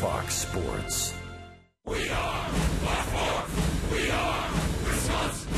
Fox Sports. We are Fox. We are Wisconsin.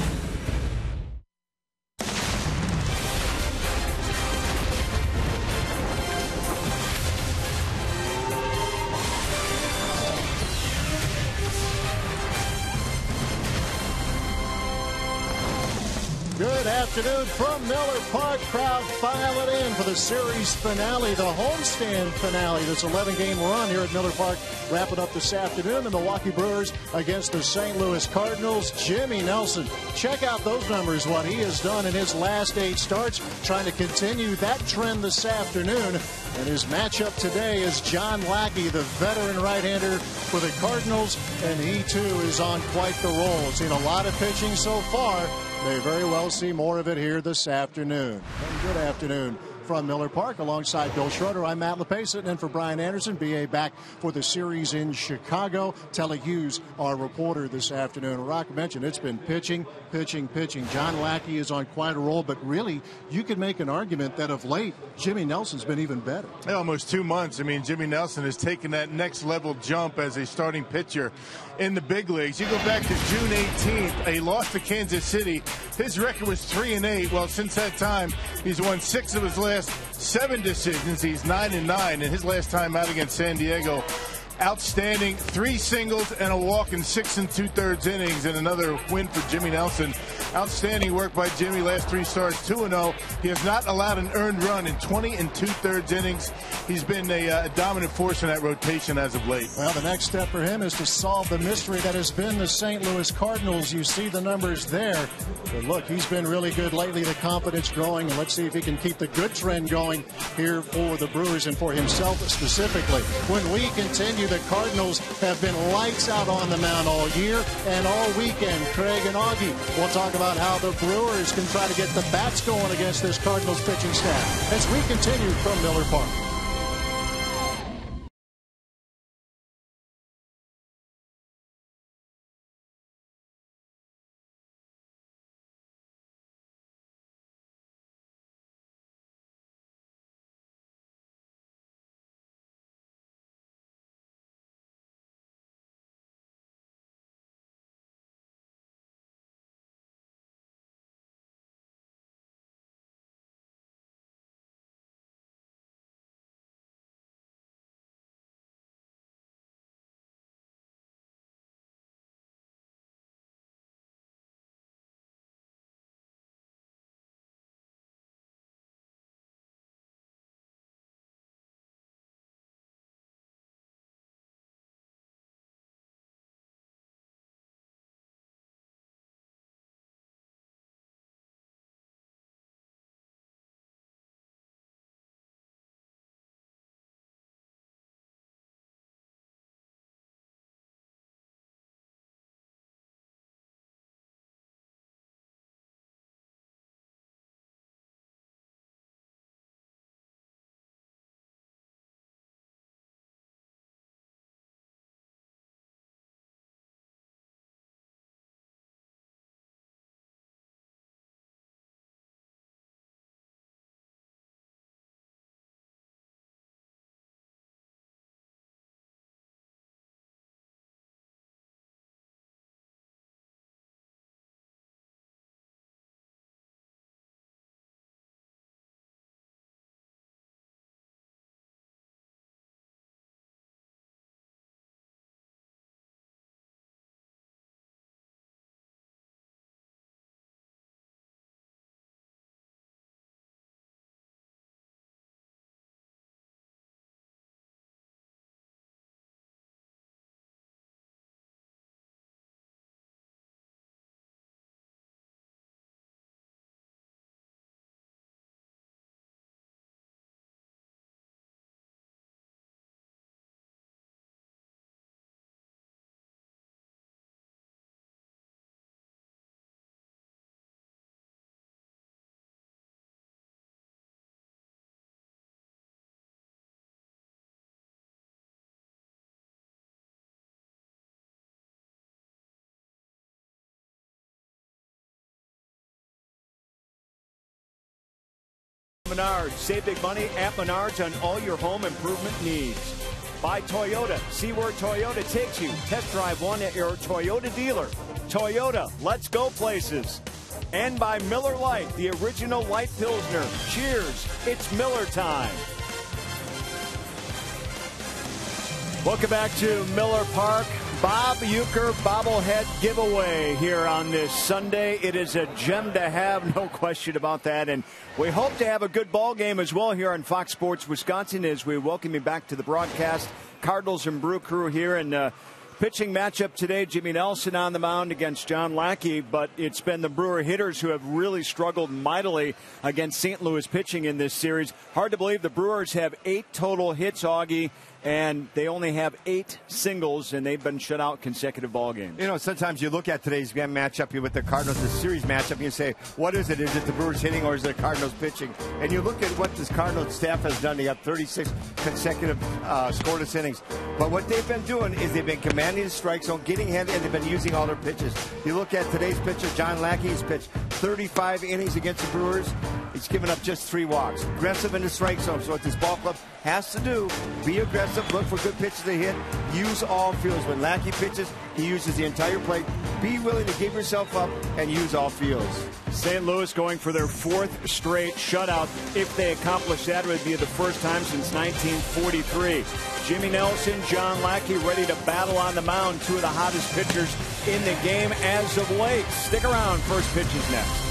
Good afternoon from Miller Park. Crowd filing in for the series finale, the homestand finale. This 11-game run here at Miller Park wrapping up this afternoon. The Milwaukee Brewers against the St. Louis Cardinals. Jimmy Nelson, check out those numbers, what he has done in his last 8 starts, trying to continue that trend this afternoon. And his matchup today is John Lackey, the veteran right-hander for the Cardinals, and he too is on quite the roll. Seen a lot of pitching so far. May very well see more of it here this afternoon. And good afternoon from Miller Park. Alongside Bill Schroeder, I'm Matt LePay, sitting in for Brian Anderson. BA back for the series in Chicago. Telly Hughes, our reporter this afternoon. Rock mentioned it's been pitching. John Lackey is on quite a roll, but really, you could make an argument that of late, Jimmy Nelson's been even better. Yeah, almost 2 months. I mean, Jimmy Nelson has taken that next level jump as a starting pitcher in the big leagues. You go back to June 18th, a loss to Kansas City. His record was 3-8. Well, since that time, he's won 6 of his last 7 decisions. He's 9-9, and his last time out against San Diego, outstanding. 3 singles and a walk in 6 2/3 innings, and another win for Jimmy Nelson. Outstanding work by Jimmy. Last 3 starts, 2-0. He has not allowed an earned run in 20 2/3 innings. He's been a dominant force in that rotation as of late. Well, the next step for him is to solve the mystery that has been the St. Louis Cardinals. You see the numbers there. But look, he's been really good lately. The confidence growing, and let's see if he can keep the good trend going here for the Brewers and for himself specifically. When we continue, the Cardinals have been lights out on the mound all year and all weekend. Craig and Augie will talk about how the Brewers can try to get the bats going against this Cardinals pitching staff as we continue from Miller Park. Menards. Save big money at Menards on all your home improvement needs. By Toyota. See where Toyota takes you. Test drive one at your Toyota dealer. Toyota, let's go places. And by Miller Lite, the original light Pilsner. Cheers, it's Miller time. Welcome back to Miller Park. Bob Uecker bobblehead giveaway here on this Sunday. It is a gem to have, no question about that. And we hope to have a good ball game as well here on Fox Sports Wisconsin as we welcome you back to the broadcast. Cardinals and Brew Crew here, and pitching matchup today, Jimmy Nelson on the mound against John Lackey, but it's been the Brewer hitters who have really struggled mightily against St. Louis pitching in this series. Hard to believe the Brewers have 8 total hits, Augie, and they only have 8 singles, and they've been shut out consecutive ball games. You know, sometimes you look at today's matchup here with the Cardinals, the series matchup, and you say, what is it? Is it the Brewers hitting or is it the Cardinals pitching? And you look at what this Cardinals staff has done. They got 36 consecutive scoreless innings. But what they've been doing is they've been commanding the strike zone, getting heavy, and they've been using all their pitches. You look at today's pitcher, John Lackey, he's pitched 35 innings against the Brewers. He's given up just 3 walks. Aggressive in the strike zone. So what this ball club has to do, be aggressive, look for good pitches to hit, use all fields. When Lackey pitches, he uses the entire plate. Be willing to give yourself up and use all fields. St. Louis going for their 4th straight shutout. If they accomplish that, it would be the first time since 1943. Jimmy Nelson, John Lackey ready to battle on the mound. 2 of the hottest pitchers in the game as of late. Stick around. First pitch is next.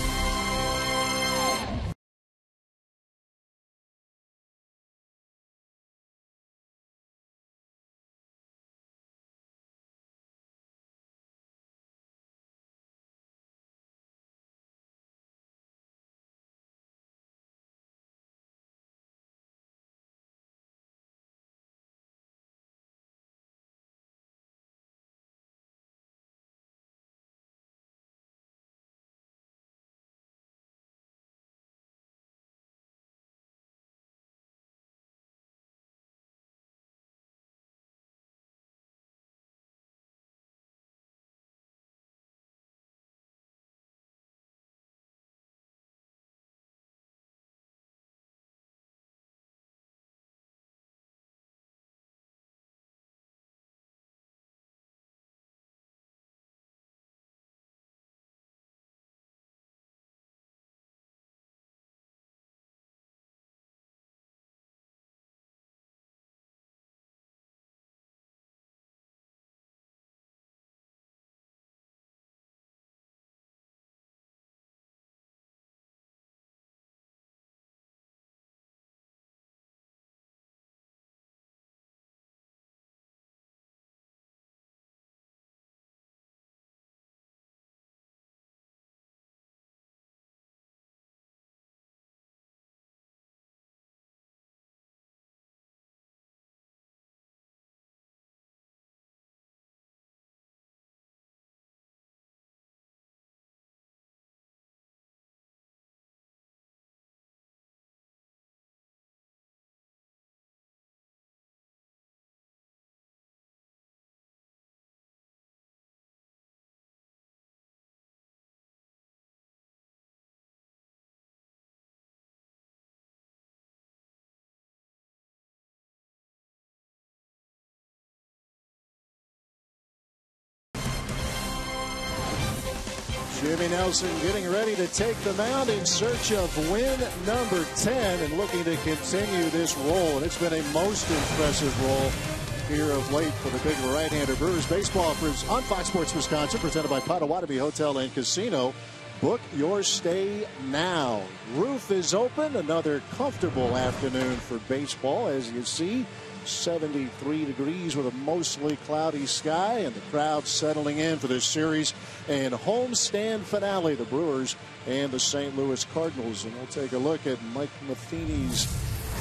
Jimmy Nelson getting ready to take the mound in search of win number 10 and looking to continue this roll. And it's been a most impressive roll here of late for the big right-hander. Brewers baseball on Fox Sports Wisconsin, presented by Potawatomi Hotel and Casino. Book your stay now. Roof is open. Another comfortable afternoon for baseball, as you see. 73 degrees with a mostly cloudy sky, and the crowd settling in for this series and homestand finale, the Brewers and the St. Louis Cardinals. And we'll take a look at Mike Matheny's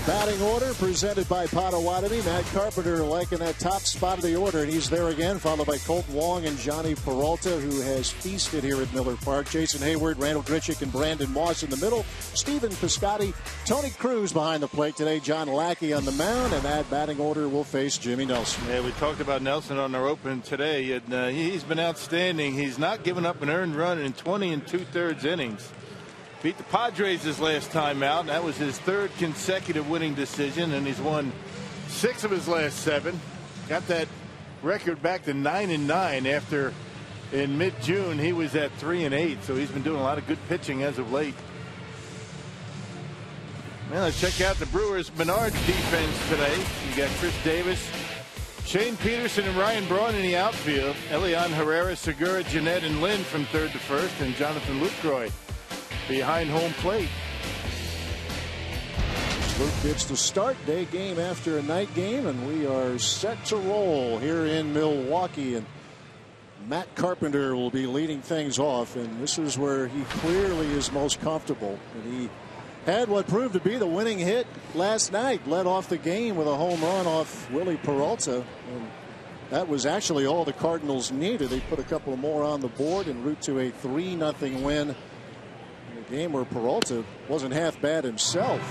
batting order presented by Potawatomi. Matt Carpenter liking that top spot of the order, and he's there again, followed by Colt Wong and Johnny Peralta, who has feasted here at Miller Park. Jason Hayward, Randall Grichuk, and Brandon Moss in the middle. Stephen Piscotty, Tony Cruz behind the plate today. John Lackey on the mound, and that batting order will face Jimmy Nelson. Yeah, we talked about Nelson on our open today, and he's been outstanding. He's not given up an earned run in 20 2/3 innings. Beat the Padres his last time out. That was his 3rd consecutive winning decision, and he's won 6 of his last 7. Got that record back to 9-9 after in mid-June he was at 3-8. So he's been doing a lot of good pitching as of late. Well, let's check out the Brewers' Menards defense today. You got Chris Davis, Shane Peterson, and Ryan Braun in the outfield. Elian Herrera, Segura, Jeanette, and Lynn from third to first, and Jonathan Lucroy behind home plate. Luke gets the start. Day game after a night game, and we are set to roll here in Milwaukee. And Matt Carpenter will be leading things off, and this is where he clearly is most comfortable. And he had what proved to be the winning hit last night. Led off the game with a home run off Willie Peralta. And that was actually all the Cardinals needed. They put a couple more on the board en route to a 3-0 win in a game where Peralta wasn't half bad himself.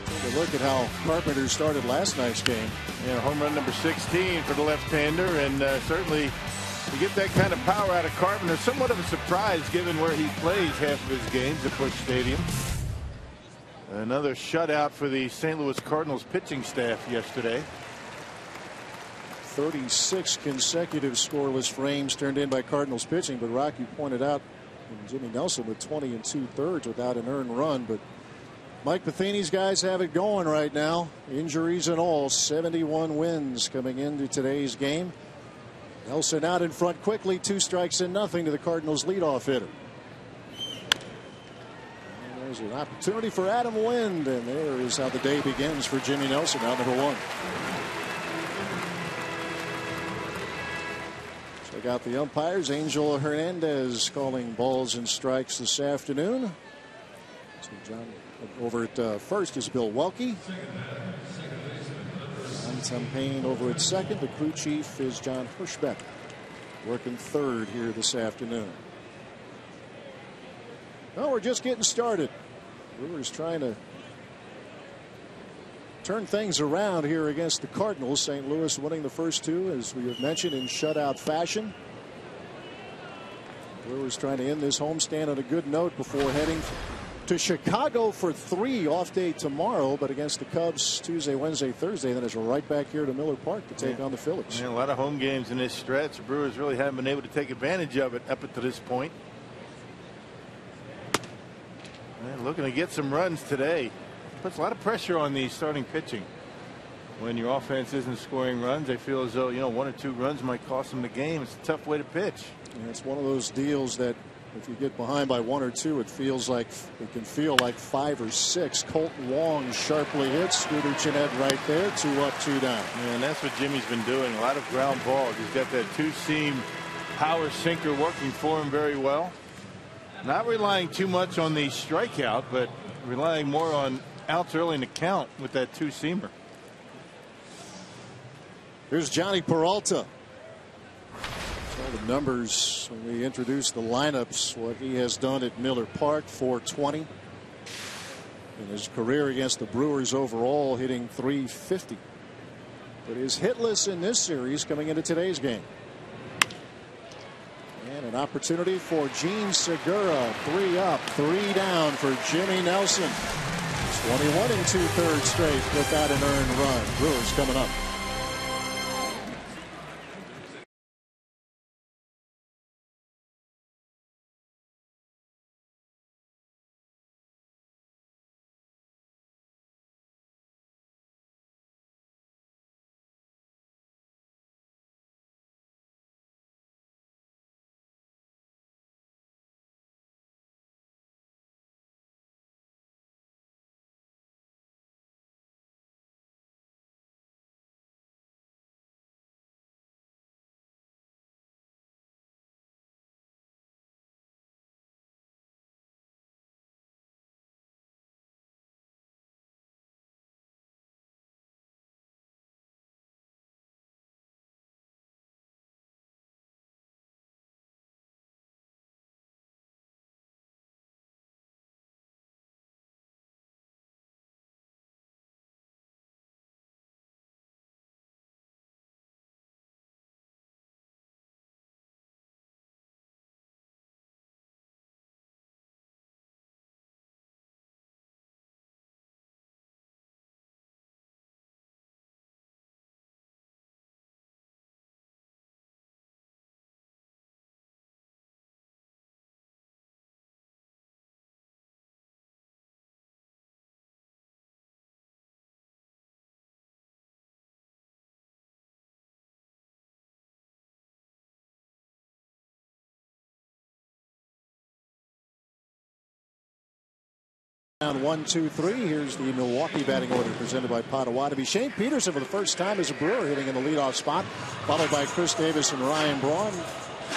Take a look at how Carpenter started last night's game. Yeah, home run number 16 for the left-hander, and certainly to get that kind of power out of Carpenter, somewhat of a surprise given where he plays half of his games at Busch Stadium. Another shutout for the St. Louis Cardinals pitching staff yesterday. 36 consecutive scoreless frames turned in by Cardinals pitching, but Rocky pointed out Jimmy Nelson with 20 2/3 without an earned run. But Mike Matheny's guys have it going right now, injuries and all. 71 wins coming into today's game. Nelson out in front quickly, 2 strikes and nothing to the Cardinals leadoff hitter. And there's an opportunity for Adam Wind, and there is how the day begins for Jimmy Nelson, out number 1. Check out the umpires. Angel Hernandez calling balls and strikes this afternoon. So John over at first is Bill Welke. John Tempane over at second. The crew chief is John Hirschbeck, working third here this afternoon. Well, we're just getting started. Brewers trying to turn things around here against the Cardinals. St. Louis winning the first 2, as we have mentioned, in shutout fashion. Brewers trying to end this homestand on a good note before heading to Chicago for 3, off day tomorrow, but against the Cubs Tuesday, Wednesday, Thursday. Then it's right back here to Miller Park to take on the Phillies. Yeah, a lot of home games in this stretch. The Brewers really haven't been able to take advantage of it up to this point. And looking to get some runs today. Puts a lot of pressure on the starting pitching. When your offense isn't scoring runs, they feel as though 1 or 2 runs might cost them the game. It's a tough way to pitch. And it's one of those deals that if you get behind by 1 or 2, it can feel like 5 or 6. Colton Wong sharply hits. Scooter Gennett right there. 2 up, 2 down. Yeah, and that's what Jimmy's been doing. A lot of ground balls. He's got that 2-seam power sinker working for him very well. Not relying too much on the strikeout, but relying more on outs early in the count with that 2-seamer. Here's Johnny Peralta. All the numbers when we introduced the lineups, what he has done at Miller Park. 420 in his career against the Brewers overall, hitting .350, but is hitless in this series coming into today's game. And an opportunity for Gene Segura. 3 up, 3 down for Jimmy Nelson. 21 2/3 straight without an earned run. Brewers coming up. Down 1-2-3. Here's the Milwaukee batting order presented by Potawatomi. Shane Peterson for the first time as a Brewer hitting in the leadoff spot, followed by Chris Davis and Ryan Braun.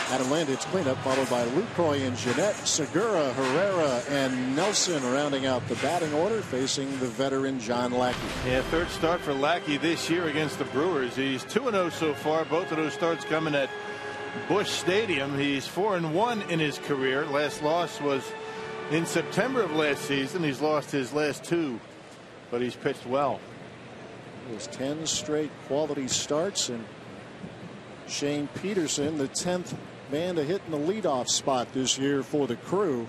Adam Landit's cleanup, followed by Lucroy and Jeanette, Segura, Herrera, and Nelson rounding out the batting order, facing the veteran John Lackey. Yeah, third start for Lackey this year against the Brewers. He's 2-0 so far. Both of those starts coming at Busch Stadium. He's 4-1 in his career. Last loss was in September of last season. He's lost his last two, but he's pitched well. There's 10 straight quality starts, and Shane Peterson, the 10th man to hit in the leadoff spot this year for the Crew.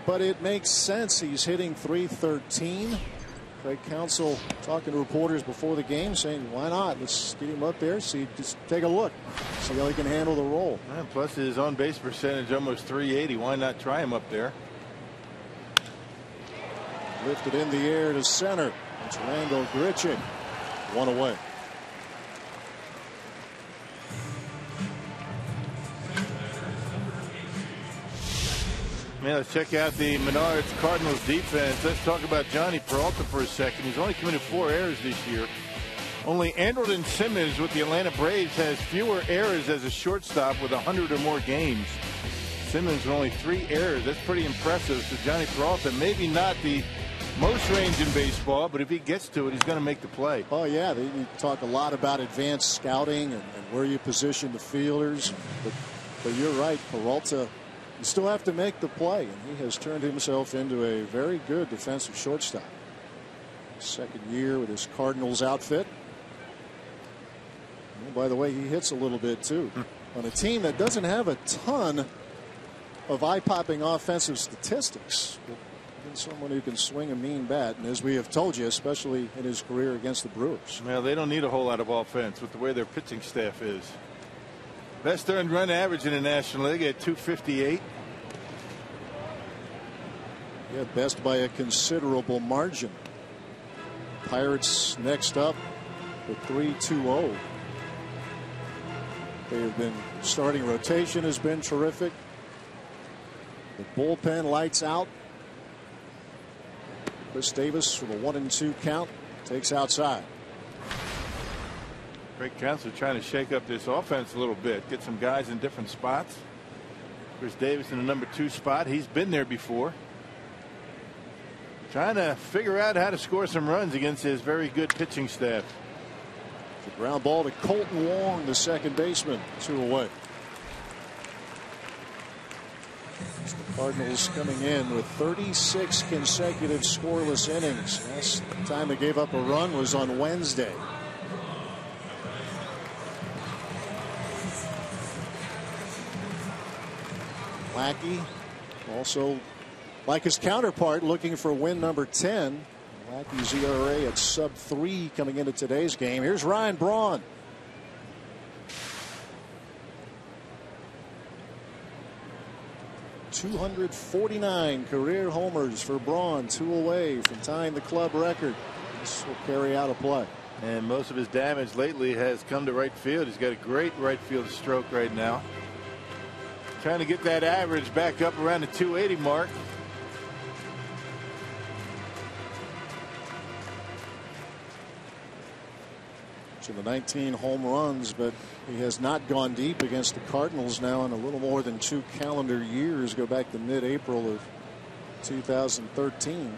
But it makes sense. He's hitting .313. Craig Counsell talking to reporters before the game, saying, why not? Let's get him up there. See, just take a look. See how he can handle the role. And plus his on base percentage almost .380. Why not try him up there? Lifted in the air to center. It's Randall Grichuk. One away. Yeah, let's check out the Menards Cardinals defense. Let's talk about Johnny Peralta for a second. He's only committed 4 errors this year. Only Andrelton Simmons with the Atlanta Braves has fewer errors as a shortstop with 100 or more games. Simmons with only 3 errors. That's pretty impressive. So Johnny Peralta, maybe not the most range in baseball, but if he gets to it, he's going to make the play. Oh, yeah. You talk a lot about advanced scouting and where you position the fielders. But you're right, Peralta, you still have to make the play, and he has turned himself into a very good defensive shortstop. Second year with his Cardinals outfit. Oh, by the way, he hits a little bit too on a team that doesn't have a ton of eye-popping offensive statistics. But someone who can swing a mean bat, and as we have told you, especially in his career against the Brewers. Well, they don't need a whole lot of offense with the way their pitching staff is. Best earned run average in the National League at .258. Yeah, best by a considerable margin. Pirates next up with .320. They have been starting rotation has been terrific. The bullpen lights out. Chris Davis for the 1-2 count takes outside. Craig Counsell trying to shake up this offense a little bit, get some guys in different spots. Chris Davis in the number 2 spot. He's been there before. Trying to figure out how to score some runs against his very good pitching staff. The ground ball to Colton Wong, the second baseman, 2 away. The Cardinals coming in with 36 consecutive scoreless innings. Last time they gave up a run was on Wednesday. Lackey also, like his counterpart, looking for win number 10. Lackey's ERA at sub-3 coming into today's game. Here's Ryan Braun. .249 career homers for Braun, 2 away from tying the club record. This will carry out a play. And most of his damage lately has come to right field. He's got a great right field stroke right now. Trying to get that average back up around the .280 mark. To the 19 home runs, but he has not gone deep against the Cardinals now in a little more than 2 calendar years. Go back to mid-April of 2013.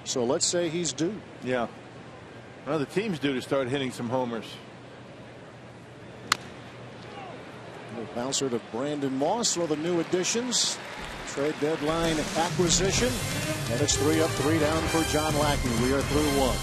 So let's say he's due. Yeah. Well, the team's due to start hitting some homers. A bouncer to Brandon Moss, one of the new additions. Trade deadline acquisition. And it's 3 up, 3 down for John Lackey. We are through 1.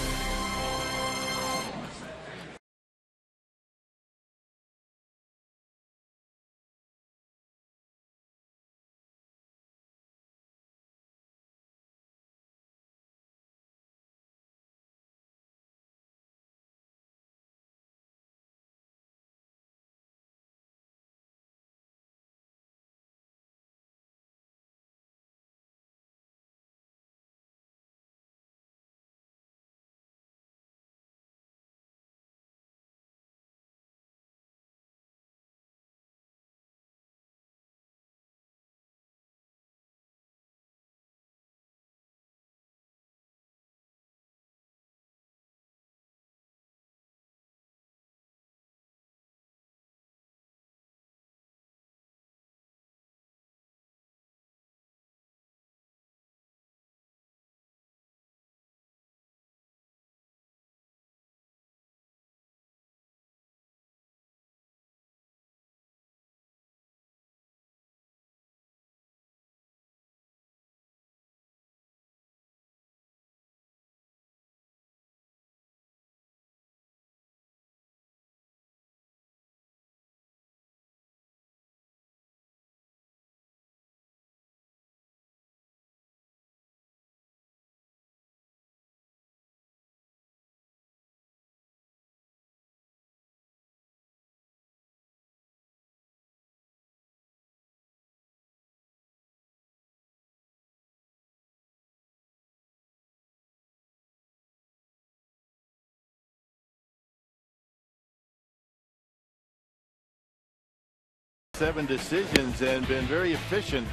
7 decisions and been very efficient.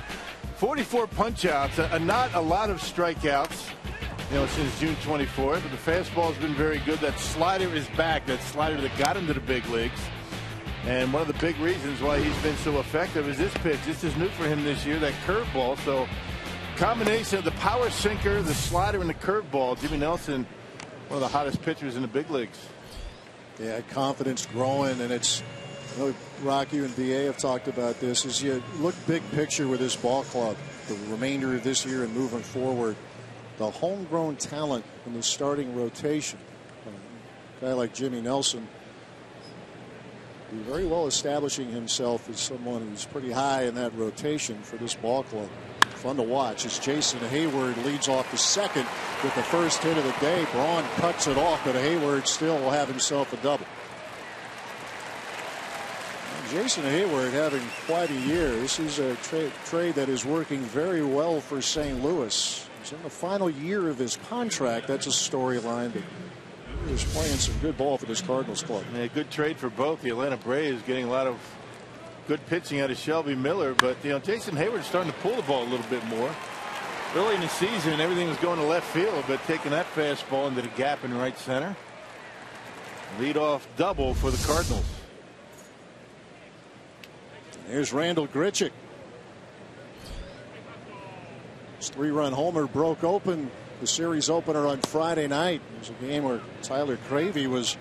44 punch-outs, not a lot of strikeouts, since June 24th. But the fastball has been very good. That slider is back. That slider that got him to the big leagues. And one of the big reasons why he's been so effective is this pitch. This is new for him this year, that curveball. So combination of the power sinker, the slider, and the curveball. Jimmy Nelson, one of the hottest pitchers in the big leagues. Yeah, confidence growing, and it's, Rock, you and VA have talked about this, as you look big picture with this ball club, the remainder of this year and moving forward, the homegrown talent in the starting rotation. A guy like Jimmy Nelson, very well establishing himself as someone who's pretty high in that rotation for this ball club. Fun to watch as Jason Hayward leads off the second with the first hit of the day. Braun cuts it off, but Hayward still will have himself a double. Jason Hayward having quite a year. This is a trade that is working very well for St. Louis. He's in the final year of his contract. That's a storyline, but he was playing some good ball for this Cardinals club. Yeah, good trade for both. The Atlanta Braves getting a lot of good pitching out of Shelby Miller, but Jason Hayward starting to pull the ball a little bit more. Early in the season, everything was going to left field, but taking that fastball into the gap in right center. Leadoff double for the Cardinals. Here's Randall Grichuk. His 3-run homer broke open the series opener on Friday night. It was a game where Tyler Cravey was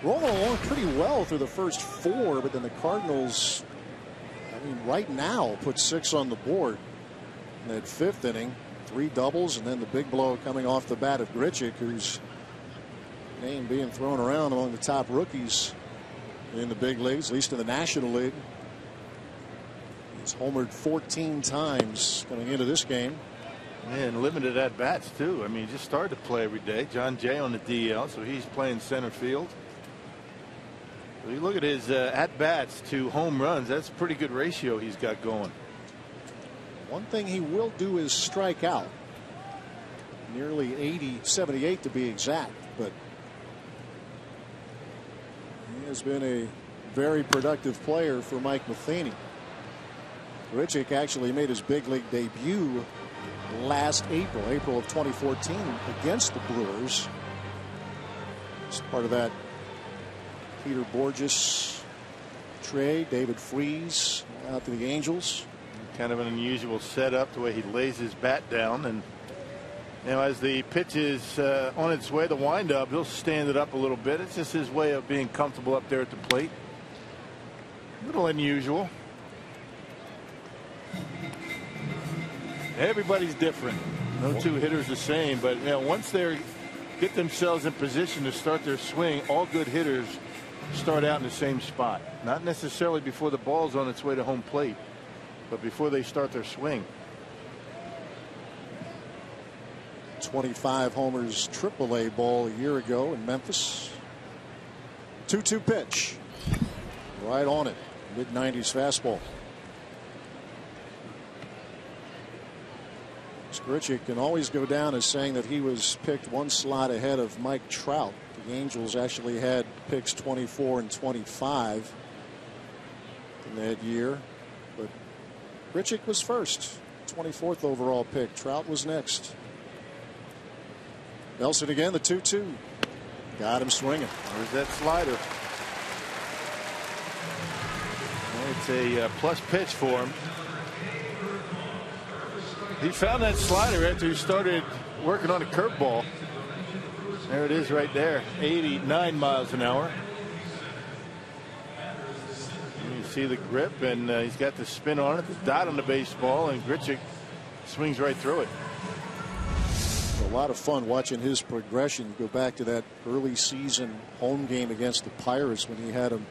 rolling along pretty well through the first 4, but then the Cardinals, right now, put 6 on the board in that 5th inning. 3 doubles, and then the big blow coming off the bat of Grichuk, whose name being thrown around among the top rookies in the big leagues, at least in the National League. He's homered 14 times coming into this game. And limited at bats too. He just started to play every day. John Jay on the DL, so he's playing center field. So you look at his at bats to home runs. That's a pretty good ratio he's got going. One thing he will do is strike out. Nearly 78 to be exact, but he has been a very productive player for Mike Matheny. Grichuk actually made his big league debut last April of 2014 against the Brewers. It's part of that Peter Borges trade. David Freese out to the Angels. Kind of an unusual setup, the way he lays his bat down, and as the pitch is on its way to wind up, he'll stand it up a little bit. It's just his way of being comfortable up there at the plate. A little unusual. Everybody's different. No 2 hitters the same, but once they get themselves in position to start their swing, all good hitters start out in the same spot. Not necessarily before the ball's on its way to home plate, but before they start their swing. 25 homers AAA ball a year ago in Memphis. 2-2 pitch. Right on it. Mid-90s fastball. Grichuk can always go down as saying that he was picked 1 slot ahead of Mike Trout. The Angels actually had picks 24 and 25 in that year, but Grichuk was first, 24th overall pick. Trout was next. Nelson again, the 2-2. Got him swinging. There's that slider. It's a plus pitch for him. He found that slider after he started working on a curveball. There it is right there, 89 miles an hour. And you see the grip, and he's got the spin on it, the dot on the baseball, and Grichuk swings right through it. A lot of fun watching his progression. Go back to that early season home game against the Pirates when he had him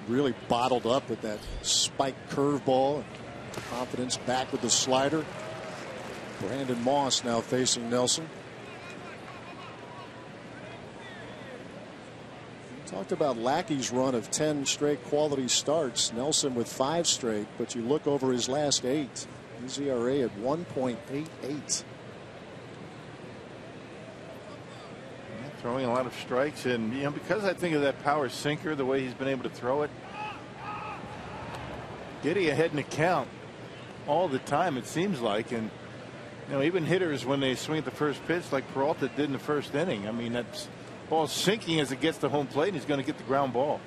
really bottled up with that spiked curveball. Confidence back with the slider. Brandon Moss now facing Nelson. We talked about Lackey's run of 10 straight quality starts. Nelson with 5 straight, but you look over his last 8. His ERA at 1.88. Throwing a lot of strikes, and because I think of that power sinker, the way he's been able to throw it, getting ahead in the count all the time, it seems like. And even hitters, when they swing at the first pitch, like Peralta did in the first inning, I mean, that's ball sinking as it gets to home plate, and he's going to get the ground ball.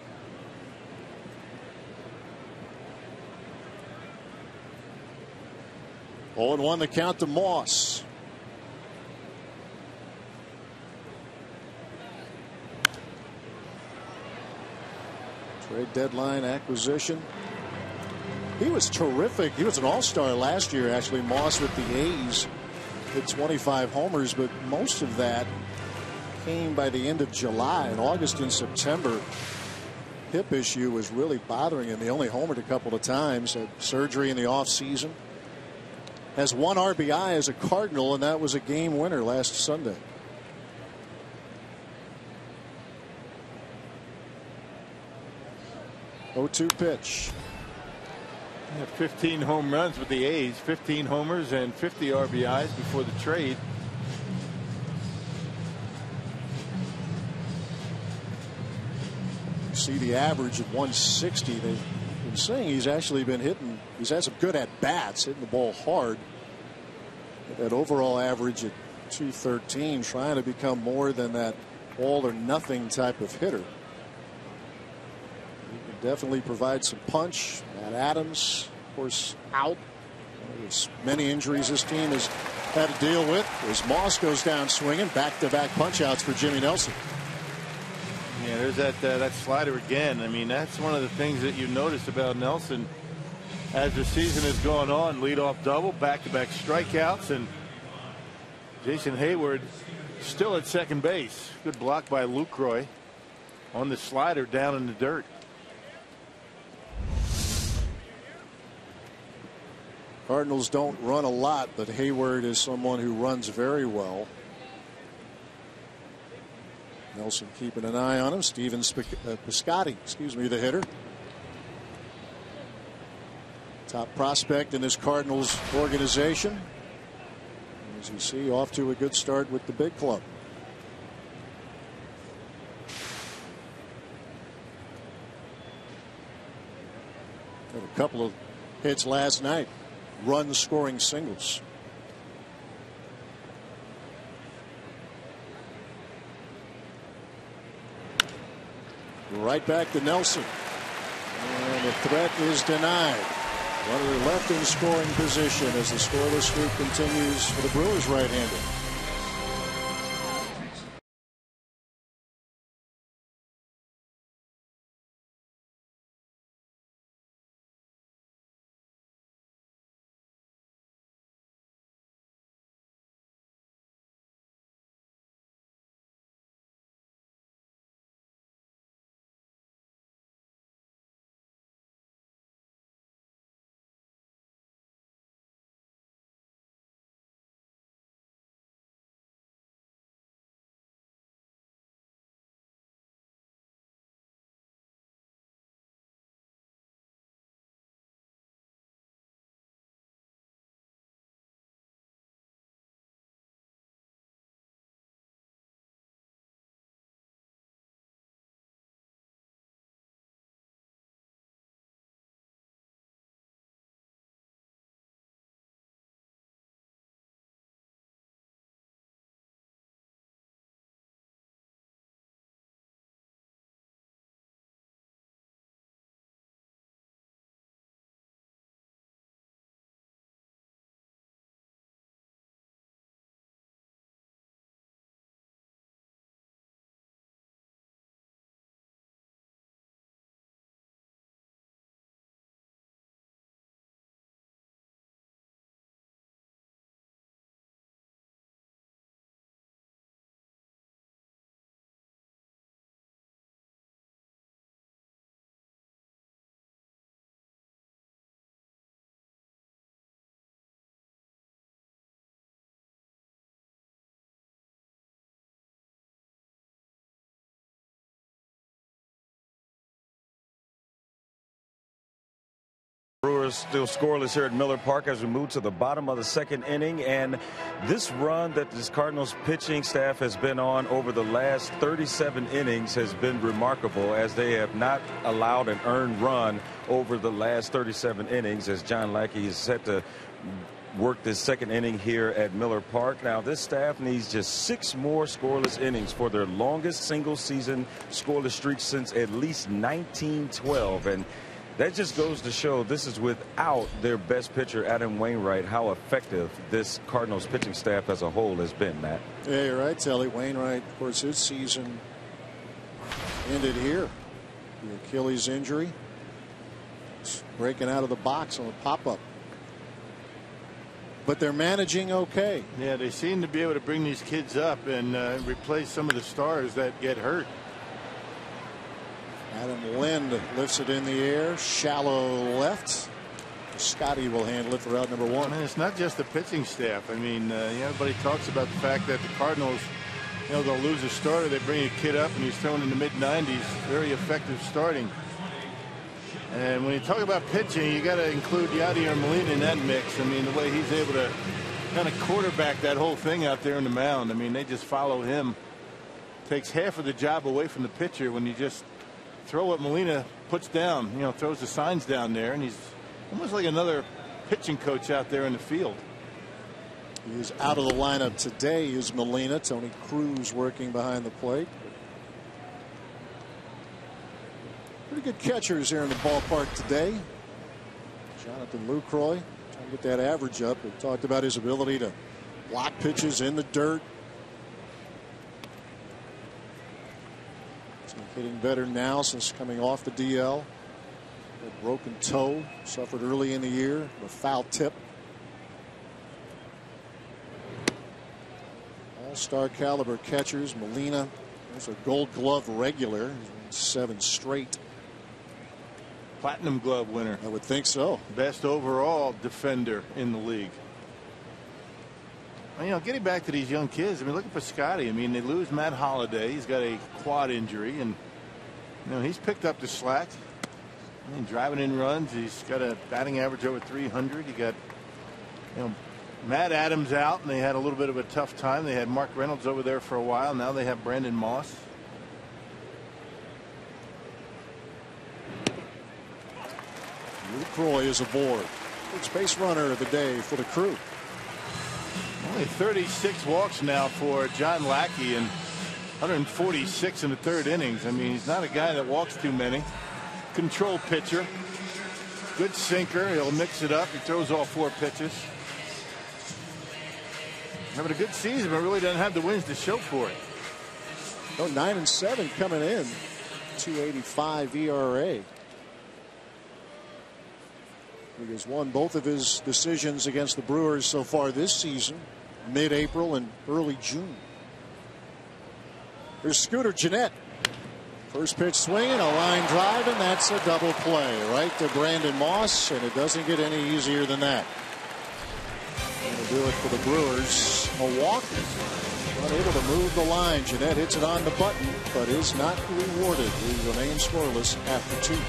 Oh, and 1 the count to Moss. Trade deadline acquisition. He was terrific. He was an all-star last year, actually. Moss with the A's hit 25 homers, but most of that came by the end of July. In August and September, hip issue was really bothering him. He only homered a couple of times. Had surgery in the offseason. Has 1 RBI as a Cardinal, and that was a game winner last Sunday. Oh-2 pitch. 15 home runs with the A's, 15 homers and 50 RBIs before the trade. You see the average of 160. They've been saying he's actually been hitting. He's had some good at bats, hitting the ball hard. But that overall average at 213, trying to become more than that all or nothing type of hitter. Definitely provide some punch. Matt Adams, of course, out. There's many injuries this team has had to deal with as Moss goes down swinging. Back-to-back punch-outs for Jimmy Nelson. Yeah, there's that slider again. I mean, that's one of the things that you notice about Nelson as the season has gone on. Leadoff double, back-to-back strikeouts, and Jason Hayward still at second base. Good block by Lucroy on the slider down in the dirt. Cardinals don't run a lot, but Hayward is someone who runs very well. Nelson keeping an eye on him. Steven Piscotty, the hitter. Top prospect in this Cardinals organization. As you see, off to a good start with the big club. Had a couple of hits last night. Run scoring singles. Right back to Nelson. And the threat is denied. Runner left in scoring position as the scoreless streak continues for the Brewers right-hander. are still scoreless here at Miller Park as we move to the bottom of the second inning. And this run that this Cardinals pitching staff has been on over the last 37 innings has been remarkable, as they have not allowed an earned run over the last 37 innings, as John Lackey is set to work this second inning here at Miller Park. Now, this staff needs just 6 more scoreless innings for their longest single-season scoreless streak since at least 1912. And that just goes to show this is without their best pitcher, Adam Wainwright, how effective this Cardinals pitching staff as a whole has been, Matt. Yeah, you're right, Telly. Wainwright, of course, his season ended here. The Achilles injury. It's breaking out of the box on a pop-up. But they're managing okay. Yeah, they seem to be able to bring these kids up and replace some of the stars that get hurt. Adam Lind lifts it in the air, shallow left. Scotty will handle it for out number 1. And it's not just the pitching staff. I mean, everybody talks about the fact that the Cardinals, they'll lose a starter, they bring a kid up, and he's throwing in the mid-90s. Very effective starting. And when you talk about pitching, you got to include Yadier Molina in that mix. I mean, the way he's able to kind of quarterback that whole thing out there in the mound. I mean, they just follow him. Takes half of the job away from the pitcher when you just throw what Molina puts down. Throws the signs down there, and he's almost like another pitching coach out there in the field. He is out of the lineup today is Molina. Tony Cruz working behind the plate. Pretty good catchers here in the ballpark today. Jonathan Lucroy trying to get that average up. We talked about his ability to block pitches in the dirt. He's hitting better now since coming off the DL. A broken toe suffered early in the year. A foul tip. All-star caliber catchers. Molina is a Gold Glove regular. He's won 7 straight. Platinum Glove winner. I would think so. Best overall defender in the league. And, getting back to these young kids, I mean, looking for Scotty. I mean, they lose Matt Holliday. He's got a quad injury, and he's picked up the slack. I mean, driving in runs. He's got a batting average over 300. You got, Matt Adams out, and they had a little bit of a tough time. They had Mark Reynolds over there for a while. Now they have Brandon Moss. Lucroy is aboard. First base runner of the day for the Crew. Only 36 walks now for John Lackey and 146 in the 3rd innings. I mean, he's not a guy that walks too many. Control pitcher. Good sinker. He'll mix it up. He throws all 4 pitches. Having a good season, but really doesn't have the wins to show for it. 9-7 coming in. 2.85 ERA. He has won both of his decisions against the Brewers so far this season, mid-April and early June. There's Scooter Gennett. First pitch swinging, a line drive, and that's a double play right to Brandon Moss, and it doesn't get any easier than that. Going to do it for the Brewers. A walk, unable to move the line. Gennett hits it on the button, but is not rewarded. He remains scoreless after 2.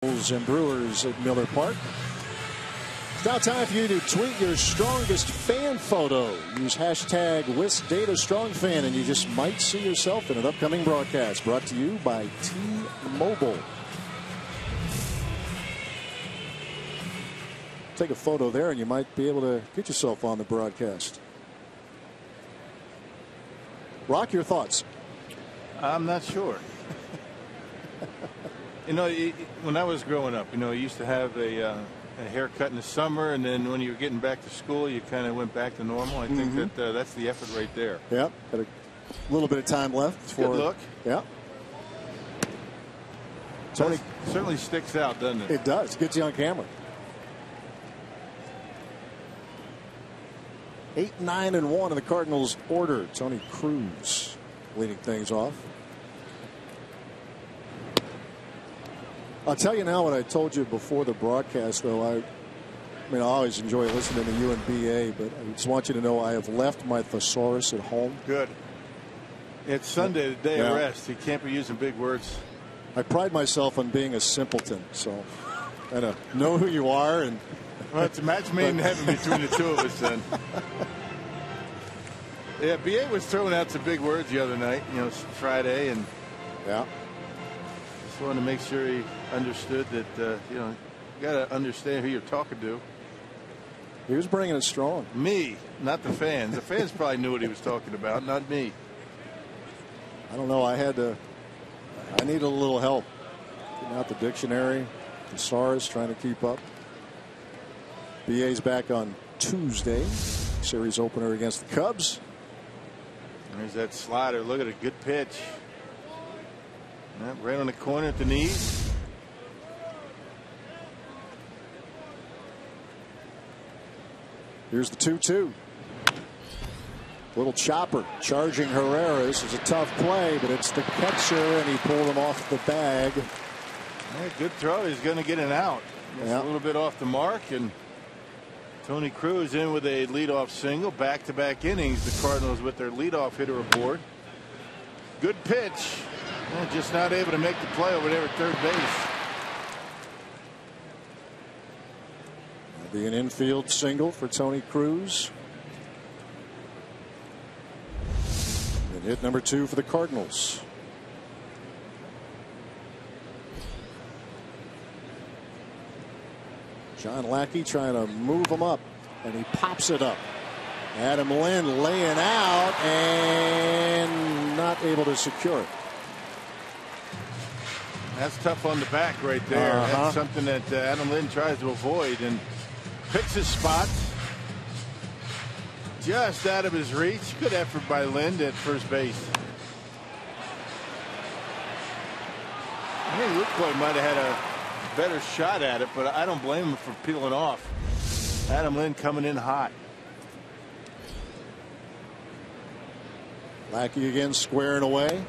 And Brewers at Miller Park. It's now time for you to tweet your strongest fan photo. Use hashtag WisDataStrongFan, and you just might see yourself in an upcoming broadcast. Brought to you by T-Mobile. Take a photo there, and you might be able to get yourself on the broadcast. Rock, your thoughts? I'm not sure. You know, when I was growing up, you used to have a haircut in the summer, and then when you were getting back to school, you kind of went back to normal. I think that's the effort right there. Yeah, got a little bit of time left. For, good look. Yeah. Tony certainly sticks out, doesn't it? It does. Gets you on camera. 8-9-1 in the Cardinals' order. Tony Cruz leading things off. I'll tell you now what I told you before the broadcast, though. I mean, I always enjoy listening to you and BA, but I just want you to know I have left my thesaurus at home. Good. It's Sunday, the day of rest. You can't be using big words. I pride myself on being a simpleton, so I know who you are. And well, it's a match made in heaven between the two of us, then. Yeah, BA was throwing out some big words the other night, Friday, and yeah. Just wanted to make sure he understood that, you got to understand who you're talking to. He was bringing it strong. Me, not the fans. The fans probably knew what he was talking about, not me. I don't know. I needed a little help. Getting out the dictionary, thesaurus, trying to keep up. BA's back on Tuesday. Series opener against the Cubs. There's that slider. Look at a good pitch. Right on the corner at the knees. Here's the 2-2. Little chopper charging Herrera's. It's a tough play, but it's the catcher, and he pulled him off the bag. Yeah, good throw. He's going to get an out. A little bit off the mark, and Tony Cruz in with a leadoff single. Back-to-back innings. The Cardinals with their leadoff hitter aboard. Good pitch. Just not able to make the play over there at third base. Be an infield single for Tony Cruz. And hit number 2 for the Cardinals. John Lackey trying to move him up, and he pops it up. Adam Lind laying out and not able to secure it. That's tough on the back right there. That's something that Adam Lind tries to avoid, and picks his spot just out of his reach. Good effort by Lind at first base. I think Luke might have had a better shot at it, but I don't blame him for peeling off. Adam Lind coming in hot. Lackey again squaring away.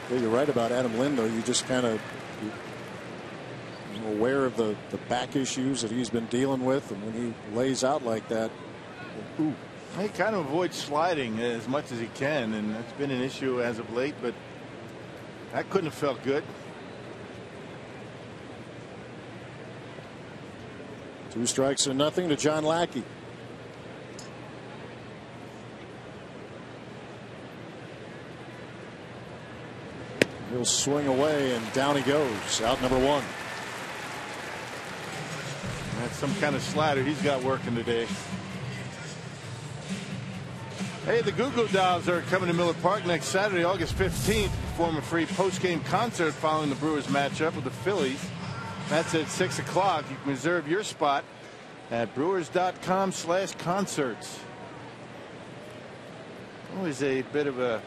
Yeah, you're right about Adam Lind, though. You just kind of aware of the back issues that he's been dealing with, and when he lays out like that, ooh. He kind of avoids sliding as much as he can, and that's been an issue as of late, but that couldn't have felt good. 2 strikes and nothing to John Lackey. He'll swing away, and down he goes. Out number 1. That's some kind of slider he's got working today. Hey, the Goo Goo Dolls are coming to Miller Park next Saturday, August 15th. Perform a free post-game concert following the Brewers matchup with the Phillies. That's at 6 o'clock. You can reserve your spot at brewers.com/concerts. Always a bit of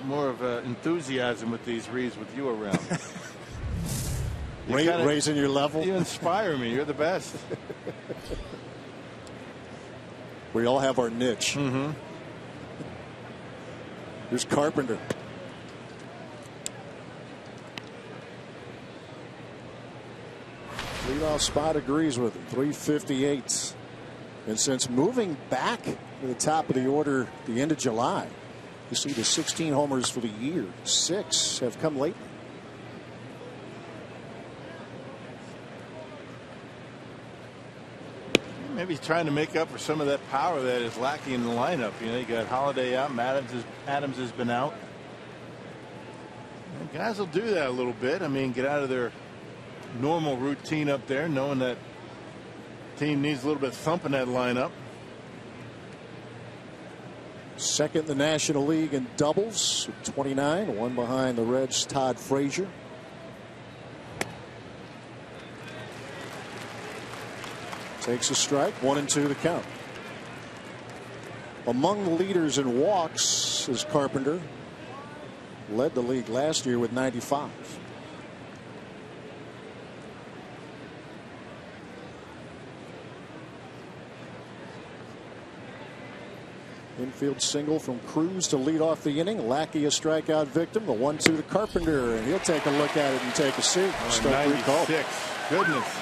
more of enthusiasm with these reads with you around. Raising your level. You inspire me. You're the best. We all have our niche. Here's Carpenter. Leadoff spot agrees with him. 358. And since moving back to the top of the order the end of July, you see the 16 homers for the year. 6 have come lately. Maybe he's trying to make up for some of that power that is lacking in the lineup. You know, you got Holiday out, Adams has been out. And guys will do that a little bit. I mean, get out of their normal routine up there, knowing that team needs a little bit of thump in that lineup. Second in the National League in doubles, 29, one behind the Reds' Todd Frazier. Takes a strike, 1-2 the count. Among the leaders in walks is Carpenter. Led the league last year with 95. Infield single from Cruz to lead off the inning. Lackey a strikeout victim. The 1-2 to Carpenter, and he'll take a look at it and take a seat. Oh, 96. Goodness.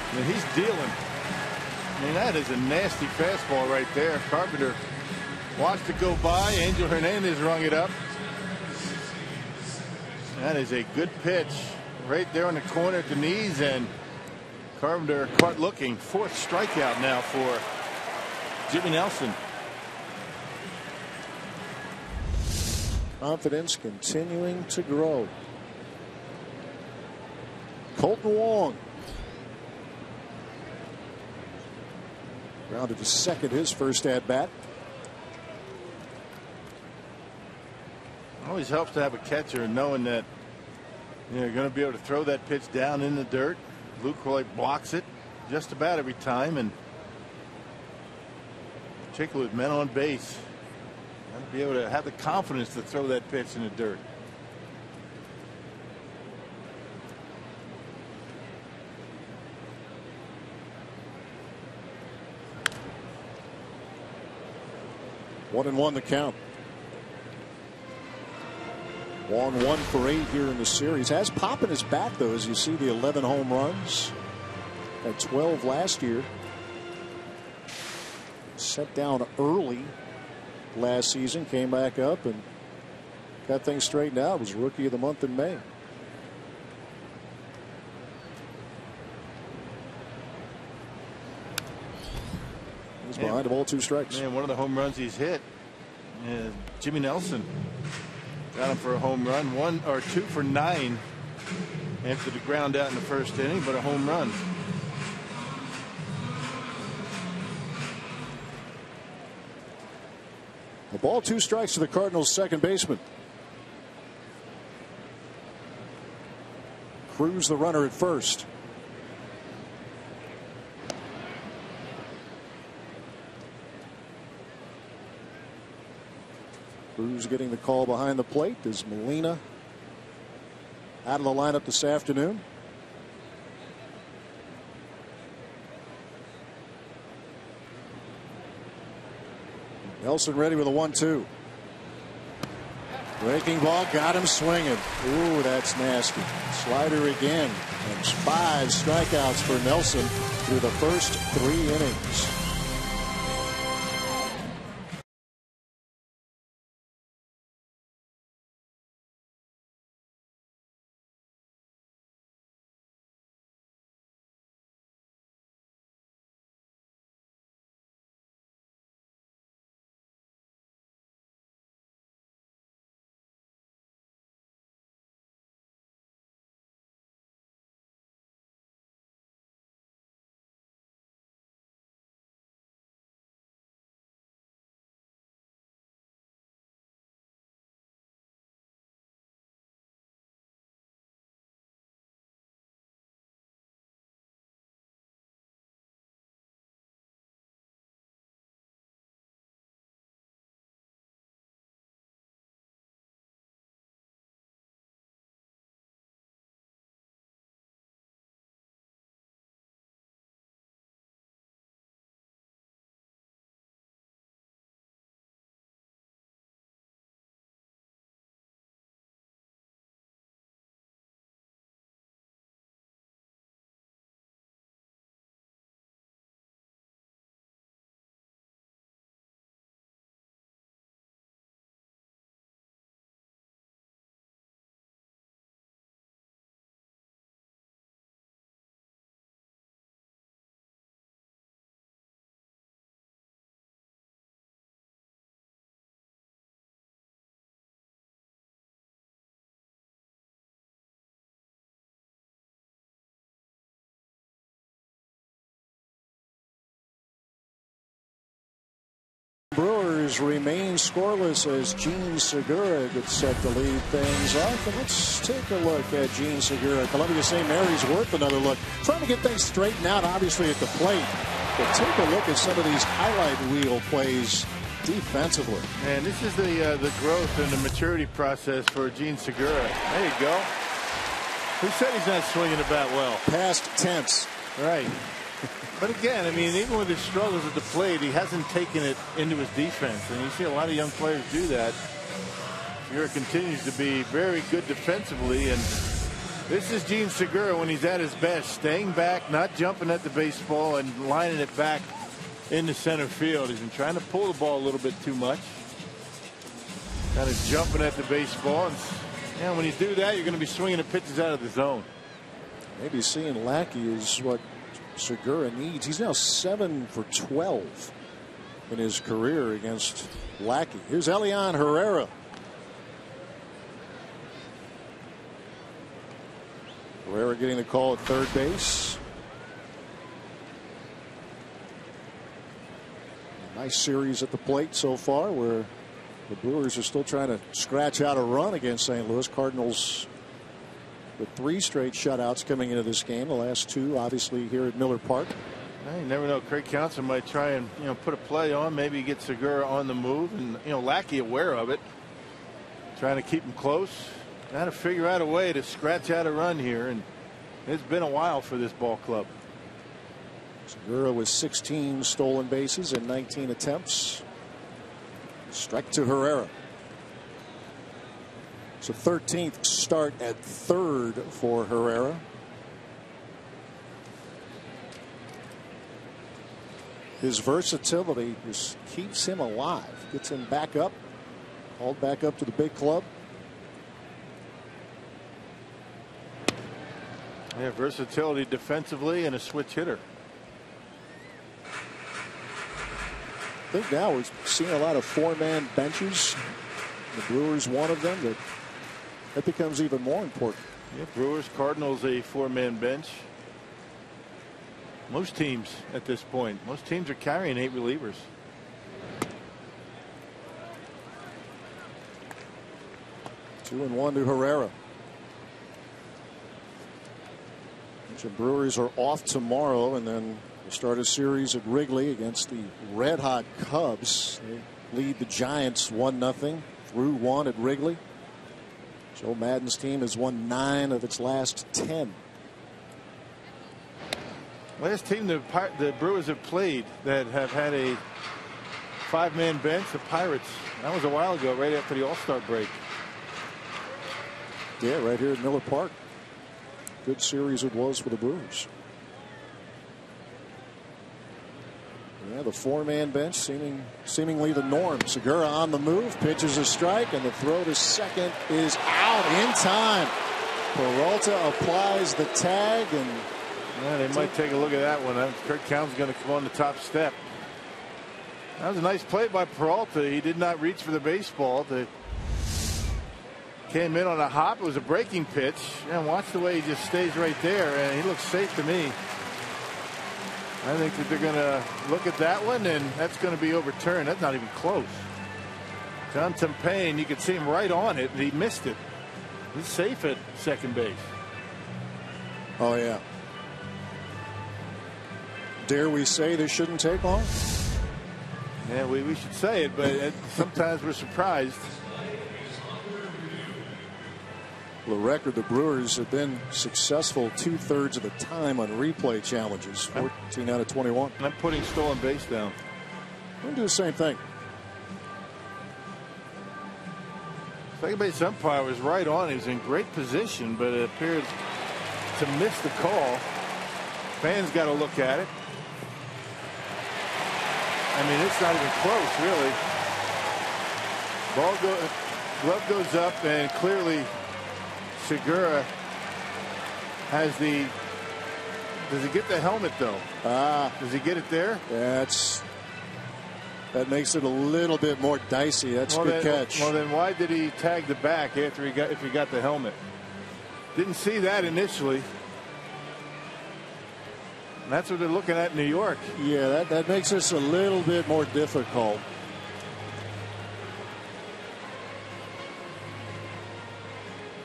I mean, he's dealing. I mean, that is a nasty fastball right there. Carpenter watched it go by. Angel Hernandez rung it up. That is a good pitch right there on the corner at the knees, and Carpenter caught looking. Fourth strikeout now for Jimmy Nelson. Confidence continuing to grow. Colton Wong grounded to second, his first at bat. Always helps to have a catcher knowing that you're going to be able to throw that pitch down in the dirt. Lucroy blocks it just about every time, and particularly with men on base, got to be able to have the confidence to throw that pitch in the dirt. One and one the count. Wong 1 for 8 here in the series. Has pop in his bat, though, as you see the 11 home runs. Had 12 last year. Set down early last season. Came back up and got things straightened out. Was rookie of the month in May. He's behind the ball, 2 strikes. Man, one of the home runs he's hit, Jimmy Nelson got him for a home run. 1 or 2 for 9 after the ground out in the first inning, but a home run. A ball, 2 strikes to the Cardinals' second baseman. Cruz the runner at first. Cruz getting the call behind the plate. Is Molina out of the lineup this afternoon? Nelson ready with a 1-2. Breaking ball, got him swinging. Ooh, that's nasty. Slider again. And 5 strikeouts for Nelson through the first 3 innings. Brewers remain scoreless as Gene Segura gets set to lead things off. And let's take a look at Gene Segura. Columbia St. Mary's worth another look. Trying to get things straightened out, obviously, at the plate. But take a look at some of these highlight reel plays defensively. And this is the growth and the maturity process for Gene Segura. There you go. Who said he's not swinging the bat well? Past tense. Right. But again, I mean, even with his struggles at the plate, he hasn't taken it into his defense. And you see a lot of young players do that. Segura continues to be very good defensively. And this is Gene Segura when he's at his best. Staying back, not jumping at the baseball, and lining it back into center field. He's been trying to pull the ball a little bit too much. Kind of jumping at the baseball. And when you do that, you're going to be swinging the pitches out of the zone. Maybe seeing Lackey is what Segura needs. He's now 7 for 12 in his career against Lackey. Here's Elian Herrera. Herrera getting the call at third base. A nice series at the plate so far, where the Brewers are still trying to scratch out a run against St. Louis. Cardinals with 3 straight shutouts coming into this game. The last 2 obviously here at Miller Park. You never know. Craig Counsell might try and put a play on, maybe get Segura on the move, and Lackey aware of it, trying to keep him close, trying to figure out a way to scratch out a run here. And it's been a while for this ball club. Segura with 16 stolen bases in 19 attempts. Strike to Herrera. It's a 13th start at third for Herrera. His versatility just keeps him alive. Gets him back up. Called back up to the big club. Yeah, versatility defensively and a switch hitter. I think now we're seeing a lot of 4-man benches. The Brewers one of them. That becomes even more important. Yeah, Brewers, Cardinals, a 4-man bench. Most teams at this point. Most teams are carrying 8 relievers. 2-1 to Herrera. The Brewers are off tomorrow, and then they start a series at Wrigley against the red-hot Cubs. They lead the Giants 1-0 through 1 at Wrigley. Joe Madden's team has won 9 of its last 10. Last team the Brewers have played that have had a 5-man bench, the Pirates. That was a while ago, right after the All-Star break. Yeah, right here at Miller Park. Good series it was for the Brewers. Yeah, the 4-man bench seemingly the norm. Segura on the move, pitches a strike, and the throw to second is out in time. Peralta applies the tag, and they might take a look at that one. Kirk Counsell's going to come on the top step. That was a nice play by Peralta. He did not reach for the baseball. Came in on a hop. It was a breaking pitch. And watch the way he just stays right there, and he looks safe to me. I think that they're going to look at that one, and that's going to be overturned. That's not even close. John Tempane, you could see him right on it, and he missed it. He's safe at second base. Oh, yeah. Dare we say this shouldn't take long? Yeah, we should say it, but sometimes we're surprised. The record, the Brewers have been successful 2/3 of the time on replay challenges. 14 out of 21. I'm putting stolen base down. We're going to do the same thing. Second base umpire was right on. He was in great position, but it appears to miss the call. Fans got to look at it. I mean, it's not even close, really. Glove goes up, and clearly Segura has the. Does he get the helmet though? Does he get it there? That makes it a little bit more dicey. That's a good catch. Well, then why did he tag the back after if he got the helmet? Didn't see that initially. And that's what they're looking at in New York. Yeah, that makes this a little bit more difficult.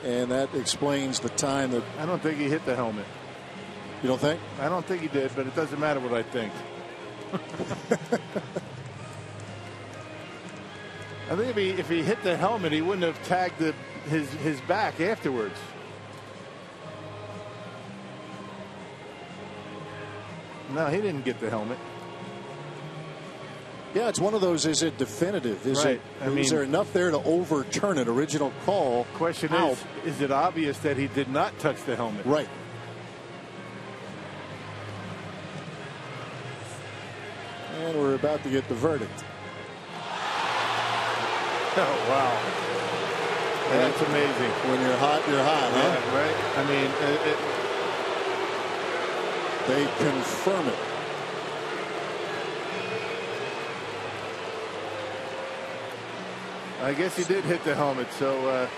and that explains the time that. I don't think he hit the helmet. You don't think? I don't think he did, but it doesn't matter what I think. I think if he hit the helmet, he wouldn't have tagged his back afterwards. No, he didn't get the helmet. Yeah, it's one of those. Is it definitive? Is right. is there enough there to overturn an original call? Question out? Is it obvious that he did not touch the helmet? Right. And we're about to get the verdict. Oh, wow. That's amazing. When you're hot, huh? Yeah, right. I mean, they confirm it. I guess he did hit the helmet, so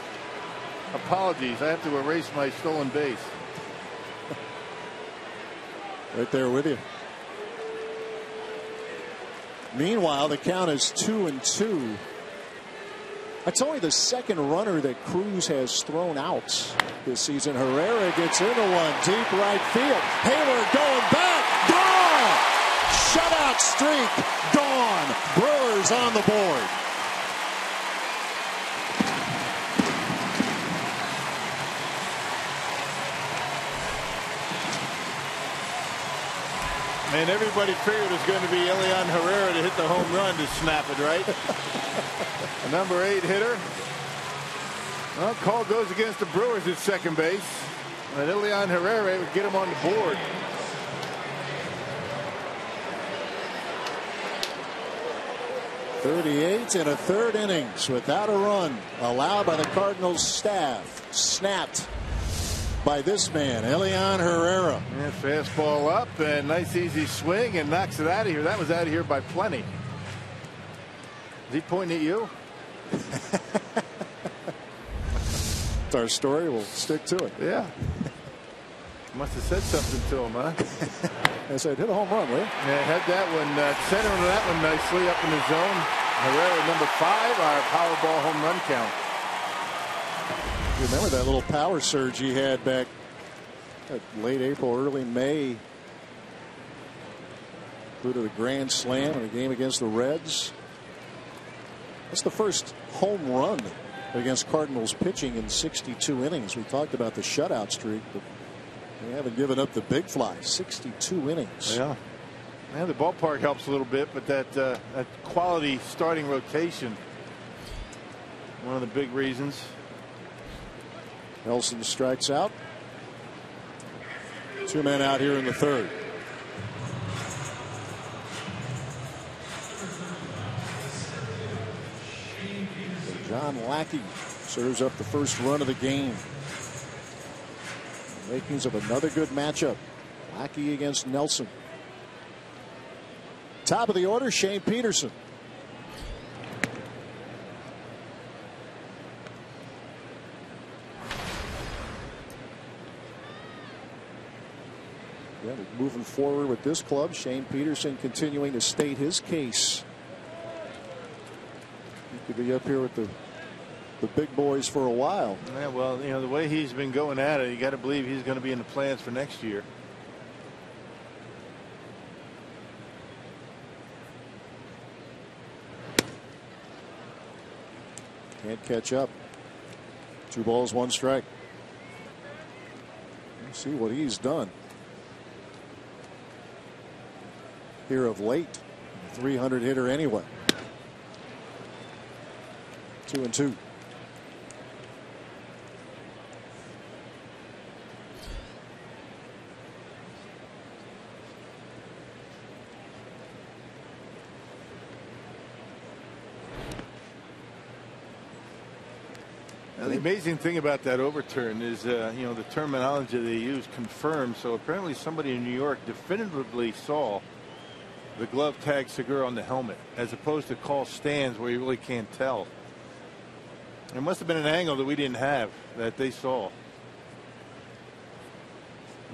apologies. I have to erase my stolen base. Right there with you. Meanwhile, the count is 2-2. That's only the second runner that Cruz has thrown out this season. Herrera gets into one deep right field. Hayward going back. Gone! Shutout streak. Gone. Brewers on the board. And everybody figured it was going to be Elian Herrera to hit the home run to snap it, right? A number 8 hitter. Well, call goes against the Brewers at second base. And Elian Herrera would get him on the board. .38 in a third innings without a run allowed by the Cardinals staff. Snapped by this man, Elian Herrera. Yeah, fastball up and nice easy swing and knocks it out of here. That was out of here by plenty. Is he pointing at you? It's our story. We'll stick to it. Yeah. Must have said something to him, huh? I said, hit a home run, will you? Yeah, had that one, centering that one nicely up in the zone. Herrera, number 5, our Powerball home run count. You remember that little power surge he had back at late April, early May. Flew to the grand slam in a game against the Reds. That's the first home run against Cardinals pitching in 62 innings. We talked about the shutout streak, but they haven't given up the big fly. 62 innings. Yeah. Yeah, the ballpark helps a little bit, but that quality starting rotation, one of the big reasons. Nelson strikes out. 2 men out here in the third. John Lackey serves up the first run of the game. The makings of another good matchup. Lackey against Nelson. Top of the order, Shane Peterson. Yeah, moving forward with this club. Shane Peterson continuing to state his case. He could be up here with the big boys for a while. Yeah, well, you know, the way he's been going at it, you got to believe he's going to be in the plans for next year. Can't catch up. 2 balls, 1 strike. Let's see what he's done here of late. 300 hitter anyway. 2-2. Now, the amazing thing about that overturn is, you know, the terminology they use, confirmed. So apparently somebody in New York definitively saw the glove tag Segura on the helmet, as opposed to call stands where you really can't tell. It must have been an angle that we didn't have that they saw.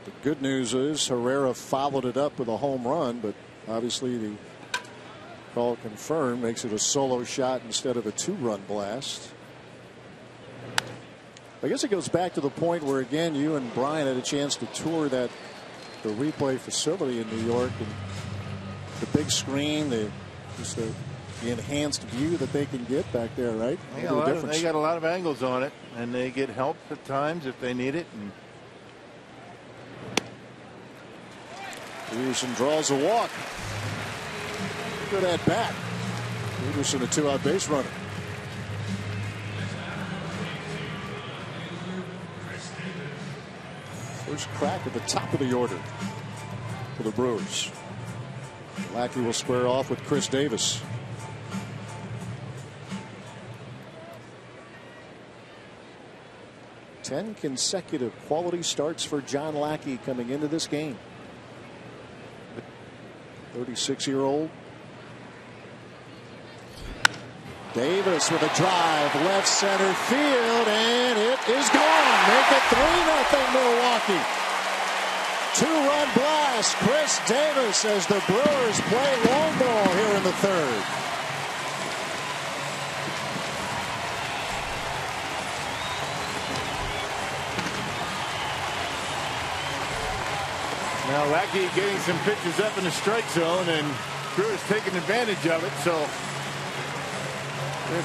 The good news is Herrera followed it up with a home run, but obviously the call confirmed makes it a solo shot instead of a 2-run blast. I guess it goes back to the point where, again, you and Brian had a chance to tour the replay facility in New York, and the big screen, the enhanced view that they can get back there, right? They got a lot of angles on it, and they get help at times if they need it. And Peterson draws a walk. Good at bat. Peterson, a 2-out base runner. First crack at the top of the order for the Brewers. Lackey will square off with Chris Davis. Ten consecutive quality starts for John Lackey coming into this game. 36-year-old. Davis with a drive, left center field, and it is gone. Make it 3-0 Milwaukee. 2-run blast. Chris Davis as the Brewers play long ball here in the third. now Lackey getting some pitches up in the strike zone, and Brewers taking advantage of it. So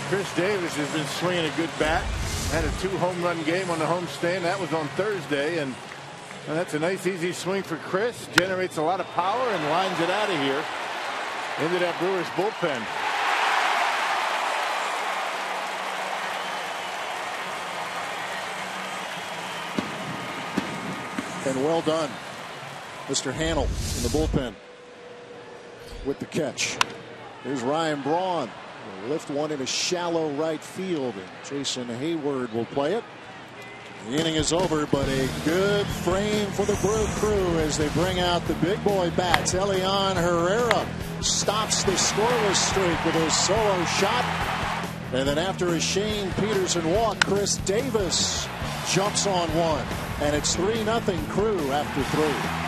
Chris Davis has been swinging a good bat. Had a 2-home run game on the homestand. That was on Thursday, and that's a nice easy swing for Chris. Generates a lot of power and lines it out of here into that Brewers bullpen. And well done, Mr. Hannell in the bullpen with the catch. Here's Ryan Braun. He'll lift one in a shallow right field, and Jason Hayward will play it. The inning is over, but a good frame for the Brew Crew as they bring out the big boy bats. Elian Herrera stops the scoreless streak with a solo shot. And then after a Shane Peterson walk, Chris Davis jumps on one. And it's 3-0 Crew after 3.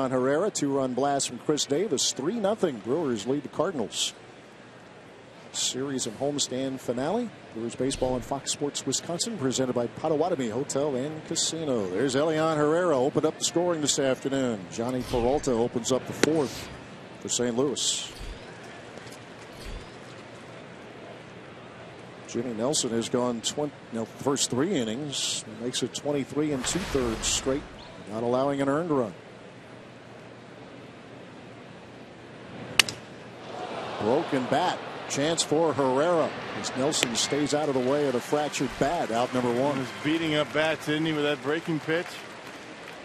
On Herrera, 2-run blast from Chris Davis. 3-0 Brewers lead the Cardinals. Series and homestand finale. Brewers baseball on Fox Sports Wisconsin, presented by Potawatomi Hotel and Casino. There's Elian Herrera, opened up the scoring this afternoon. Johnny Peralta opens up the fourth for St. Louis. Jimmy Nelson has gone first 3 innings. He makes it 23 2/3 straight, not allowing an earned run. Broken bat. Chance for Herrera as Nelson stays out of the way of a fractured bat. Out number 1. He's beating up bats, isn't he, with that breaking pitch?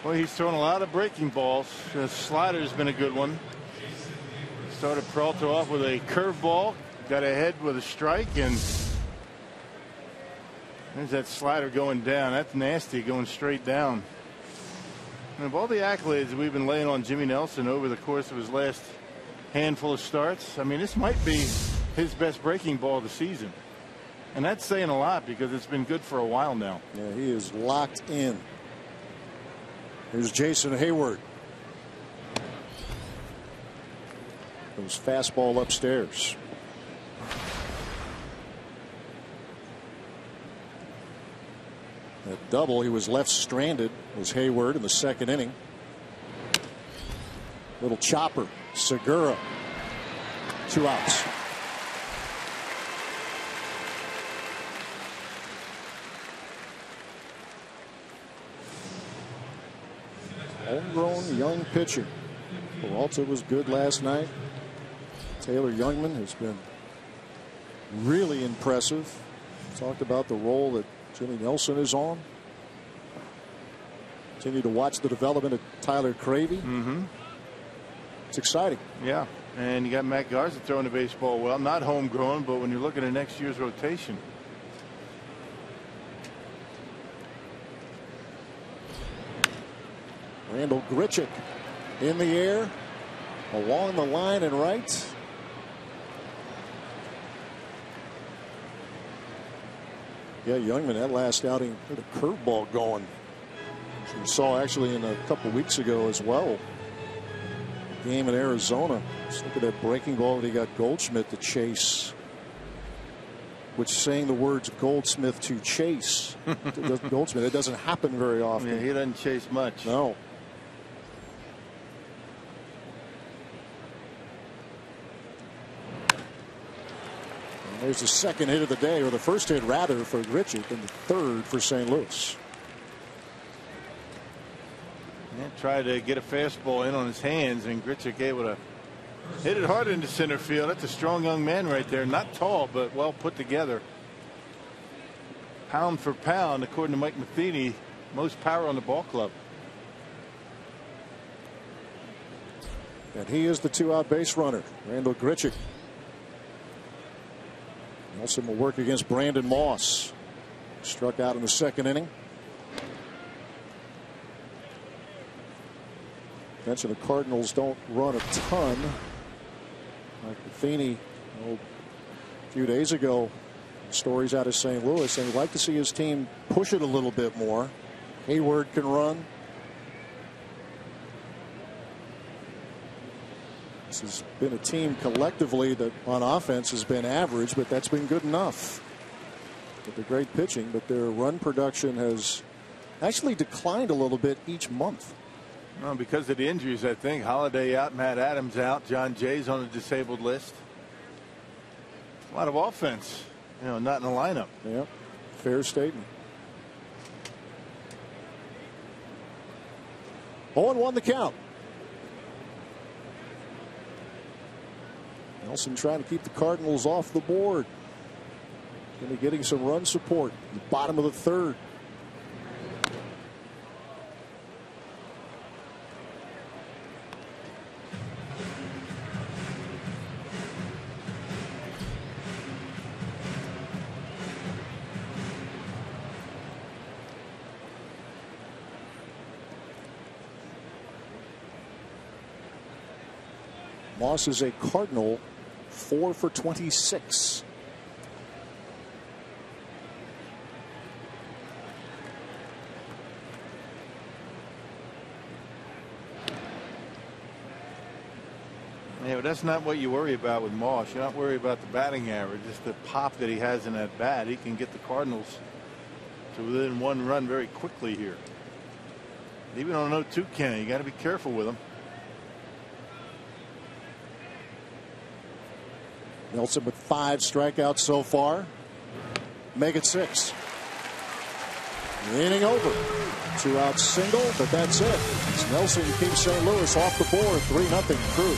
Well, he's thrown a lot of breaking balls. The slider's been a good one. Started Peralta off with a curveball. Got ahead with a strike, and There's that slider going down. That's nasty, going straight down. And of all the accolades we've been laying on Jimmy Nelson over the course of his last handful of starts, I mean, this might be his best breaking ball of the season. And that's saying a lot because it's been good for a while now. Yeah, he is locked in. Here's Jason Hayward. Goes fastball upstairs. That double, he was left stranded, was Hayward in the second inning. Little chopper, Segura. 2 outs. Homegrown young pitcher. Peralta was good last night. Taylor Youngman has been really impressive. Talked about the role that Jimmy Nelson is on. Continue to watch the development of Tyler Cravey. It's exciting. Yeah, and you got Matt Garza throwing the baseball well. Not homegrown, but when you're looking at next year's rotation. Randall Grichuk in the air, along the line and right. Yeah, Youngman, that last outing, had a curveball going. Which we saw actually in a couple weeks ago as well. Game in Arizona. Just look at that breaking ball that he got Goldschmidt to chase. Which, saying the words Goldsmith to chase, Goldsmith, it doesn't happen very often. Yeah, he doesn't chase much. No. And there's the second hit of the day, or the first hit rather, for Grichuk, and the third for St. Louis. Yeah, tried to get a fastball in on his hands, and Grichuk able to hit it hard into center field. That's a strong young man right there. Not tall, but well put together. Pound for pound, according to Mike Matheny, most power on the ball club. And he is the 2-out base runner, Randall Grichuk. Nelson will work against Brandon Moss. Struck out in the second inning. Mentioned the Cardinals don't run a ton. Mike Matheny, a few days ago, stories out of St. Louis, and he'd like to see his team push it a little bit more. Hayward can run. This has been a team collectively that on offense has been average, but that's been good enough. With the great pitching, but their run production has actually declined a little bit each month. Well, because of the injuries, I think. Holiday out, Matt Adams out, John Jay's on the disabled list. A lot of offense, not in the lineup. Yeah, fair statement. 0-1 the count. Nelson trying to keep the Cardinals off the board. Going to be getting some run support at the bottom of the third. Moss is a Cardinal, 4 for 26. Yeah, but that's not what you worry about with Moss. You're not worried about the batting average. It's the pop that he has in that bat. He can get the Cardinals to within 1 run very quickly here. Even on a 0-2 count, you got to be careful with him. Nelson with 5 strikeouts so far. Make it 6. Inning over. 2-out single, but that's it. It's Nelson keeps St. Louis off the board. 3-0 Crew.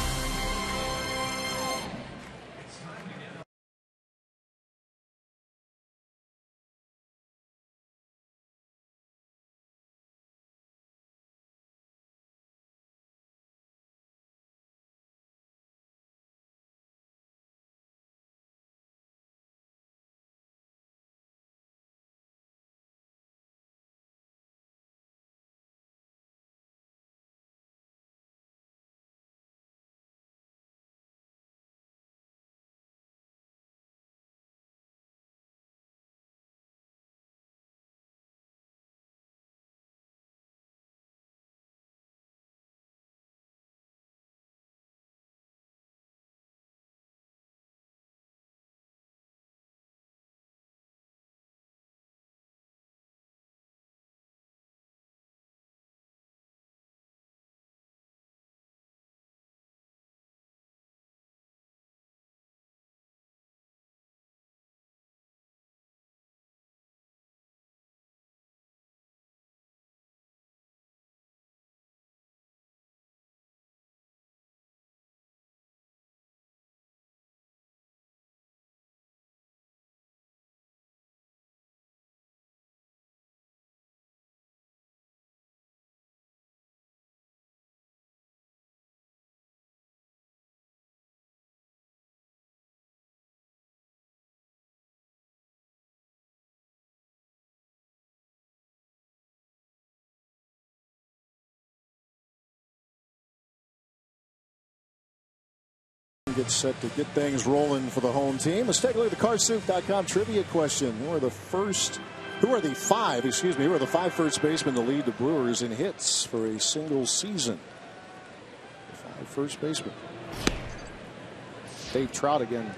Gets set to get things rolling for the home team. Let's take a look at the carsoup.com trivia question. Who are the five first basemen to lead the Brewers in hits for a single season? The 5 first basemen. Dave Trout again.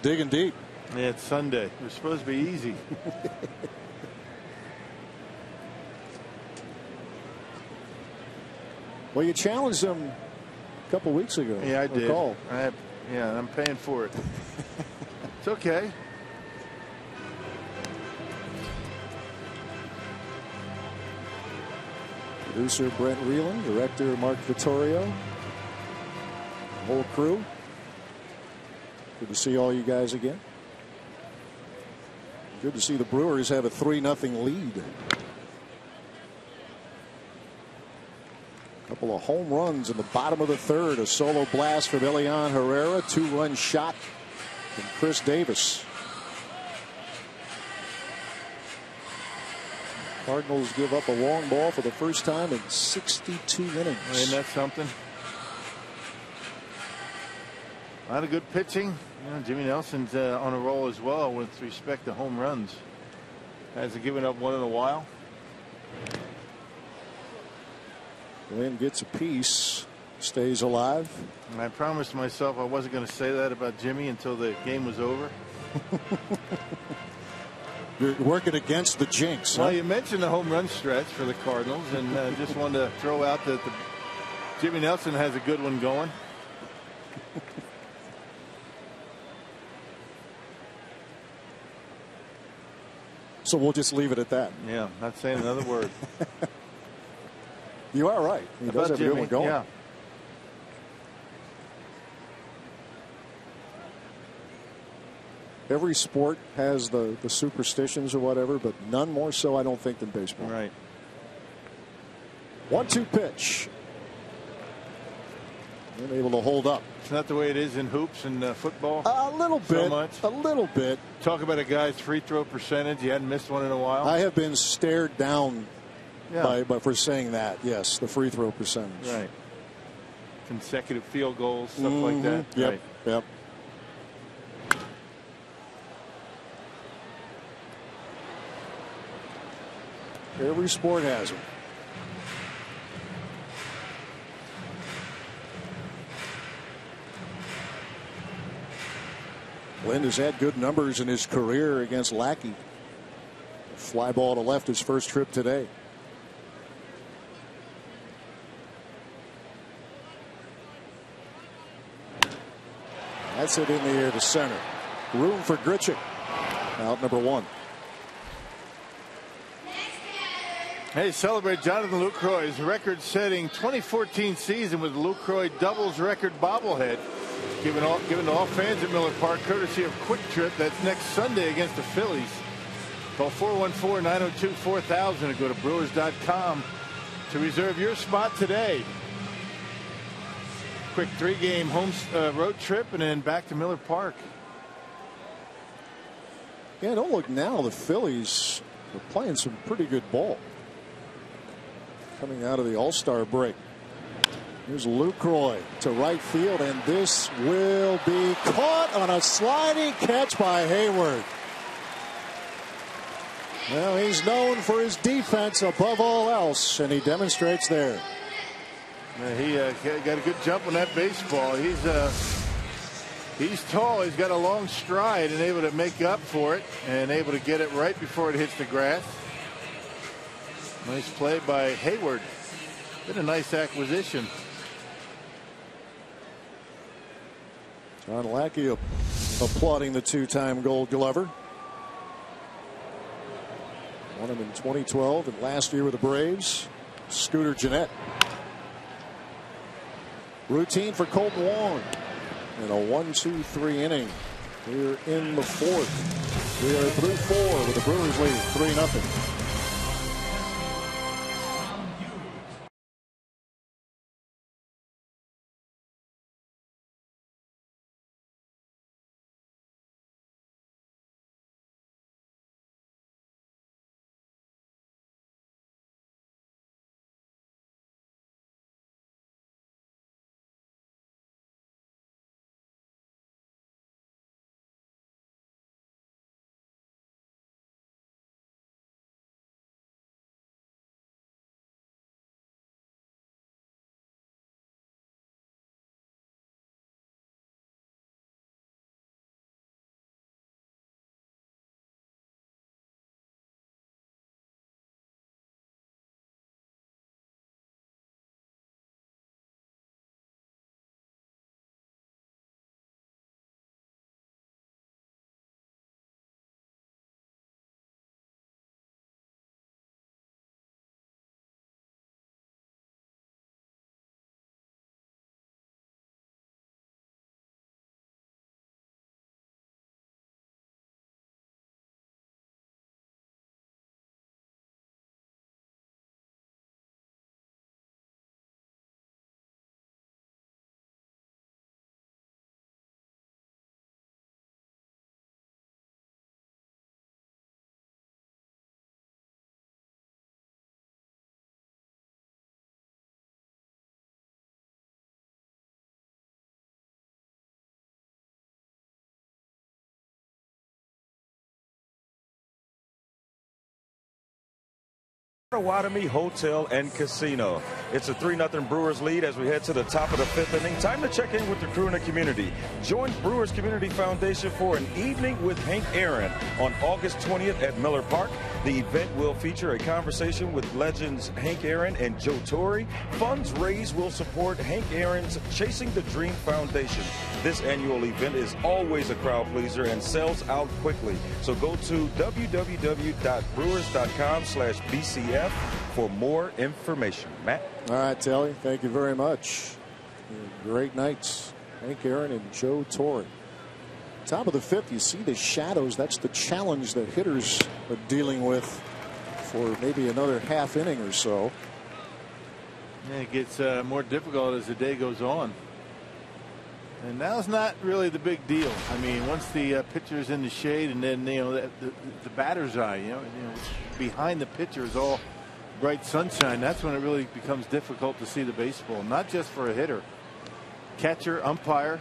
Digging deep. Yeah, it's Sunday. It was supposed to be easy. Well, you challenged them a couple weeks ago. Yeah, I did. Recall. Yeah, I'm paying for it. It's okay. Producer Brent Reeland, director Mark Vittorio, the whole crew. Good to see all you guys again. Good to see the Brewers have a 3-0 lead. Couple of home runs in the bottom of the third. A solo blast from Elian Herrera. 2-run shot from Chris Davis. Cardinals give up a long ball for the first time in 62 innings. Isn't that something? A lot of good pitching. Jimmy Nelson's on a roll as well with respect to home runs. Hasn't given up one in a while. Lynn gets a piece, stays alive. And I promised myself I wasn't going to say that about Jimmy until the game was over. You're working against the jinx. Well, huh? you mentioned the home run stretch for the Cardinals, and just wanted to throw out that Jimmy Nelson has a good one going. So we'll just leave it at that. Yeah, not saying another word. You are right. He does have a good one going. Yeah. Every sport has the superstitions or whatever, but none more so, I don't think, than baseball. Right. 1-2 pitch. Unable to hold up. It's not the way it is in hoops and football. A little bit. So much. A little bit. Talk about a guy's free throw percentage. He hadn't missed one in a while. I have been stared down Yeah. by for saying that. Yes, the free throw percentage. Right. Consecutive field goals, stuff like that. Yep. Right. Yep. Every sport has them. Lynn has had good numbers in his career against Lackey. Fly ball to left his first trip today. That's it in the air to center. Room for Grichuk. Out number 1. Hey, celebrate Jonathan Lucroy's record-setting 2014 season with the Lucroy doubles record bobblehead. Given to all fans at Miller Park, courtesy of Quick Trip. That's next Sunday against the Phillies. Call 414-902-4000 or go to Brewers.com to reserve your spot today. Quick 3-game home road trip and then back to Miller Park. Yeah, don't look now. The Phillies are playing some pretty good ball. Coming out of the All-Star break. Here's Lucroy to right field, and this will be caught on a sliding catch by Hayward. Well, he's known for his defense above all else, and he demonstrates there. He got a good jump on that baseball. He's tall. He's got a long stride and able to make up for it and able to get it right before it hits the grass. Nice play by Hayward. Been a nice acquisition. John Lackey applauding the 2-time Gold Glover. Won him in 2012 and last year with the Braves. Scooter Gennett. Routine for Colton Wong. And a 1-2-3 inning. We're in the 4th. We are through 4 with the Brewers lead 3-0. Potawatomi Hotel and Casino. It's a 3-0 Brewers lead as we head to the top of the 5th inning. Time to check in with the crew in the community. Join Brewers Community Foundation for an evening with Hank Aaron on August 20th at Miller Park. The event will feature a conversation with legends Hank Aaron and Joe Torre. Funds raised will support Hank Aaron's Chasing the Dream Foundation. This annual event is always a crowd pleaser and sells out quickly. So go to www.brewers.com/BCF for more information. Matt? All right, Telly, thank you very much. Great nights. Hank Aaron and Joe Torre. Top of the 5th, you see the shadows. That's the challenge that hitters are dealing with for maybe another half inning or so. Yeah, it gets more difficult as the day goes on. And now's not really the big deal. I mean, once the pitcher's in the shade, and then the batter's eye, behind the pitcher is all bright sunshine. That's when it really becomes difficult to see the baseball. Not just for a hitter, catcher, umpire.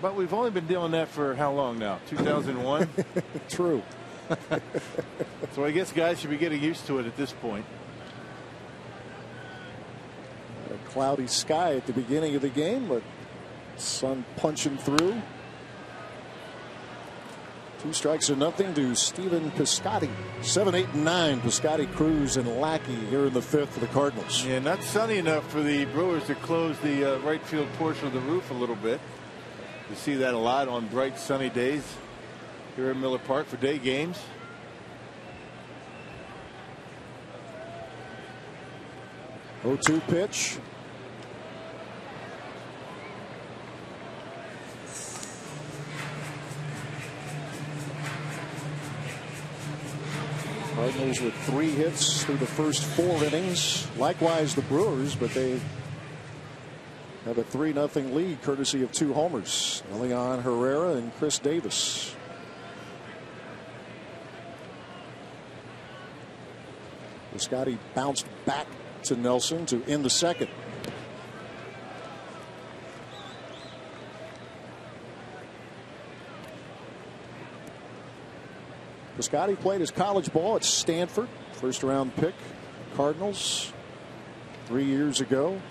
But we've only been doing that for how long now? 2001. True. So I guess guys should be getting used to it at this point. A cloudy sky at the beginning of the game, but sun punching through. 2 strikes to nothing to Stephen Piscotty. 7, 8, and 9. Piscotty, Cruz, and Lackey here in the 5th for the Cardinals. Yeah, not sunny enough for the Brewers to close the right field portion of the roof a little bit. You see that a lot on bright sunny days here at Miller Park for day games. Oh, 2 pitch. Cardinals with 3 hits through the first 4 innings. Likewise the Brewers, but they have a 3-0 lead courtesy of 2 homers. Leon Herrera and Chris Davis. Piscotty bounced back to Nelson to end the 2nd. Piscotty played his college ball at Stanford, 1st-round pick, Cardinals, 3 years ago.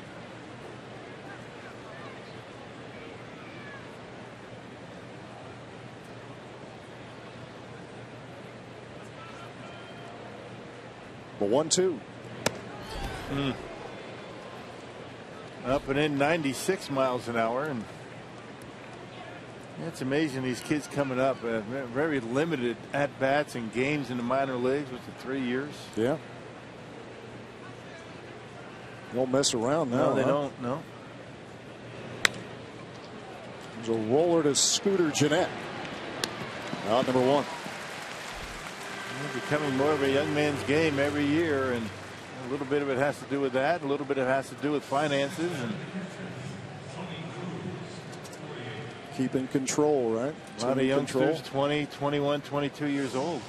The 1-2. Up and in 96 miles an hour. And it's amazing these kids coming up. Very limited at-bats and games in the minor leagues with the 3 years. Yeah. Don't mess around now. No, they don't. No. There's a roller to Scooter Gennett. Out number 1. Becoming more of a young man's game every year, and a little bit of it has to do with that. A little bit of it has to do with finances and keeping control, right? A lot of youngsters, 20, 21, 22 years old.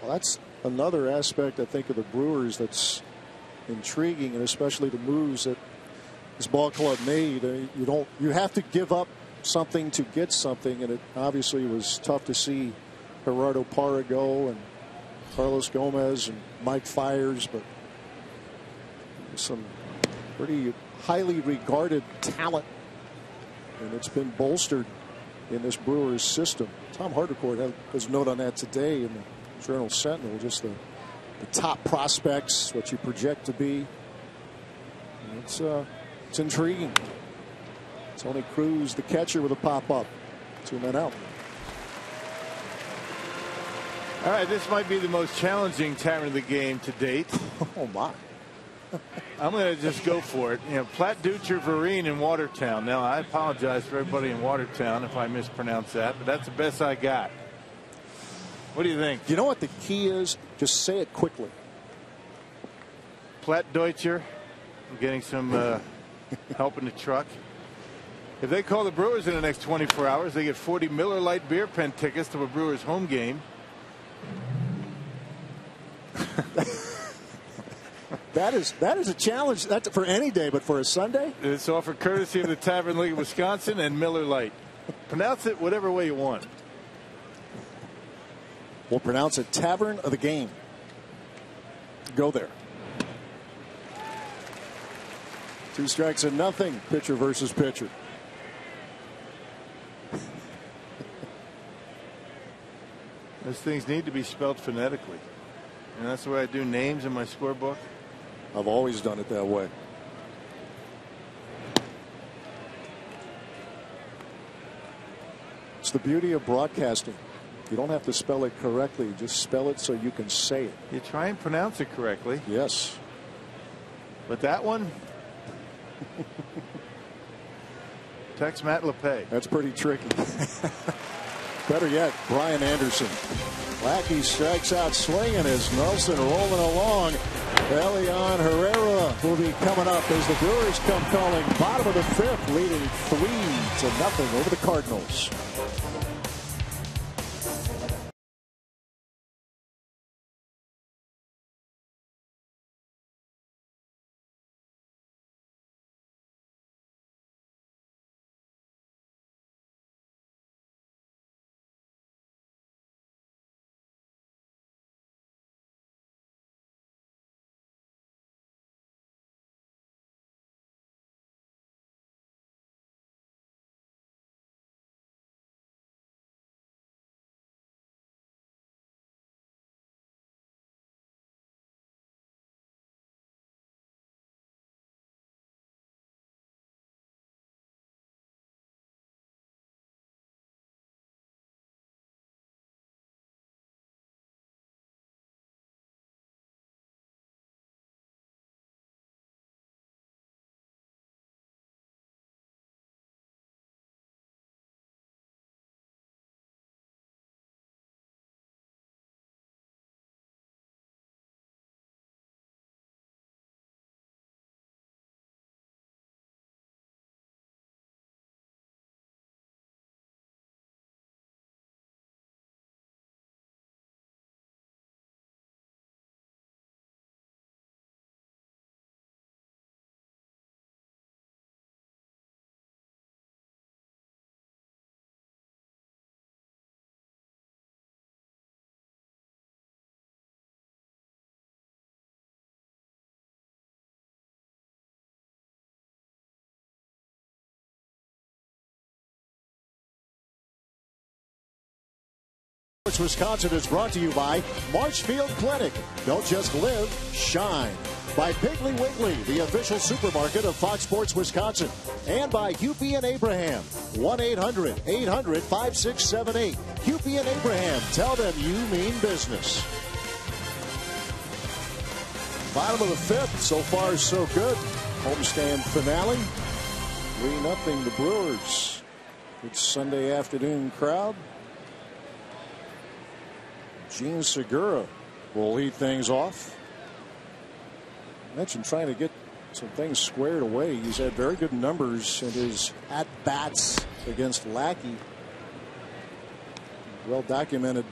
Well, that's another aspect, I think, of the Brewers that's intriguing, and especially the moves that this ball club made. You have to give up something to get something, and it obviously was tough to see Gerardo Parra go and Carlos Gomez and Mike Fiers, but some pretty highly regarded talent, and it's been bolstered in this Brewers system. Tom Hardecourt has a note on that today in the Journal Sentinel, just the top prospects, what you project to be. It's intriguing. Tony Cruz, the catcher, with a pop-up. 2 men out. All right, this might be the most challenging time of the game to date. Oh, my. I'm going to just go for it. Platt Ducher Vereen in Watertown. Now, I apologize for everybody in Watertown if I mispronounce that, but that's the best I got. What do you think? You know what the key is? Just say it quickly. Platt Deutscher. I'm getting some help in the truck. If they call the Brewers in the next 24 hours, they get 40 Miller Lite beer pen tickets to a Brewers home game. That is a challenge. That's for any day, but for a Sunday? It's offered courtesy of the Tavern League of Wisconsin and Miller Lite. Pronounce it whatever way you want. We'll pronounce it Tavern of the Game. Go there. 2 strikes and nothing. Pitcher versus pitcher. Those things need to be spelled phonetically. And that's the way I do names in my scorebook. I've always done it that way. It's the beauty of broadcasting. You don't have to spell it correctly. Just spell it so you can say it. You try and pronounce it correctly. Yes. But that one, text Matt LePay. That's pretty tricky. Better yet, Brian Anderson. Lackey strikes out swinging as Nelson rolling along. Elian Herrera will be coming up as the Brewers come calling bottom of the 5th, leading 3-0 over the Cardinals. Wisconsin is brought to you by Marshfield Clinic. Don't just live, shine. By Piggly Wiggly, the official supermarket of Fox Sports Wisconsin. And by Hupy and Abraham. 1-800-800-5678. Hupy and Abraham. Tell them you mean business. Bottom of the 5th. So far, so good. Homestand finale. 3-0 the Brewers. Good Sunday afternoon crowd. Gene Segura will lead things off. I mentioned trying to get some things squared away. He's had very good numbers in his at-bats against Lackey. Well documented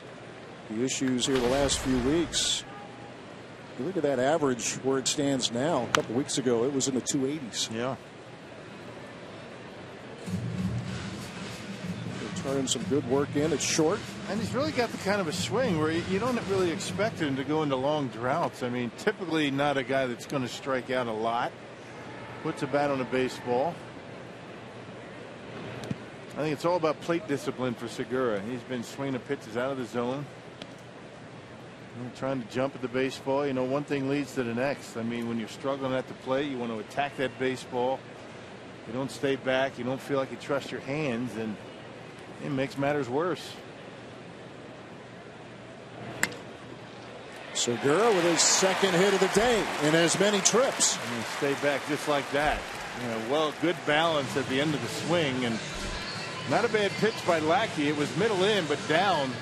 the issues here the last few weeks. You look at that average where it stands now. A couple weeks ago it was in the 280s. Yeah. Turning some good work in. It's short. And he's really got the kind of a swing where you don't really expect him to go into long droughts. I mean, typically not a guy that's going to strike out a lot. Puts a bat on a baseball. I think it's all about plate discipline for Segura. He's been swinging pitches out of the zone. Trying to jump at the baseball. You know, one thing leads to the next. I mean, when you're struggling at the plate, you want to attack that baseball. You don't stay back. You don't feel like you trust your hands, and it makes matters worse. Segura with his second hit of the day in as many trips. And stay back just like that. You know, well, good balance at the end of the swing, and not a bad pitch by Lackey. It was middle in, but down.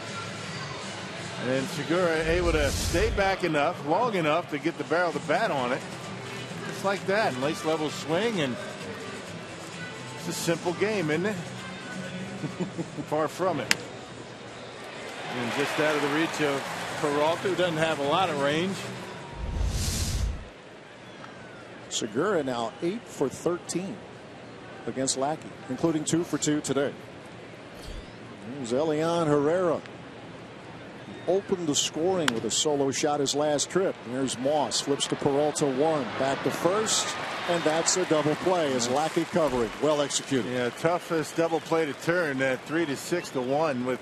And then Segura able to stay back enough, long enough to get the barrel of the bat on it. Just like that. Nice level swing, and it's a simple game, isn't it? Far from it. And just out of the reach of Peralta, who doesn't have a lot of range. Segura now 8 for 13 against Lackey, including 2 for 2 today. There's Elian Herrera. opened the scoring with a solo shot his last trip. There's Moss, flips to Peralta, one, back to first, and that's a double play as Lackey covering. Well executed. Yeah, toughest double play to turn, that 3-6-1 with,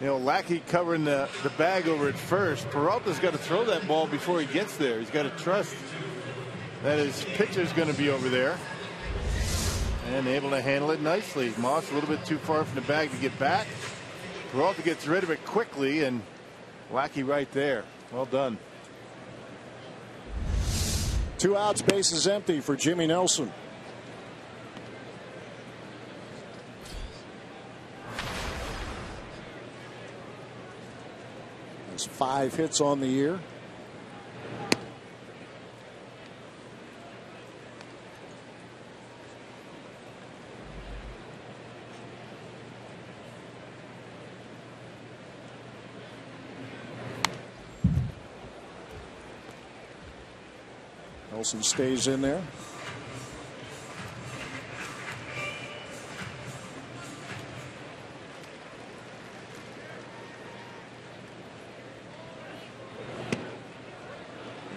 Lackey covering the bag over at first. Peralta's got to throw that ball before he gets there. He's got to trust that his pitcher's going to be over there. And able to handle it nicely. Moss a little bit too far from the bag to get back. Peralta gets rid of it quickly, and Lackey right there. Well done. 2 outs, bases empty for Jimmy Nelson. Has 5 hits on the year. Nelson stays in there.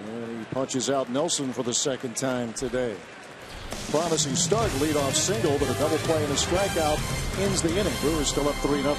And he punches out Nelson for the second time today. Promising start, leadoff single, but a double play and a strikeout ends the inning. Brewers still up 3-0.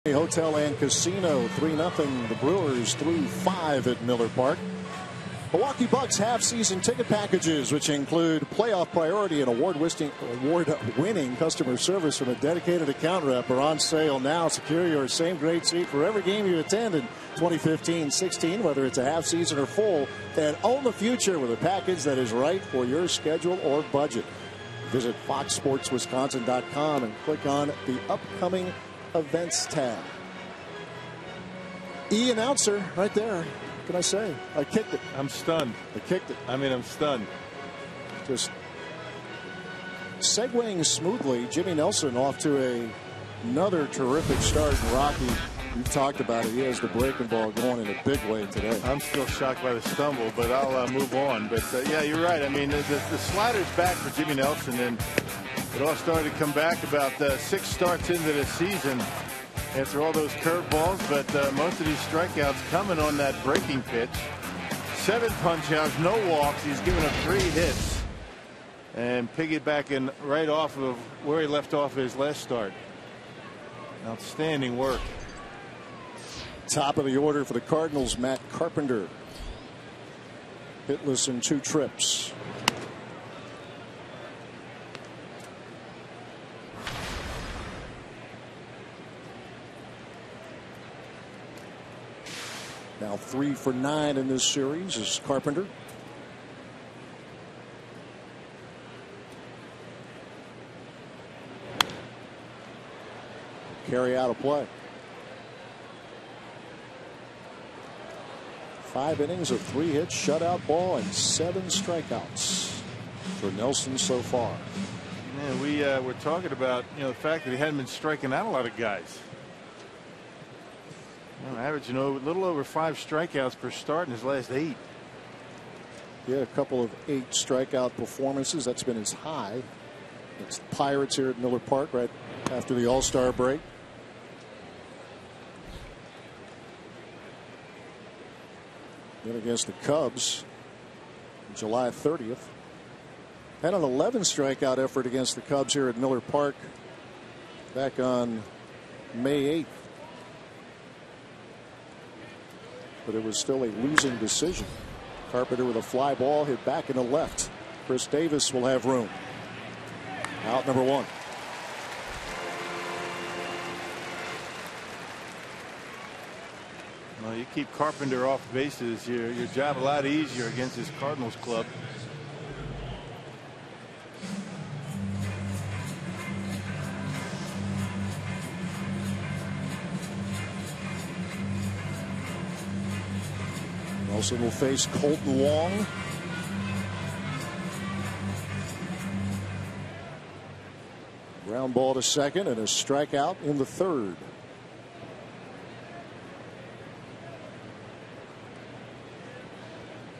Hotel and Casino 3-0. The Brewers through 5 at Miller Park. Milwaukee Bucks half-season ticket packages, which include playoff priority and award-winning customer service from a dedicated account rep, are on sale now. Secure your same great seat for every game you attend in 2015-16, whether it's a half-season or full, and own the future with a package that is right for your schedule or budget. Visit foxsportswisconsin.com and click on the upcoming events tab. Announcer right there. What can I say? I kicked it. I'm stunned. I kicked it. I'm stunned. Just segueing smoothly. Jimmy Nelson off to another terrific start in Rocky. We've talked about it. He has the breaking ball going in a big way today. I'm still shocked by the stumble, but I'll move on. But yeah, you're right. I mean, the slider's back for Jimmy Nelson, and it all started to come back about 6 starts into the season after all those curveballs, but most of these strikeouts coming on that breaking pitch. 7 punch-outs, no walks. He's given up 3 hits and piggybacking right off of where he left off his last start. Outstanding work. Top of the order for the Cardinals, Matt Carpenter. Hitless in 2 trips. Now 3 for 9 in this series is Carpenter. Carry out a play. 5 innings of 3 hits, shutout ball, and 7 strikeouts for Nelson so far. Man, we were talking about the fact that he hadn't been striking out a lot of guys. Averaging a little over 5 strikeouts per start in his last 8. He had a couple of 8 strikeout performances. That's been his high. It's the Pirates here at Miller Park right after the All-Star break. Then against the Cubs July 30th. Had an 11 strikeout effort against the Cubs here at Miller Park back on May 8th. But it was still a losing decision. Carpenter with a fly ball hit back into left. Chris Davis will have room. Out number 1. Well, you keep Carpenter off bases, your job a lot easier against this Cardinals club. Nelson will face Colton Wong. Ground ball to second and a strikeout in the 3rd.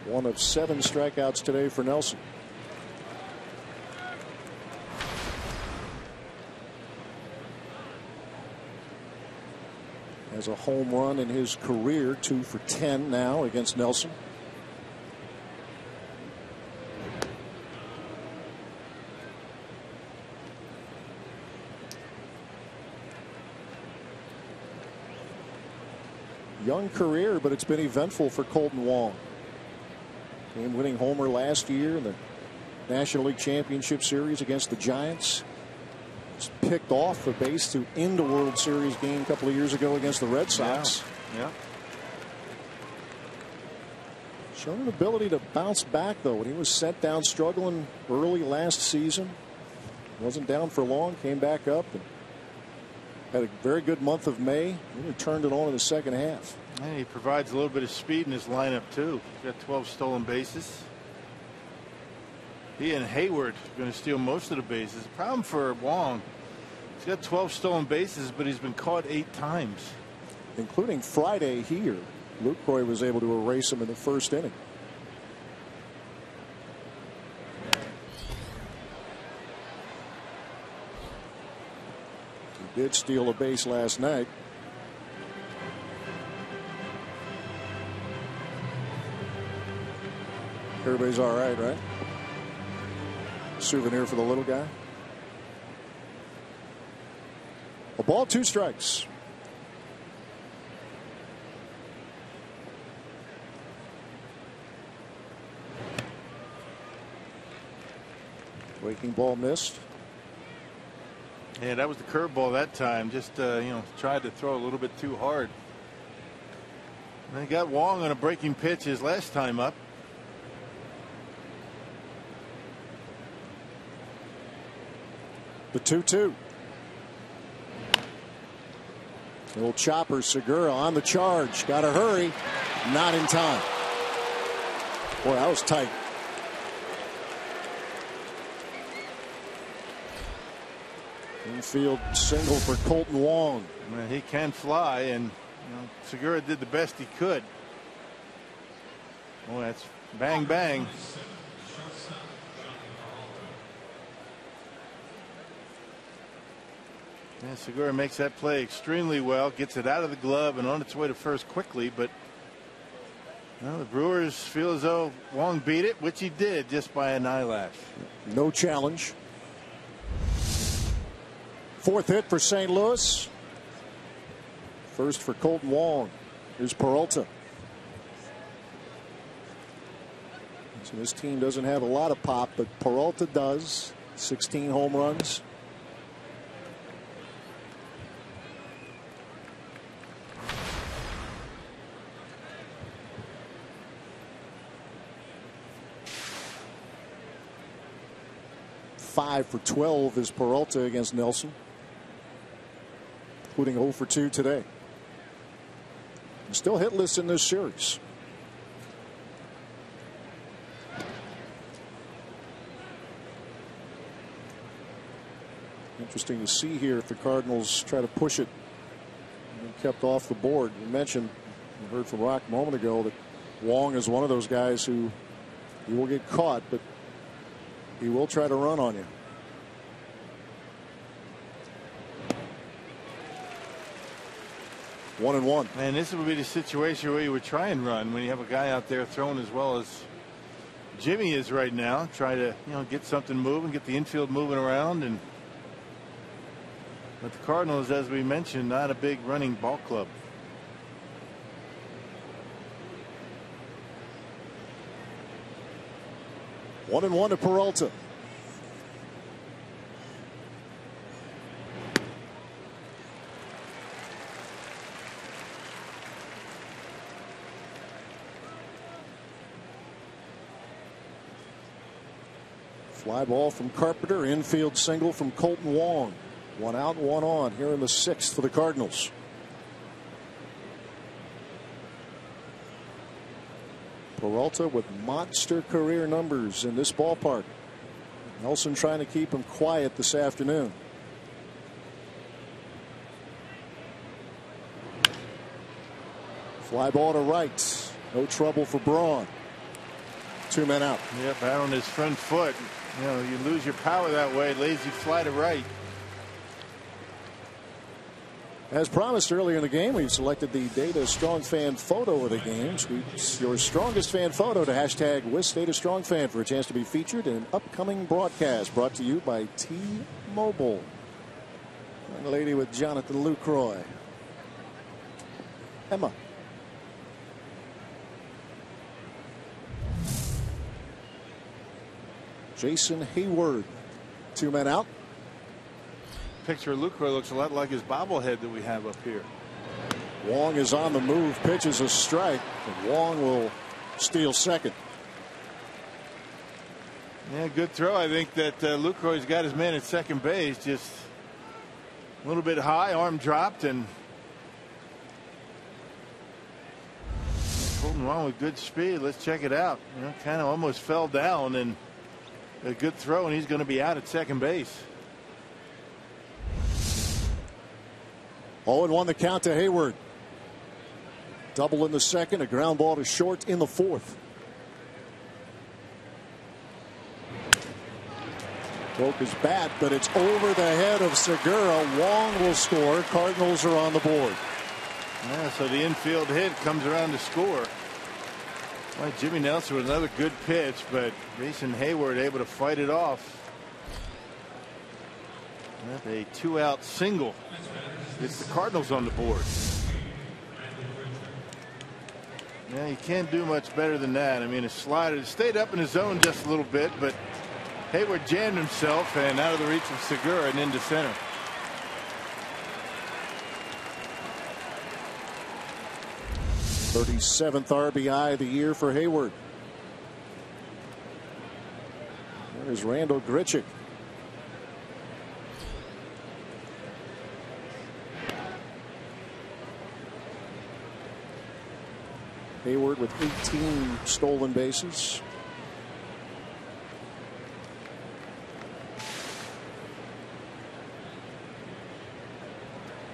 One of 7 strikeouts today for Nelson. Has a home run in his career, 2 for 10 now against Nelson. Young career, but it's been eventful for Colton Wong. Game-winning homer last year in the National League Championship Series against the Giants. Just picked off the base to end a World Series game a couple of years ago against the Red Sox. Yeah. Showing an ability to bounce back, though. When he was sent down struggling early last season, wasn't down for long, came back up and had a very good month of May. Really turned it on in the second half. And he provides a little bit of speed in his lineup, too. He's got 12 stolen bases. He and Hayward are going to steal most of the bases. The problem for Wong, he's got 12 stolen bases, but he's been caught 8 times. Including Friday here. Lucroy was able to erase him in the 1st inning. He did steal a base last night. Everybody's all right, right? Souvenir for the little guy. A ball, 2 strikes. Breaking ball missed. Yeah, that was the curveball that time. Just tried to throw a little bit too hard. And they got Wong on a breaking pitch his last time up. The 2-2. Little chopper, Segura on the charge. Got to hurry. Not in time. Boy, that was tight. Infield single for Colton Wong. Man, he can fly, and Segura did the best he could. Boy, that's bang bang. Yeah, Segura makes that play extremely well, gets it out of the glove and on its way to first quickly, but the Brewers feel as though Wong beat it, which he did just by an eyelash. No challenge. 4th hit for St. Louis. First for Colton Wong. Here's Peralta. So this team doesn't have a lot of pop, but Peralta does. 16 home runs. Five for 12 is Peralta against Nelson, including 0 for 2 today. He's still hitless in this series. Interesting to see here if the Cardinals try to push it and kept off the board. You mentioned, you heard from Rock a moment ago, that Wong is one of those guys who he will get caught, but he will try to run on you. One and one. And this would be the situation where you would try and run when you have a guy out there throwing as well as Jimmy is right now. Try to, get something moving, get the infield moving around. And but the Cardinals, as we mentioned, not a big running ball club. One and one to Peralta. Fly ball from Carpenter. Infield single from Colton Wong. One out, one on here in the sixth for the Cardinals. Peralta with monster career numbers in this ballpark. Nelson trying to keep him quiet this afternoon. Fly ball to right. No trouble for Braun. 2 men out. Yep, out on his front foot. You lose your power that way. Lazy fly to right. As promised earlier in the game, we've selected the Data Strong Fan photo of the game. Tweet your strongest fan photo to hashtag #WithDataStrongFan for a chance to be featured in an upcoming broadcast brought to you by T-Mobile. Young lady with Jonathan Lucroy. Emma. Jason Hayward. 2 men out. Picture of Lucroy looks a lot like his bobblehead that we have up here. Wong is on the move, pitches a strike, and Wong will steal second. Yeah, good throw. I think that Lucroy's got his man at second base, just a little bit high, arm dropped, and Colton Wong with good speed. Let's check it out. Kind of almost fell down, and a good throw, and he's going to be out at second base. 0-1 the count to Hayward. Double in the second, a ground ball to short in the fourth. Broke his bat, but it's over the head of Segura. Wong will score. Cardinals are on the board. Yeah, so the infield hit comes around to score. Well, Jimmy Nelson with another good pitch, but Jason Hayward able to fight it off. With a 2-out single. It's the Cardinals on the board. Yeah, you can't do much better than that. I mean, a slider stayed up in his zone just a little bit, but Hayward jammed himself and out of the reach of Segura and into center. '37th RBI of the year for Hayward. There's Randall Grichuk. Hayward with 18 stolen bases.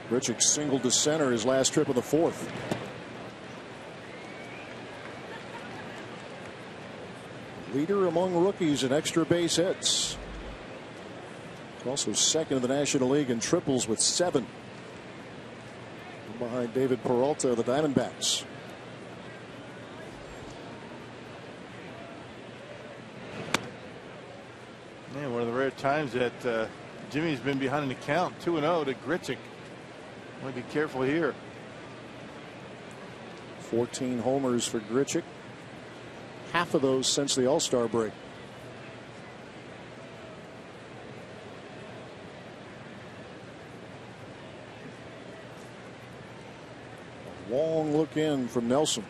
Grichuk singled to center his last trip of the fourth. Leader among rookies in extra base hits. Also second in the National League in triples with 7. Behind David Peralta of the Diamondbacks. Man, one of the rare times that Jimmy's been behind an account. 2-0 to Grichuk. Want to be careful here. 14 homers for Grichuk. Half of those since the All-Star break. A long look in from Nelson.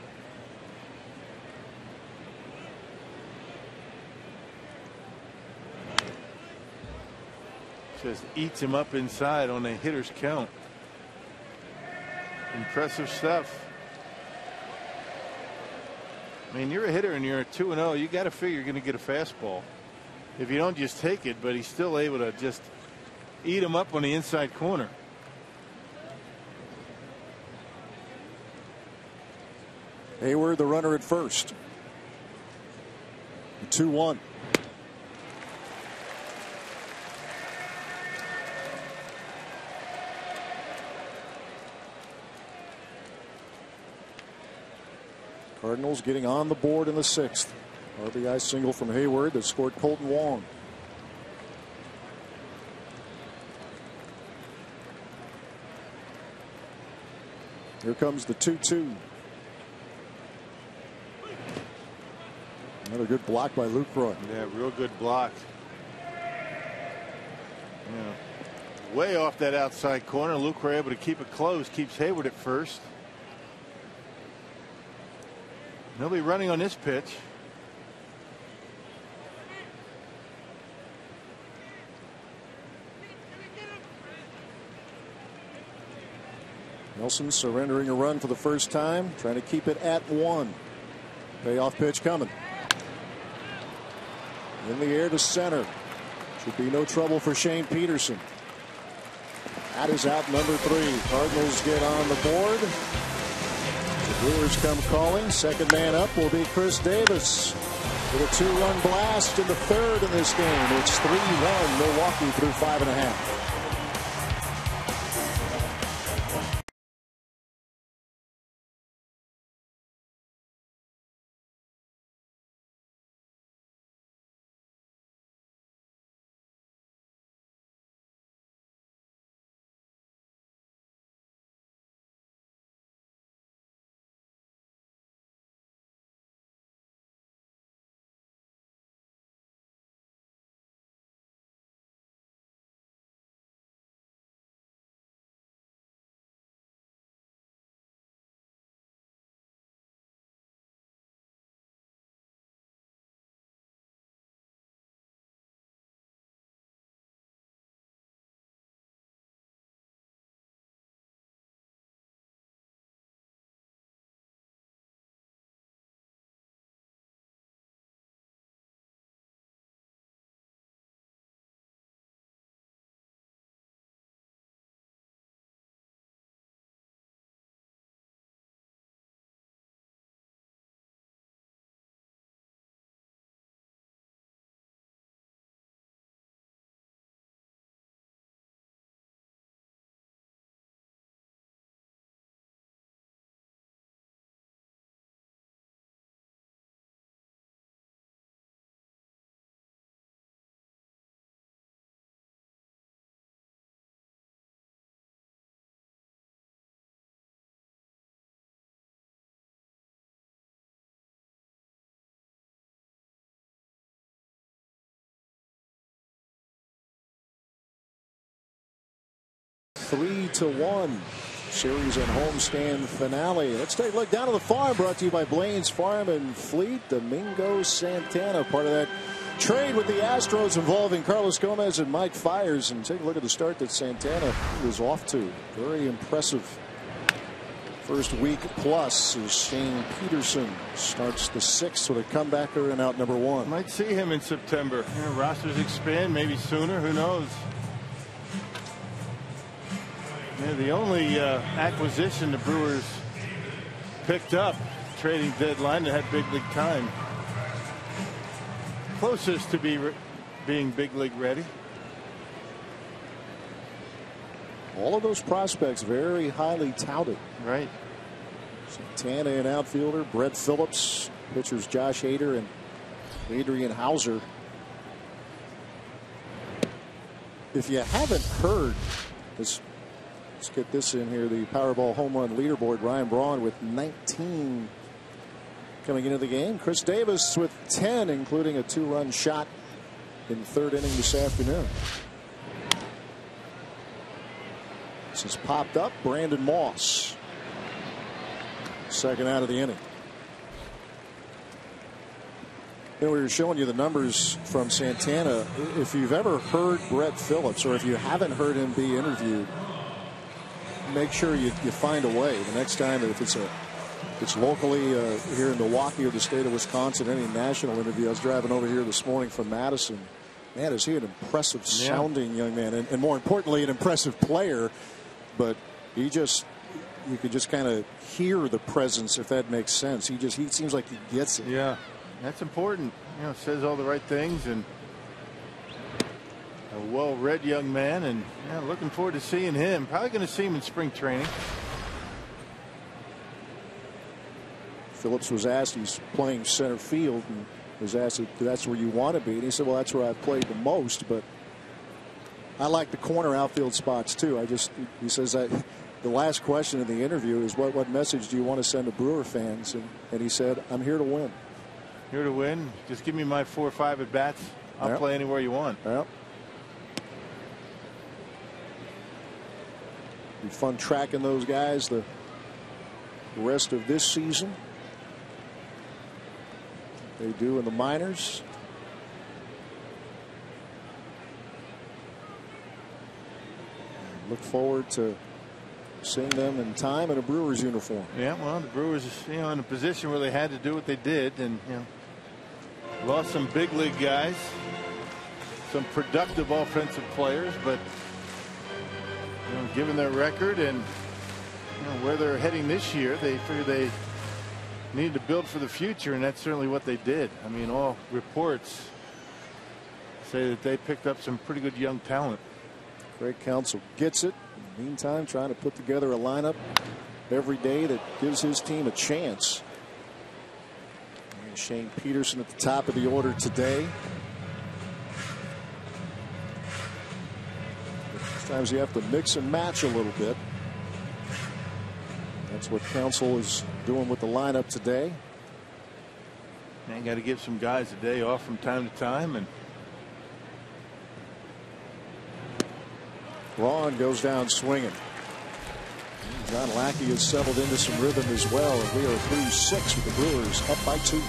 Just eats him up inside on a hitter's count. Impressive stuff. I mean, you're a hitter and you're at 2-0. You got to figure you're going to get a fastball. If you don't, just take it. But he's still able to just eat him up on the inside corner. Hayward, the runner at first. 2-1. Cardinals getting on the board in the 6th. RBI single from Hayward that scored Colton Wong. Here comes the 2-2. Another good block by Lucroy. Yeah, real good block. Yeah. Way off that outside corner. Lucroy able to keep it close. Keeps Hayward at first. Nobody running on this pitch. Nelson surrendering a run for the first time, trying to keep it at 1. Payoff pitch coming. In the air to center. Should be no trouble for Shane Peterson. That is out number 3. Cardinals get on the board. The Brewers come calling. Second man up will be Chris Davis with a 2-run blast in the 3rd in this game. It's 3-1 Milwaukee through 5.5. Three to 1 series and homestand finale. Let's take a look down to the farm, brought to you by Blaine's Farm and Fleet. Domingo Santana, part of that trade with the Astros involving Carlos Gomez and Mike Fiers. And take a look at the start that Santana was off to. Very impressive first week plus as Shane Peterson starts the 6th with a comebacker and out number 1. Might see him in September. Rosters expand, maybe sooner. Who knows? Yeah, the only acquisition the Brewers picked up trading deadline that had big league time. Closest to being big league ready. All of those prospects very highly touted. Right. Santana, an outfielder. Brett Phillips. Pitchers Josh Hader and Adrian Hauser. If you haven't heard this, let's get this in here. The Powerball home run leaderboard. Ryan Braun with 19 coming into the game. Chris Davis with 10, including a 2-run shot in the 3rd inning this afternoon. This has popped up. Brandon Moss. Second out of the inning. We were showing you the numbers from Santana. If you've ever heard Brett Phillips, or if you haven't heard him be interviewed, make sure you find a way the next time. If it's locally here in Milwaukee or the state of Wisconsin, any national interview. I was driving over here this morning from Madison. man, is he an impressive sounding young man, and more importantly, an impressive player. But he just, you could just kind of hear the presence, if that makes sense. He seems like he gets it. Yeah, that's important. You know, says all the right things, and a well-read young man, and looking forward to seeing him. Probably going to see him in spring training. Phillips was asked, he's playing center field, and was asked if that's where you want to be, and he said, well, that's where I've played the most, but I like the corner outfield spots too. He says that the last question in the interview is what message do you want to send to Brewer fans, and he said, I'm here to win. Here to win. Just give me my 4 or 5 at bats. I'll play anywhere you want. Yep. Be fun tracking those guys the rest of this season. They do in the minors. Look forward to seeing them in time in a Brewers uniform. Yeah, well, the Brewers, in a position where they had to do what they did, and lost some big league guys, some productive offensive players, but given their record and where they're heading this year, they figured they needed to build for the future, and that's certainly what they did. I mean, all reports say that they picked up some pretty good young talent. Craig Counsell gets it. In the meantime, trying to put together a lineup every day that gives his team a chance. And Shane Peterson at the top of the order today. Sometimes you have to mix and match a little bit. That's what Counsell is doing with the lineup today. And got to give some guys a day off from time to time. And Ron goes down swinging. John Lackey has settled into some rhythm as well, and we are through 6 with the Brewers up by 2.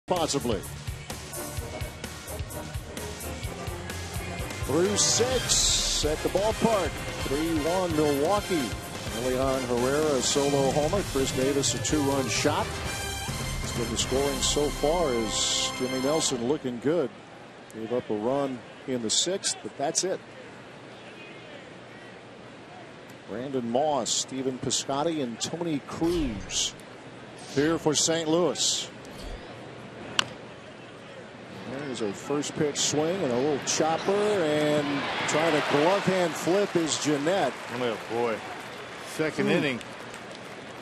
Possibly. Through 6 at the ballpark. 3-1 Milwaukee. Leon Herrera a solo homer. Chris Davis a 2-run shot. That's been the scoring so far as Jimmy Nelson looking good. Gave up a run in the 6th, but that's it. Brandon Moss, Stephen Piscotty, and Tony Cruz here for St. Louis. There's a first pitch swing and a little chopper, and trying to glove hand flip is Jeanette. Oh boy. Second inning.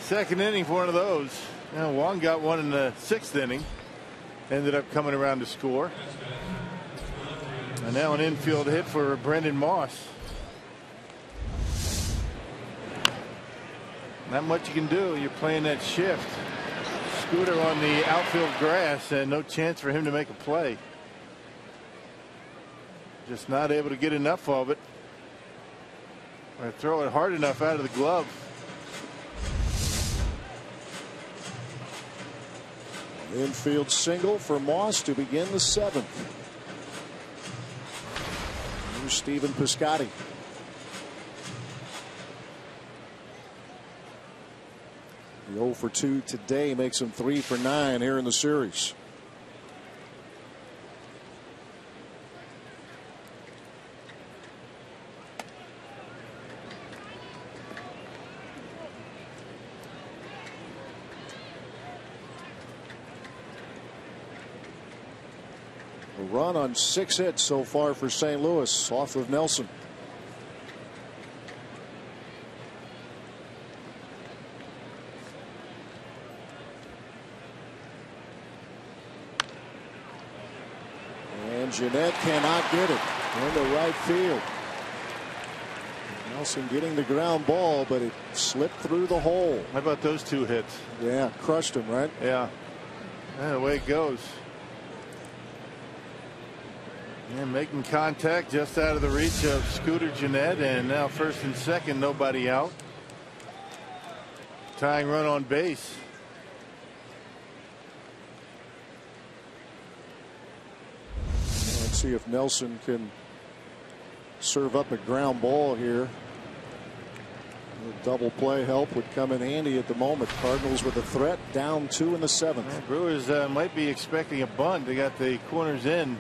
Second inning for one of those. Now Wong got one in the 6th inning. Ended up coming around to score. And now an infield hit for Brandon Moss. Not much you can do. You're playing that shift. Scooter on the outfield grass, and no chance for him to make a play. Just not able to get enough of it, or throw it hard enough out of the glove. Infield single for Moss to begin the 7th. Here's Stephen Piscotty. The 0 for 2 today makes him 3 for 9 here in the series. A run on 6 hits so far for St. Louis off of Nelson. And Jeanette cannot get it into right field. Nelson getting the ground ball, but it slipped through the hole. How about those 2 hits? Yeah, crushed him, right? Yeah. The way it goes. And making contact just out of the reach of Scooter Jeanette, and now first and second, nobody out. Tying run on base. Let's see if Nelson can serve up a ground ball here. A double play help would come in handy at the moment. Cardinals with a threat, down 2 in the 7th. Brewers might be expecting a bunt. They got the corners in.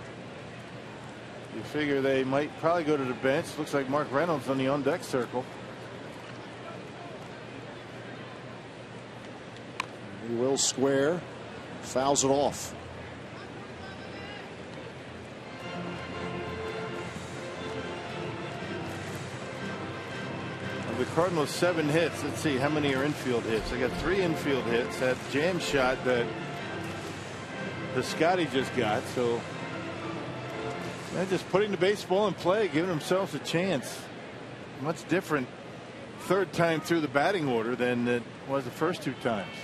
You figure they might probably go to the bench. Looks like Mark Reynolds on the on-deck circle. He will square. Fouls it off. Of the Cardinals' 7 hits, let's see how many are infield hits. They got 3 infield hits. That jam shot that Piscotty just got. So they're just putting the baseball in play, giving themselves a chance. Much different 3rd time through the batting order than it was the first 2 times.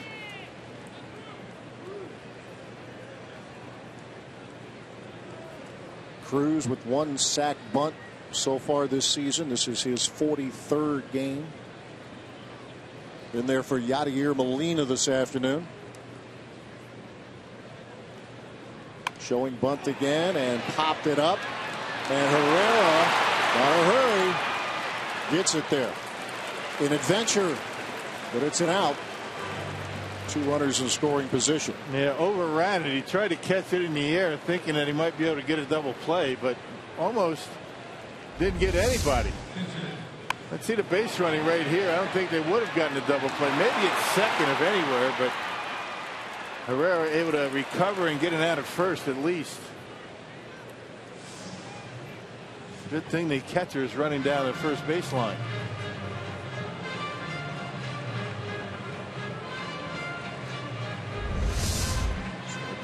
Cruz with 1 sack bunt so far this season. This is his 43rd game. Been there for Yadier Molina this afternoon. Showing bunt again and popped it up. And Herrera, gotta hurry, gets it there. An adventure, but it's an out. 2 runners in scoring position. Yeah, overran it. He tried to catch it in the air thinking that he might be able to get a double play, but almost didn't get anybody. Let's see the base running right here. I don't think they would have gotten a double play. Maybe it's second if anywhere, but Herrera able to recover and get it out at first at least. Good thing the catcher is running down the first baseline.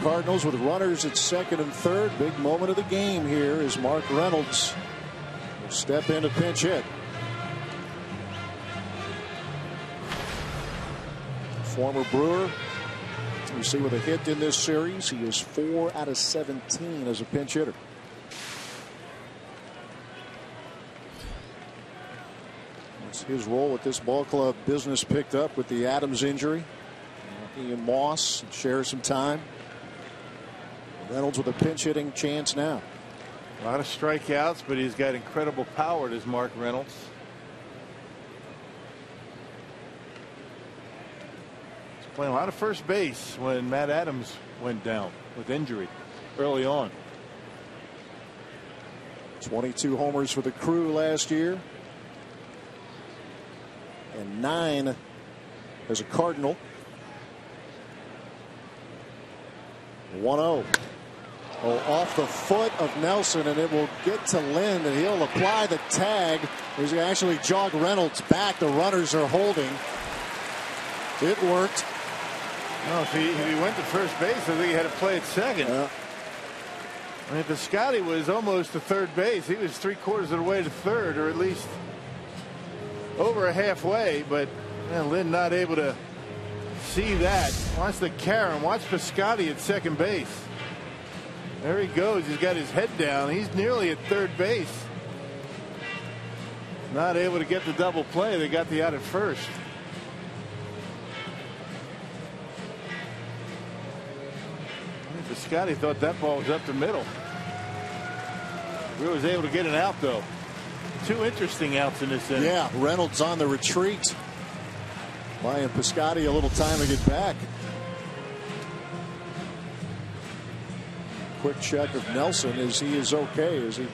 Cardinals with runners at 2nd and 3rd. Big moment of the game here as Mark Reynolds will step in to pinch hit. Former Brewer. You see with a hit in this series, he is 4 out of 17 as a pinch hitter. It's his role at this ball club business picked up with the Adams injury. He and Moss share some time. Reynolds with a pinch hitting chance now. A lot of strikeouts, but he's got incredible power, does Mark Reynolds. Playing a lot of first base when Matt Adams went down with injury early on. 22 homers for the Crew last year. And 9 as a Cardinal. 1-0. Oh, off the foot of Nelson, and it will get to Lind, and he'll apply the tag. He's actually jogged Reynolds back. The runners are holding. It worked. No, if he went to first base, I think he had to play at second. Yeah. I mean, Piscotty was almost to third base. He was 3/4 of the way to third, or at least over halfway. But Lind not able to see that. Wants the Karen. Watch Piscotty at second base. There he goes. He's got his head down. He's nearly at third base. Not able to get the double play. They got the out at first. Piscotty thought that ball was up the middle. He was able to get an out, though. Two interesting outs in this inning. Yeah, Reynolds on the retreat. Buying Piscotty a little time to get back. Quick check of Nelson as he is okay, as he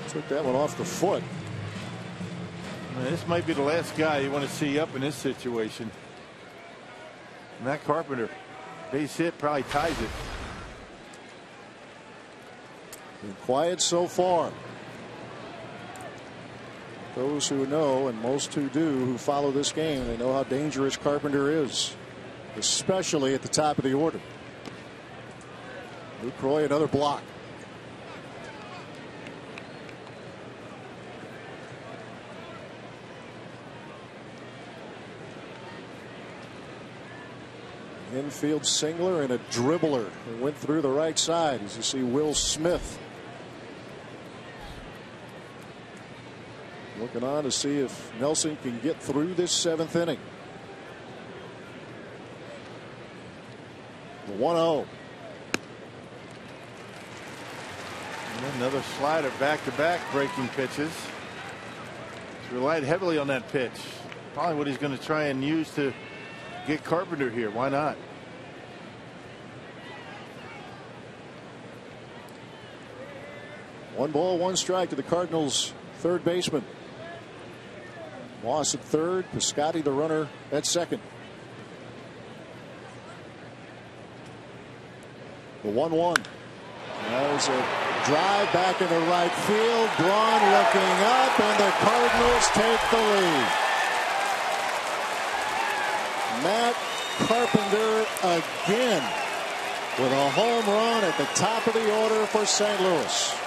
took that one off the foot. This might be the last guy you want to see up in this situation. Matt Carpenter, base hit, probably ties it. Been quiet so far. Those who know, and most who do, who follow this game, they know how dangerous Carpenter is, especially at the top of the order. Lucroy, another block. Infield singler and a dribbler that went through the right side, as you see Will Smith looking on to see if Nelson can get through this seventh inning. The 1-0. Another slider, back-to-back breaking pitches. He's relied heavily on that pitch. Probably what he's going to try and use to get Carpenter here. Why not? One ball, one strike to the Cardinals' third baseman. Moss at third, Piscotty the runner at second. The 1-1. That was a drive back into right field. Braun looking up, and the Cardinals take the lead. Matt Carpenter again with a home run at the top of the order for St. Louis.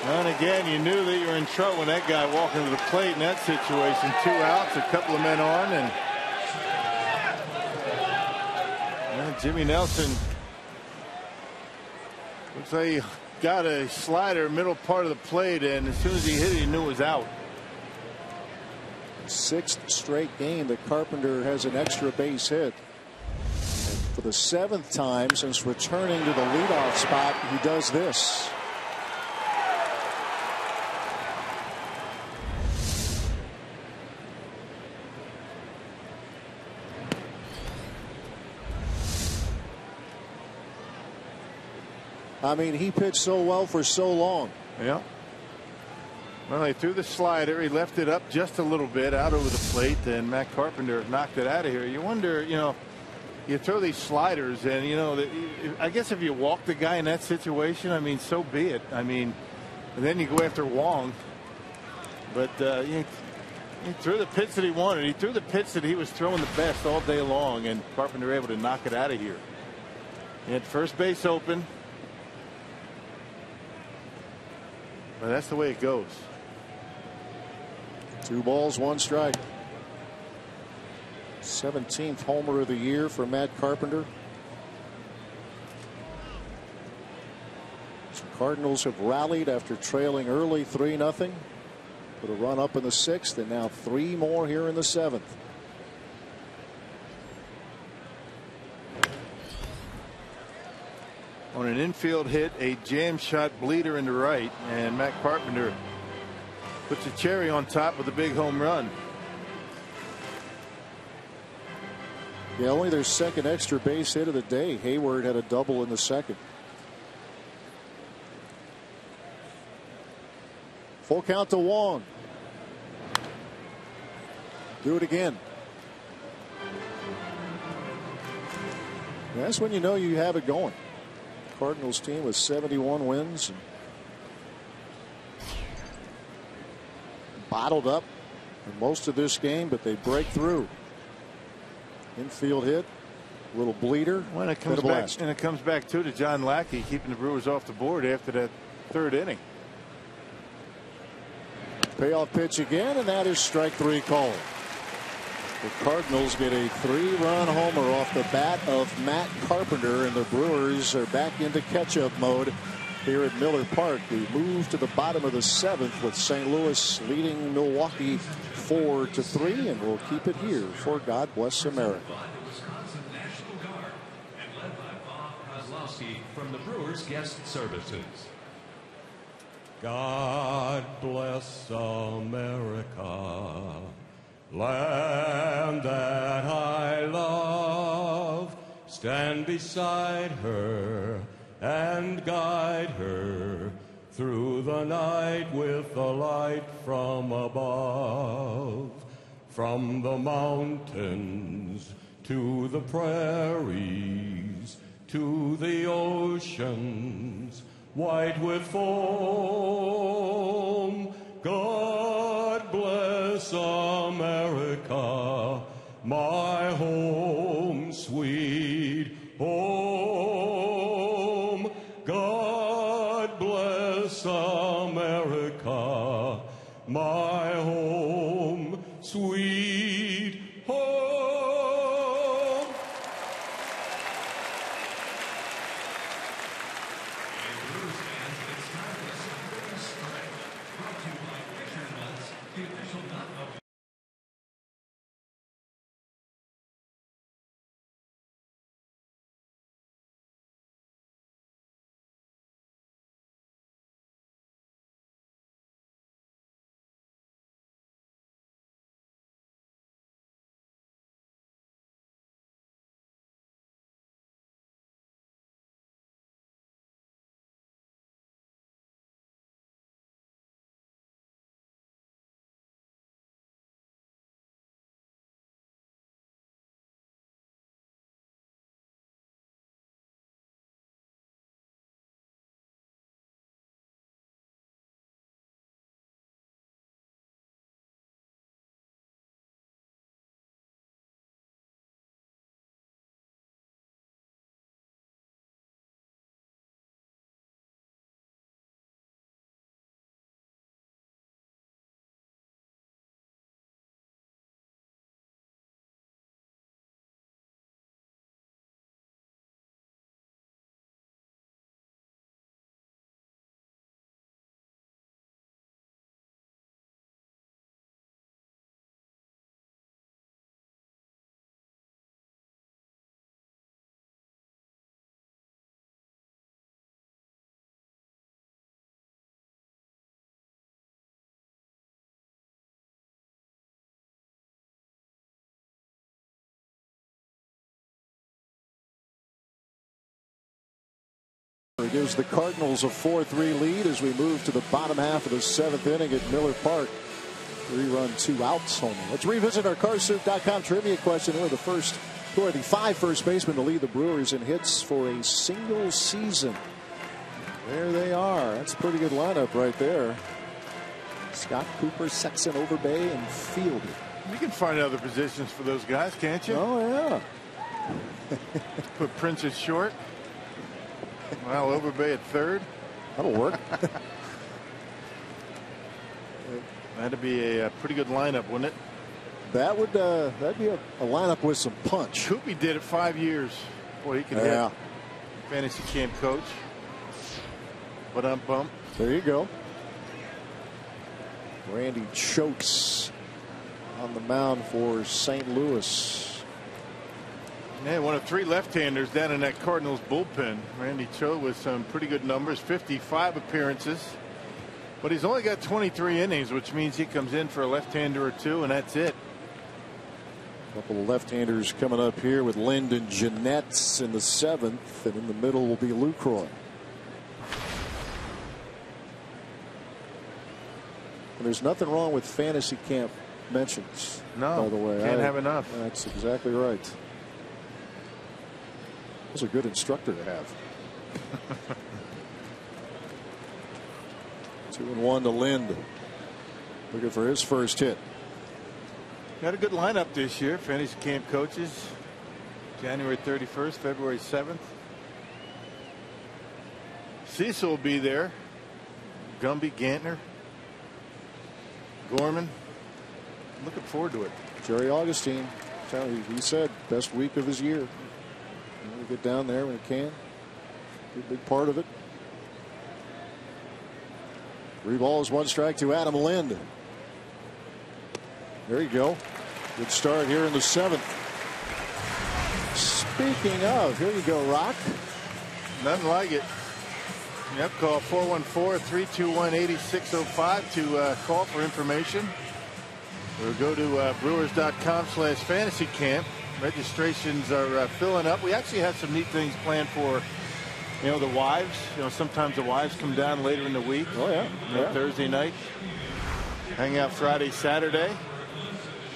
And again, you knew that you were in trouble when that guy walked into the plate in that situation. 2 outs, a couple of men on, and Jimmy Nelson looks like he got a slider middle part of the plate, and as soon as he hit it, he knew it was out. Sixth straight game that Carpenter has an extra base hit. And for the 7th time since returning to the leadoff spot, he does this. I mean, he pitched so well for so long. Yeah. Well, he threw the slider. He left it up just a little bit out over the plate, and Matt Carpenter knocked it out of here. You wonder, you throw these sliders, and, I guess if you walk the guy in that situation, I mean, so be it. I mean, and then you go after Wong. But he threw the pitch that he wanted. He threw the pitch that he was throwing the best all day long, and Carpenter able to knock it out of here. He had first base open. Well, that's the way it goes. 2 balls, 1 strike. 17th homer of the year for Matt Carpenter. The Cardinals have rallied after trailing early 3-0. Put a run up in the 6th, and now 3 more here in the 7th. On an infield hit, a jam shot bleeder into right, and Matt Carpenter puts a cherry on top with a big home run. Yeah, only their 2nd extra base hit of the day. Hayward had a double in the 2nd. Full count to Wong. Do it again. That's when you know you have it going. Cardinals team with 71 wins. And bottled up for most of this game, but they break through. Infield hit. A little bleeder. When it comes back, and it comes back to John Lackey keeping the Brewers off the board after that third inning. Payoff pitch again, and that is strike 3 called. The Cardinals get a 3-run homer off the bat of Matt Carpenter, and the Brewers are back into catch-up mode here at Miller Park. We move to the bottom of the 7th with St. Louis leading Milwaukee 4-3, and we'll keep it here for God Bless America. From the Brewers Guest Services. God bless America, land that I love. Stand beside her and guide her through the night with the light from above. From the mountains to the prairies, to the oceans, white with foam. God bless America, my home, sweet home. God bless America, my home, sweet home. It gives the Cardinals a 4-3 lead as we move to the bottom half of the 7th inning at Miller Park. 3-run, 2-outs homer. Let's revisit our Carsoup.com trivia question. Who are the 5 first basemen to lead the Brewers in hits for a single season? There they are. That's a pretty good lineup right there. Scott, Cooper, Sexton, Overbay, and Fielder. You can find other positions for those guys, can't you? Oh, yeah. Put Prince at short. Well, Overbay at third. That'll work. That'd be a pretty good lineup, wouldn't it? That would that'd be a lineup with some punch. Koopy did it 5 years. Boy, he can hit. Fantasy camp coach. But bump. There you go. Randy Chokes on the mound for St. Louis. Yeah, one of 3 left-handers down in that Cardinals bullpen. Randy Cho with some pretty good numbers, 55 appearances. But he's only got 23 innings, which means he comes in for a left-hander or 2, and that's it. A couple of left-handers coming up here with Lind and Jeanette in the 7th, and in the middle will be Lucroy. And there's nothing wrong with fantasy camp mentions. No, by the way, can't have enough. That's exactly right. That's a good instructor to have. 2-1 to Lind. Looking for his first hit. Got a good lineup this year. Fantasy camp coaches January 31st, February 7th. Cecil will be there. Gumby, Gantner, Gorman. Looking forward to it. Jerry Augustine, he said best week of his year. We'll get down there when he can. Be a big part of it. 3 balls, 1 strike to Adam Lind. There you go. Good start here in the 7th. Speaking of, here you go, Rock. Nothing like it. Yep, call 414-321-8605 to call for information. Or go to brewers.com/fantasy camp. Registrations are filling up. We actually have some neat things planned for, the wives. Sometimes the wives come down later in the week. Oh, yeah. Thursday night. Hang out Friday, Saturday.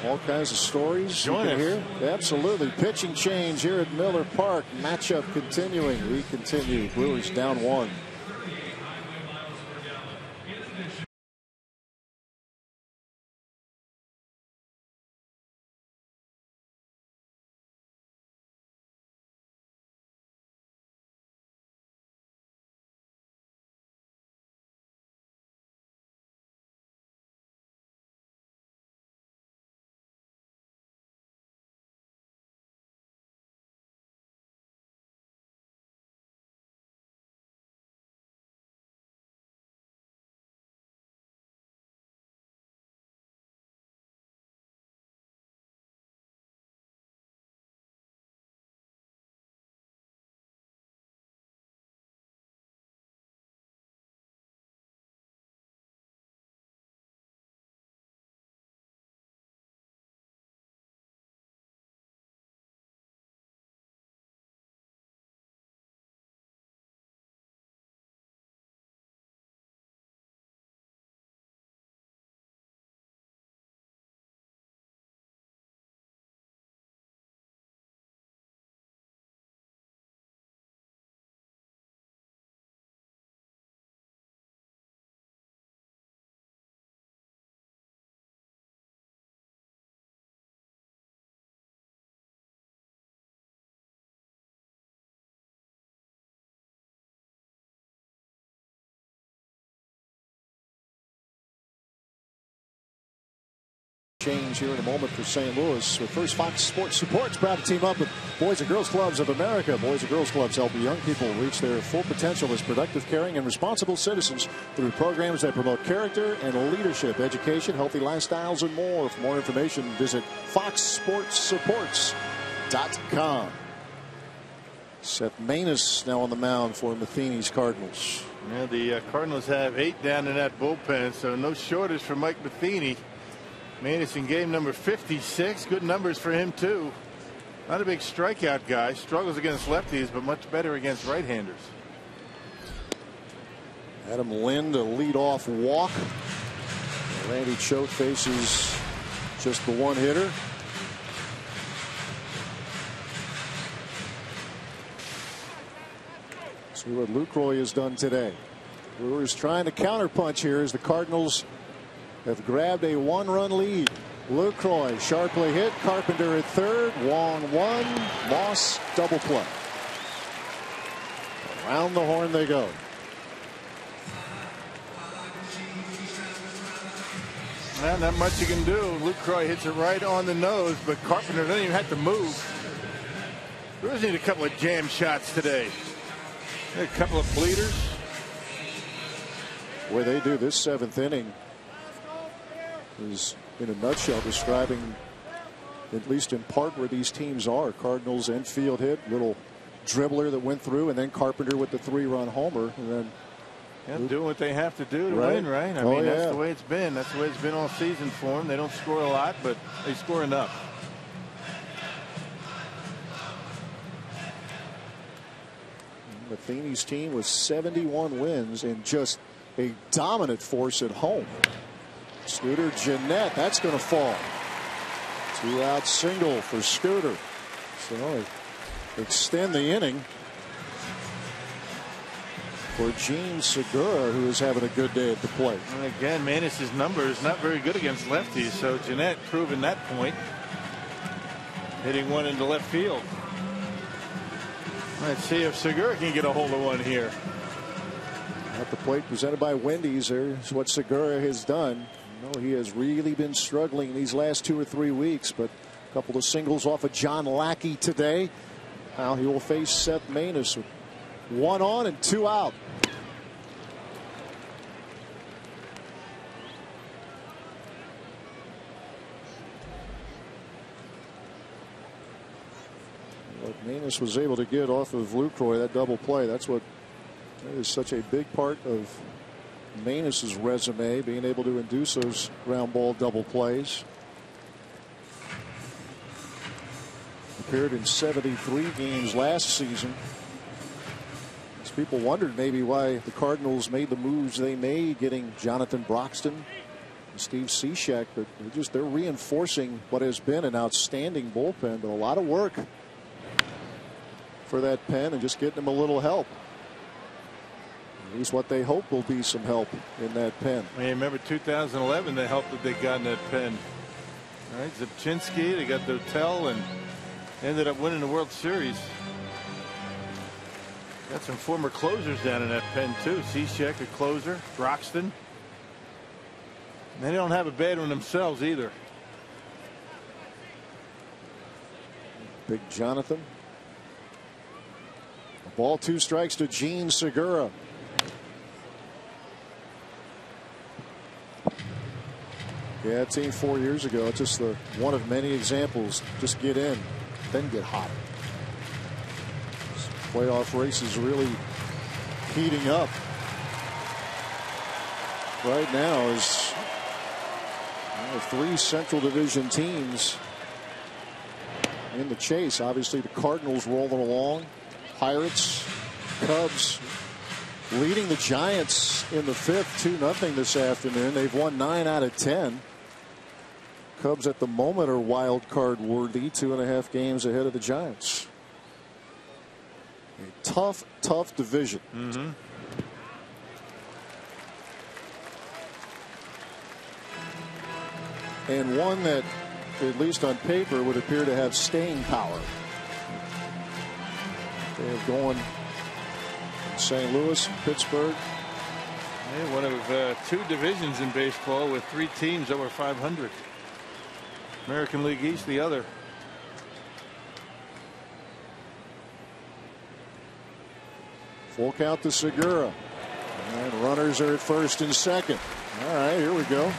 All kinds of stories Join us. Here. Absolutely. Pitching change here at Miller Park. Matchup continuing. We continue. Brewers down 1. Change here in a moment for St. Louis. With First Fox Sports Supports proud to team up with Boys and Girls Clubs of America. Boys and Girls Clubs help young people reach their full potential as productive, caring, and responsible citizens through programs that promote character and leadership, education, healthy lifestyles, and more. For more information, visit foxsportssupports.com. Seth Maness now on the mound for Matheny's Cardinals. Yeah, the Cardinals have 8 down in that bullpen, so no shortage for Mike Matheny. Maness in game number 56. Good numbers for him, too. Not a big strikeout guy. Struggles against lefties, but much better against right-handers. Adam Lind, a leadoff walk. Randy Choate faces just the one hitter. See what Lucroy has done today. Brewers trying to counterpunch here as the Cardinals have grabbed a 1-run lead. Lucroy sharply hit. Carpenter at third. Wong 1. Moss double play. Around the horn they go. Well, not much you can do. Lucroy hits it right on the nose, but Carpenter doesn't even have to move. Brewers need a couple of jam shots today. A couple of bleeders. Where they do this 7th inning is in a nutshell describing, at least in part, where these teams are. Cardinals infield hit, little dribbler that went through, and then Carpenter with the 3-run homer, and then doing what they have to do to win, right? I mean, that's the way it's been. That's the way it's been all season for them. They don't score a lot, but they score enough. Matheny's team with 71 wins and just a dominant force at home. Scooter Gennett, that's going to fall. 2-out single for Scooter. So extend the inning for Gene Segura, who is having a good day at the plate. And again, Maness' numbers not very good against lefties, so Gennett proving that point. Hitting one into left field. Let's see if Segura can get a hold of one here. At the plate, presented by Wendy's. There's what Segura has done. You know, he has really been struggling these last 2 or 3 weeks, but a couple of singles off of John Lackey today. Now he will face Seth Maness with 1 on and 2 out. What Maness was able to get off of Lucroy, that double play, that is such a big part of Maness's resume, being able to induce those ground ball double plays. Appeared in 73 games last season. As people wondered maybe why the Cardinals made the moves they made, getting Jonathan Broxton and Steve Cishek, but they're reinforcing what has been an outstanding bullpen, but a lot of work for that pen and just getting them a little help. At least what they hope will be some help in that pen. Hey, remember 2011, the help that they got in that pen. All right, Zipchinski, they got Dotel and ended up winning the World Series. Got some former closers down in that pen too. Cishek, a closer, Broxton. They don't have a bad one themselves either. Big Jonathan. Ball 2 strikes to Gene Segura. Yeah, team 4 years ago. It's just one of many examples. Just get in, then get hot. This playoff race is really heating up. Right now is 3 Central Division teams in the chase. Obviously, the Cardinals rolling along. Pirates, Cubs leading the Giants in the 5th 2-0 this afternoon. They've won 9 out of 10. Cubs at the moment are wild card worthy, 2.5 games ahead of the Giants. A tough division. And one that, at least on paper, would appear to have staying power. They have going in St. Louis, Pittsburgh. Yeah, one of 2 divisions in baseball with 3 teams over 500. American League East, the other. Full count to Segura. And runners are at first and second. All right, here we go.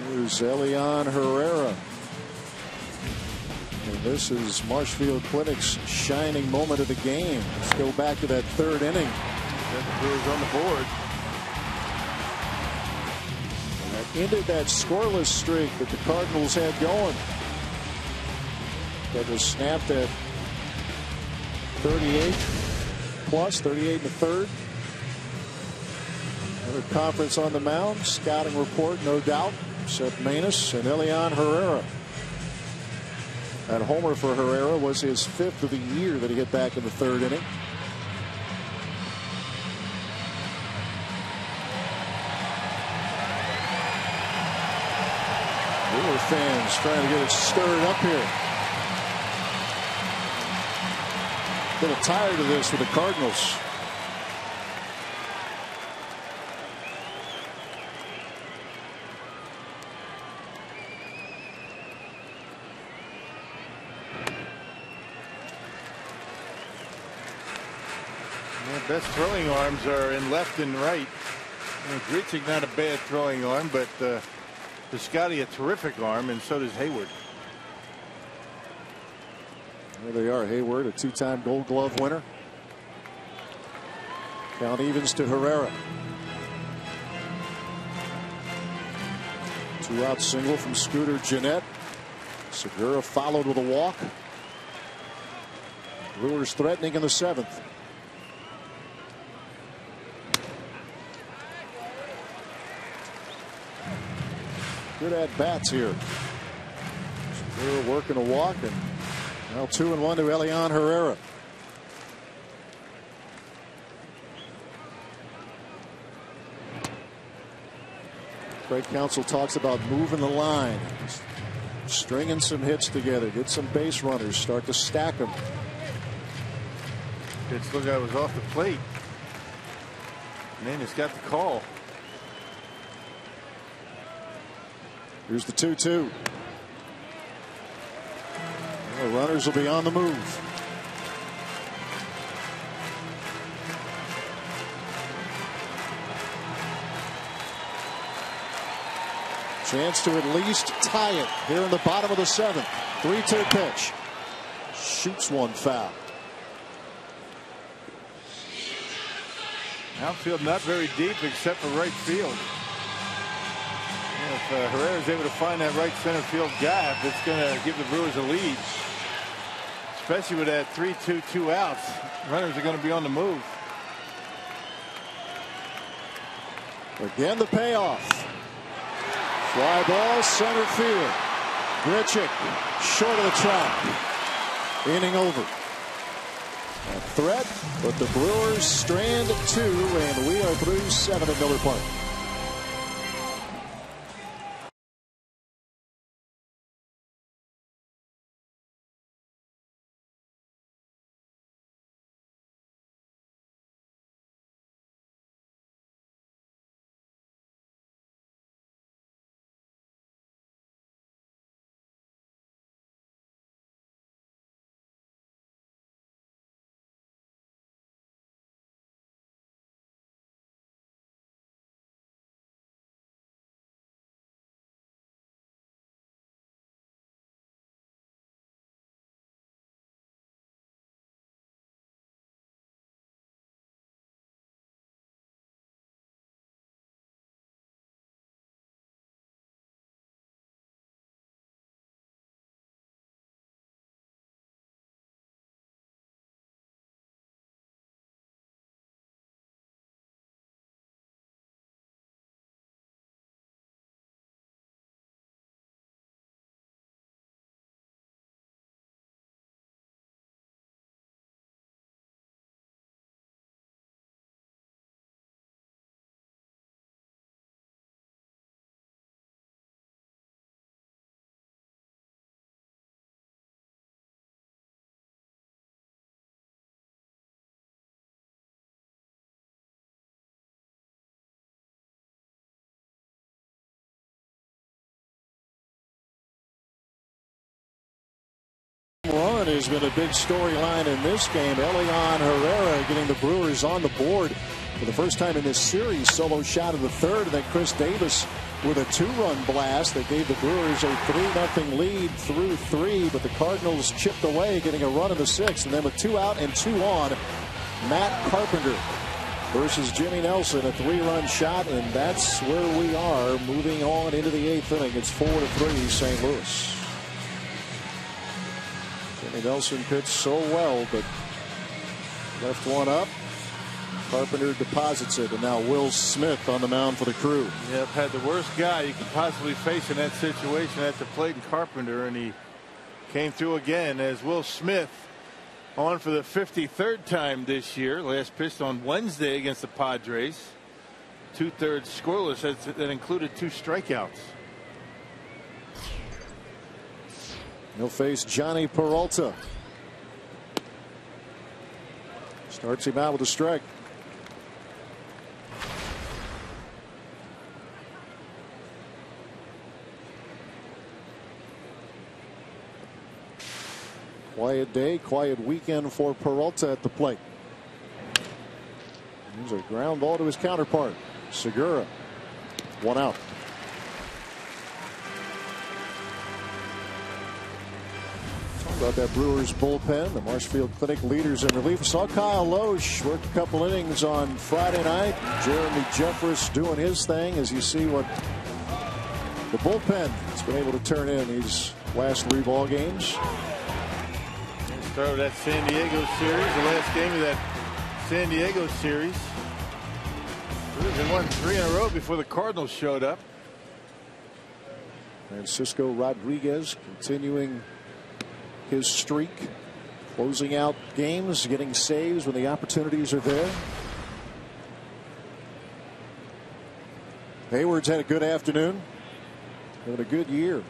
Here's Elian Herrera. And this is Marshfield Clinic's shining moment of the game. Let's go back to that 3rd inning. Got the Brewers on the board. And that ended that scoreless streak that the Cardinals had going. That was snapped at 38 plus, 38 in the 3rd. Another conference on the mound. Scouting report, no doubt. Seth Maness and Elian Herrera. That homer for Herrera was his 5th of the year that he hit back in the 3rd inning. Brewer fans trying to get it stirred up here. A little tired of this for the Cardinals. Best throwing arms are in left and right. Grichuk not a bad throwing arm, but Piscotty a terrific arm, and so does Hayward. There they are. Hayward, a 2-time Gold Glove winner. Count evens to Herrera. 2-out single from Scooter Gennett. Segura followed with a walk. Brewers threatening in the 7th. Good at bats here. Segura working a walk, and now 2-1 to Elian Herrera. Craig Counsell talks about moving the line, stringing some hits together, get some base runners, start to stack them. Pitch look, I was off the plate. Man, it's got the call. Here's the 2-2. The runners will be on the move. Chance to at least tie it here in the bottom of the 7th. 3-2 pitch. Shoots one foul. Outfield not very deep except for right field. If Herrera is able to find that right center field gap, it's going to give the Brewers a lead. Especially with that 3-2, 2 outs. Runners are going to be on the move. Again, the payoff. Fly ball, center field. Grichuk short of the track. Inning over. A threat, but the Brewers strand 2, and we are through 7 at Miller Park. Run has been a big storyline in this game. Elian Herrera getting the Brewers on the board for the first time in this series. Solo shot of the 3rd, and then Chris Davis with a 2-run blast that gave the Brewers a 3-0 lead through 3. But the Cardinals chipped away, getting a run in the 6th, and then with 2 out and 2 on, Matt Carpenter versus Jimmy Nelson, a 3-run shot, and that's where we are moving on into the 8th inning. It's 4-3 St. Louis. Jimmy Nelson pitched so well, but left one up. Carpenter deposits it, and now Will Smith on the mound for the Crew. Yep, had the worst guy you could possibly face in that situation at the plate in Carpenter, and he came through again as Will Smith on for the 53rd time this year. Last pitched on Wednesday against the Padres. 2/3 scoreless. That included 2 strikeouts. He'll face Johnny Peralta. Starts him out with a strike. Quiet day, quiet weekend for Peralta at the plate. There's a ground ball to his counterpart, Segura. 1 out. About that Brewers bullpen, the Marshfield Clinic leaders in relief. Saw Kyle Loesch work a couple innings on Friday night. Jeremy Jeffress doing his thing as you see what the bullpen has been able to turn in these last 3 ball games. Start with that San Diego series, the last game of that San Diego series. Brewers had won 3 in a row before the Cardinals showed up. Francisco Rodriguez continuing his streak, closing out games, getting saves when the opportunities are there. Hayward's had a good afternoon. Having a good year.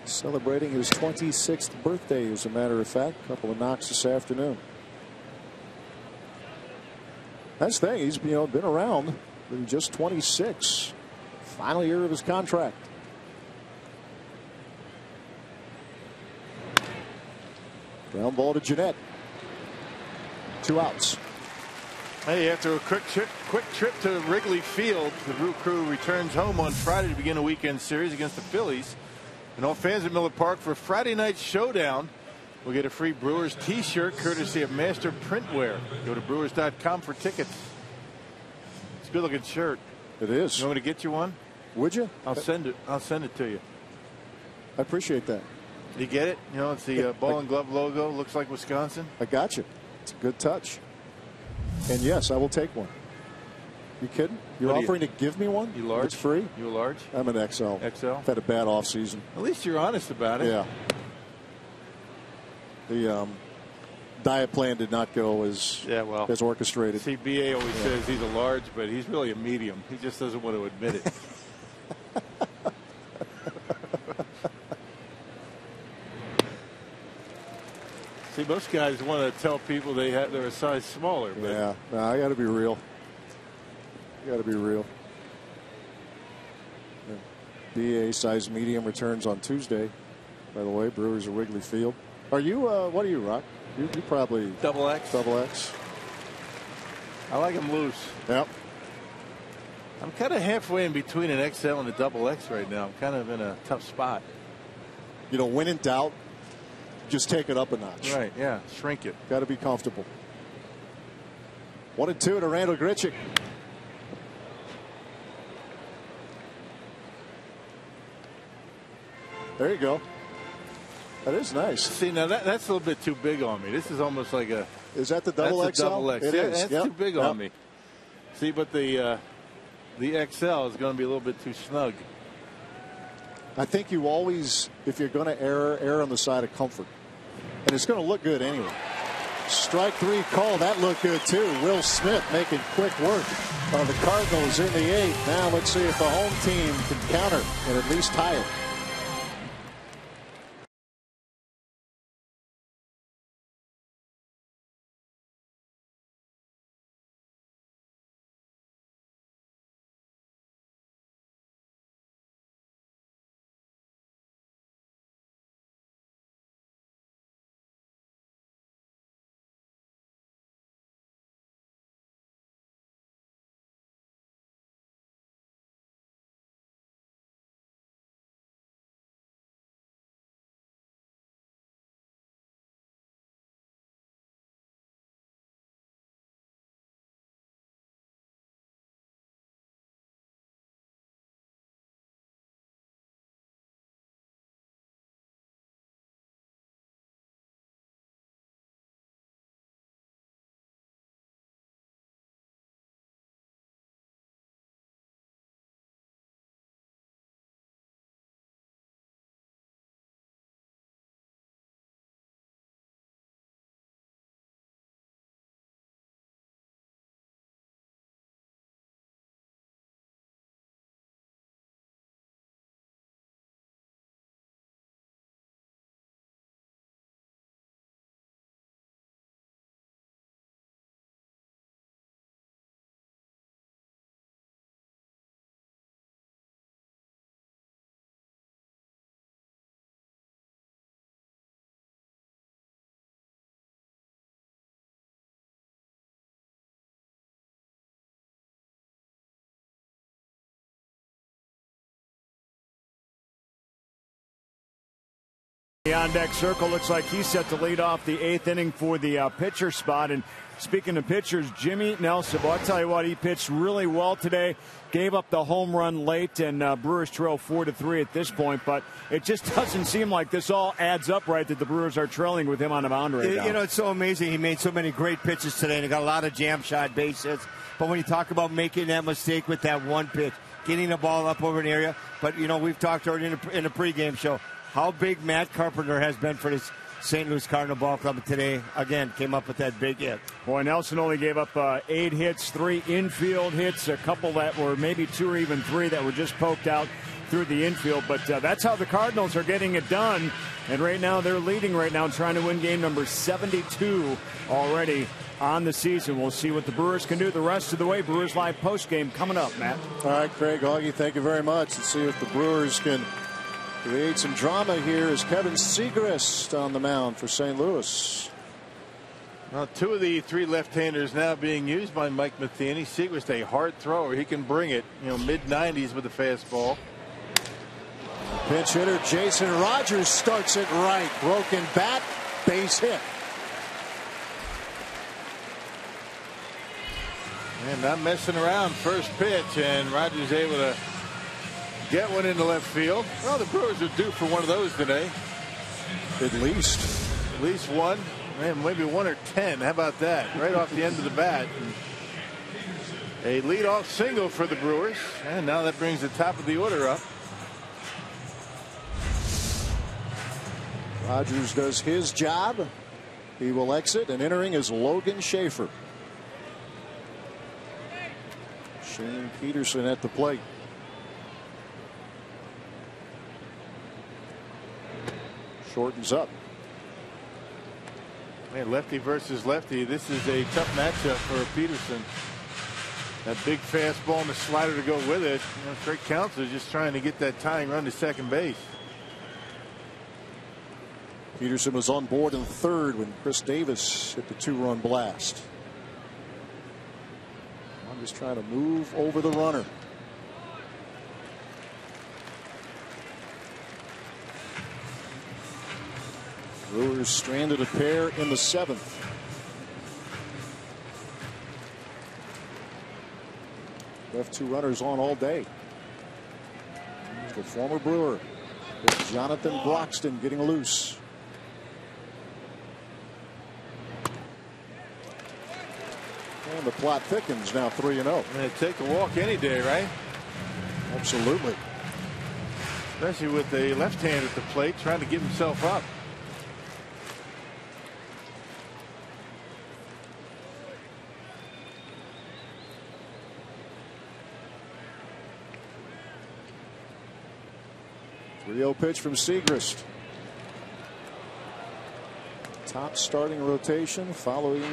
Celebrating his 26th birthday, as a matter of fact. A couple of knocks this afternoon. That's the thing. He's been around, but he's just 26. Final year of his contract. Ground ball to Jeanette. 2 outs. Hey, after a quick trip to Wrigley Field, the Brew Crew returns home on Friday to begin a weekend series against the Phillies. And all fans at Miller Park for Friday night showdown will get a free Brewers t-shirt courtesy of Master Printwear. Go to brewers.com for tickets. It's a good looking shirt. It is. You want me to get you one? Would you? I'll send it to you. I appreciate that. You get it? You know, it's the ball and glove logo. Looks like Wisconsin. I got you. It's a good touch. And yes, I will take one. You kidding? You're offering to give me one? You large? It's free? You a large? I'm an XL. XL? I've had a bad off season. At least you're honest about it. Yeah. The diet plan did not go as orchestrated. See, BA always says he's a large, but he's really a medium. He just doesn't want to admit it. See, most guys want to tell people they're a size smaller. But yeah, no, I got to be real. BA size medium returns on Tuesday. By the way, Brewers at Wrigley Field. Are you? What are you, Rock? You probably double X. Double X. I like them loose. Yep. I'm kind of halfway in between an XL and a double X right now. I'm kind of in a tough spot. When in doubt, just take it up a notch. Right, yeah. Shrink it. Got to be comfortable. 1-2 to Randall Grichuk. There you go. That is nice. See, now that's a little bit too big on me. This is almost like a. Is that the double XL? Double X. It is. That's too big on me. See, but the XL is going to be a little bit too snug. I think you always, if you're going to err on the side of comfort. And it's going to look good anyway. Strike 3 call. That looked good, too. Will Smith making quick work of the Cardinals in the 8th. Now let's see if the home team can counter and at least tie it. The on-deck circle looks like he's set to lead off the 8th inning for the pitcher spot. And speaking of pitchers, Jimmy Nelson, well, I'll tell you what, he pitched really well today. Gave up the home run late, and Brewers trail 4-3 at this point. But it just doesn't seem like this all adds up right, that the Brewers are trailing with him on the mound right now. It's so amazing. He made so many great pitches today, and he got a lot of jam shot base hits. But when you talk about making that mistake with that one pitch, getting the ball up over an area. But, we've talked already in the pregame show how big Matt Carpenter has been for this St. Louis Cardinal Ball Club today. Again, came up with that big hit. Boy, Nelson only gave up 8 hits, 3 infield hits, a couple that were maybe 2 or even 3 that were just poked out through the infield. But that's how the Cardinals are getting it done. And right now they're leading right now, trying to win game number 72 already on the season. We'll see what the Brewers can do the rest of the way. Brewers Live postgame coming up, Matt. All right, Craig, Augie, thank you very much. Let's see if the Brewers can create some drama here as Kevin Segrist on the mound for St. Louis. Well, 2 of the 3 left-handers now being used by Mike Matheny. Segrist, a hard thrower. He can bring it, mid-90s with a fastball. Pinch hitter Jason Rogers starts it right. Broken bat, base hit. And not messing around. First pitch, and Rogers able to get one into left field. Well, the Brewers are due for one of those today. At least one. Man, maybe 1 or 10. How about that? Right off the end of the bat. A leadoff single for the Brewers. And now that brings the top of the order up. Rogers does his job. He will exit, and entering is Logan Schaefer. Shane Peterson at the plate. Shortens up. Man, lefty versus lefty. This is a tough matchup for Peterson. That big fastball and the slider to go with it. Craig Counsell just trying to get that tying run to second base. Peterson was on board in third when Chris Davis hit the 2-run blast. I'm just trying to move over the runner. Brewers stranded a pair in the 7th. Left 2 runners on all day. The former Brewer, Jonathan Broxton, getting loose. And the plot thickens, now 3-0. Take a walk any day, right? Absolutely. Especially with the left hand at the plate trying to give himself up. Rio pitch from Segrist. Top starting rotation follows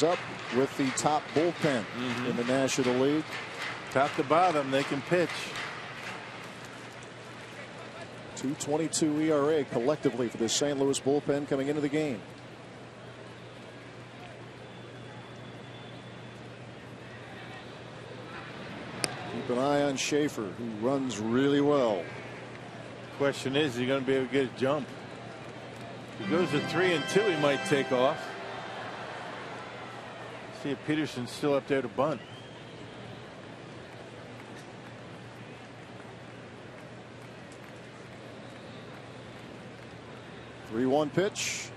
up with the top bullpen in the National League. Top to bottom, they can pitch. 2.22 ERA collectively for the St. Louis bullpen coming into the game. Keep an eye on Schaefer, who runs really well. Question is he going to be able to get a jump? If he goes to 3-2, he might take off. See if Peterson's still up there to bunt. The 3-1 pitch.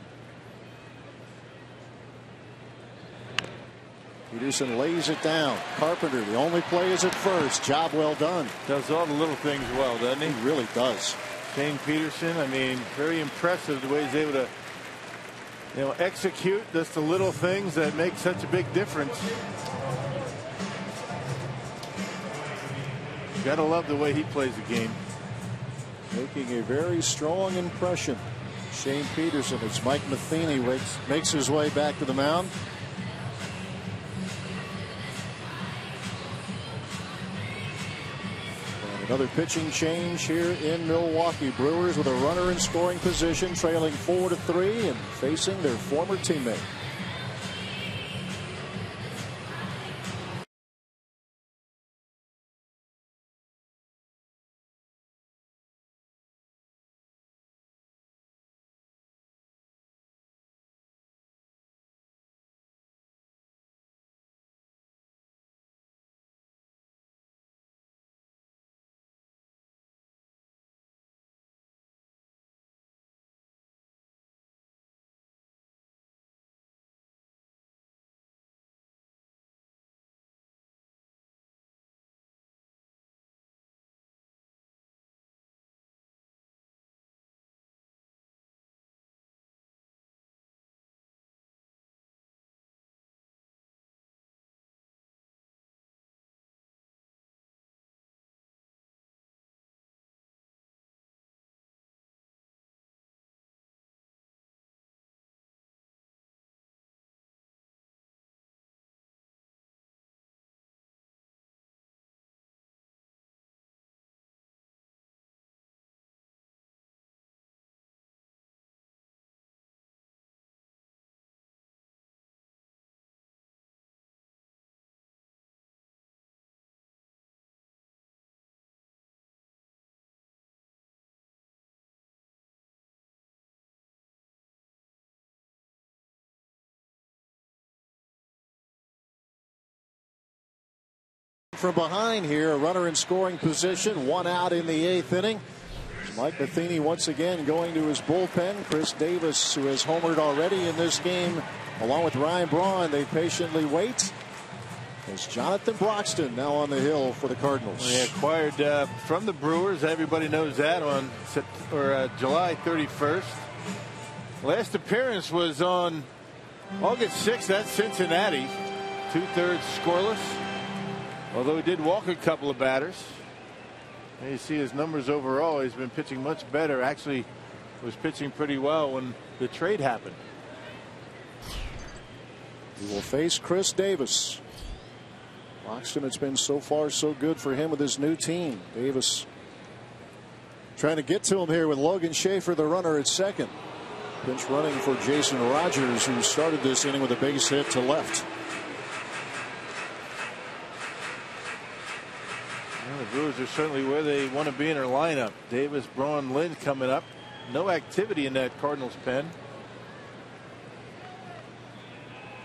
Peterson lays it down. Carpenter, the only play is at first. Job well done. Does all the little things well, doesn't he? He really does. Shane Peterson, I mean, very impressive the way he's able to, execute just the little things that make such a big difference. Gotta love the way he plays the game. Making a very strong impression. Shane Peterson, as Mike Matheny makes his way back to the mound. And another pitching change here in Milwaukee. Brewers with a runner in scoring position, trailing 4-3 and facing their former teammate. from behind here, a runner in scoring position, 1 out in the 8th inning. Mike Matheny once again going to his bullpen. Chris Davis, who has homered already in this game, along with Ryan Braun, they patiently wait. As Jonathan Broxton now on the hill for the Cardinals. They acquired from the Brewers. Everybody knows that on July 31st. Last appearance was on August 6th at Cincinnati. 2/3 scoreless. Although he did walk a couple of batters. And you see his numbers overall. He's been pitching much better. Actually was pitching pretty well when the trade happened. He will face Chris Davis. Broxton, it's been so far so good for him with his new team. Davis trying to get to him here with Logan Schaefer, the runner at second. Pinch running for Jason Rogers, who started this inning with a base hit to left. Well, the Brewers are certainly where they want to be in their lineup. Davis, Braun, Lynn coming up. No activity in that Cardinals pen.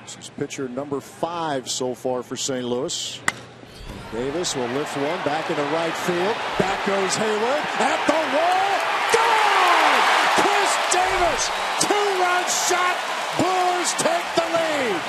This is pitcher number 5 so far for St. Louis. Davis will lift one back into right field. Back goes Hayward at the wall. Gone! Chris Davis, 2-run shot. Brewers take the lead.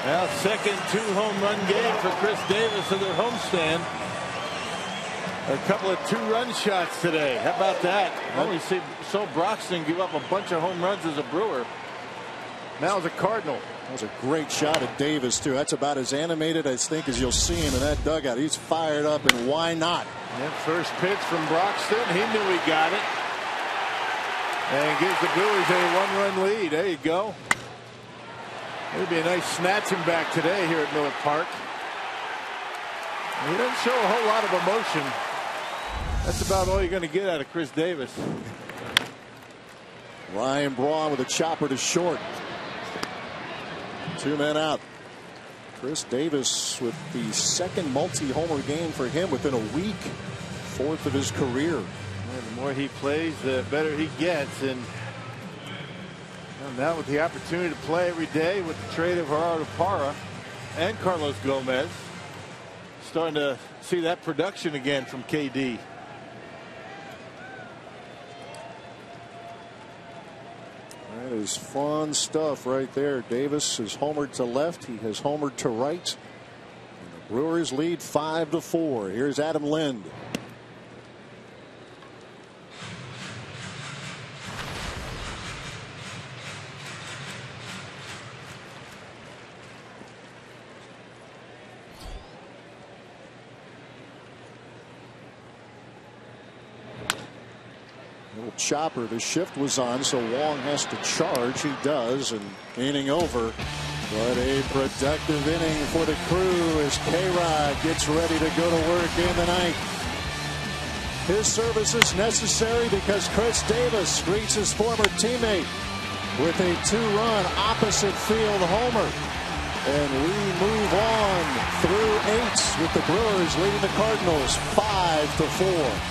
Now, second 2-home run game for Chris Davis of their homestand. A couple of 2-run shots today. How about that? Only saw Broxton give up a bunch of home runs as a Brewer. Now as a Cardinal. That was a great shot at Davis, too. That's about as animated, I think, as you'll see him in that dugout. He's fired up, and why not? That first pitch from Broxton. He knew he got it. And gives the Brewers a 1-run lead. There you go. It'd be a nice snatching back today here at Miller Park. He doesn't show a whole lot of emotion. That's about all you're going to get out of Chris Davis. Ryan Braun with a chopper to short. 2 men out. Chris Davis with the second multi-homer game for him within a week. 4th of his career. And the more he plays, the better he gets. And now with the opportunity to play every day with the trade of Gerardo Parra and Carlos Gomez, starting to see that production again from KD. That is fun stuff right there. Davis has homered to left. He has homered to right. And the Brewers lead 5-4. Here's Adam Lind. Little chopper. The shift was on, so Wong has to charge. He does, and inning over. But a productive inning for the crew as K-Rod gets ready to go to work in the ninth. His service is necessary because Chris Davis greets his former teammate with a 2-run opposite field homer. And we move on through 8 with the Brewers leading the Cardinals 5-4.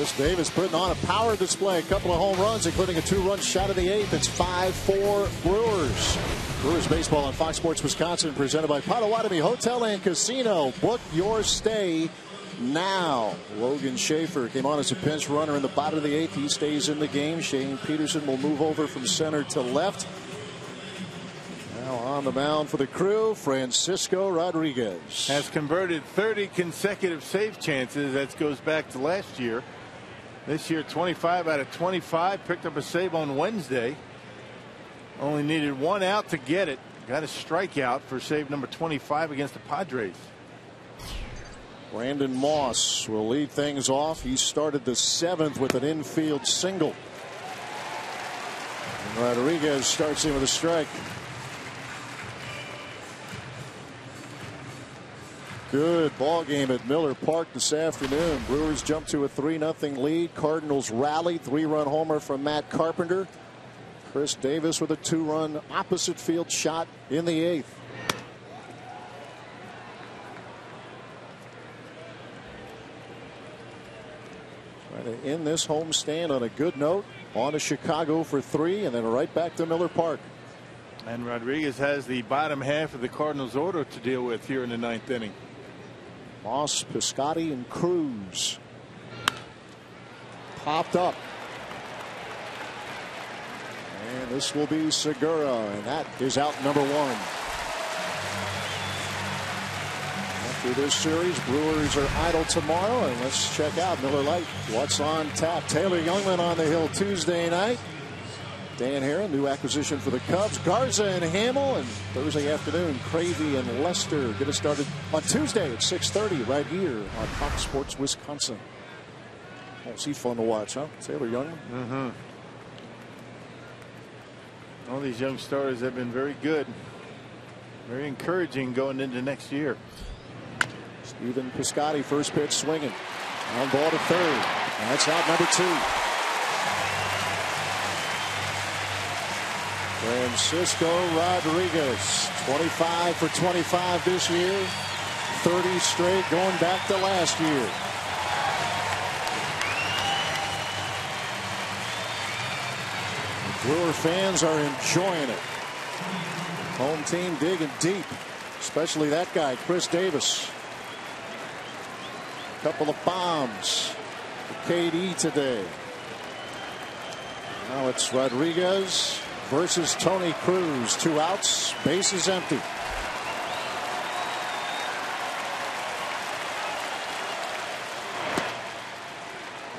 Chris Davis putting on a power display. A couple of home runs, including a 2-run shot of the 8th. It's 5-4 Brewers. Brewers baseball on Fox Sports Wisconsin, presented by Potawatomi Hotel and Casino. Book your stay now. Logan Schaefer came on as a pinch runner in the bottom of the 8th. He stays in the game. Shane Peterson will move over from center to left. Now on the mound for the Crew, Francisco Rodriguez. Has converted 30 consecutive save chances. That goes back to last year. This year, 25 out of 25. Picked up a save on Wednesday. Only needed 1 out to get it. Got a strikeout for save number 25 against the Padres. Brandon Moss will lead things off. He started the 7th with an infield single. And Rodriguez starts in with a strike. Good ball game at Miller Park this afternoon. Brewers jump to a 3-0 lead. Cardinals rally. 3-run homer from Matt Carpenter. Chris Davis with a 2-run opposite field shot in the 8th. Trying to end this homestand on a good note. On to Chicago for 3, and then right back to Miller Park. And Rodriguez has the bottom half of the Cardinals order to deal with here in the 9th inning. Moss, Piscotty, and Cruz. Popped up. And this will be Segura, and that is out number 1. After this series, Brewers are idle tomorrow, and let's check out Miller Lite. What's on tap? Taylor Youngman on the hill Tuesday night. Dan Heron, new acquisition for the Cubs. Garza and Hamill, and Thursday afternoon, Cravey and Lester get it started on Tuesday at 6:30 right here on Fox Sports Wisconsin. Oh, is he fun to watch, huh? Taylor Youngman. Mm-hmm. All these young starters have been very good. Very encouraging going into next year. Steven Piscotty, first pitch swinging. On ball to third. That's out number 2. Francisco Rodriguez, 25 for 25 this year. 30 straight going back to last year. The Brewer fans are enjoying it. Home team digging deep, especially that guy, Chris Davis. Couple of bombs for KD today. Now it's Rodriguez versus Tony Cruz. 2 outs, bases empty.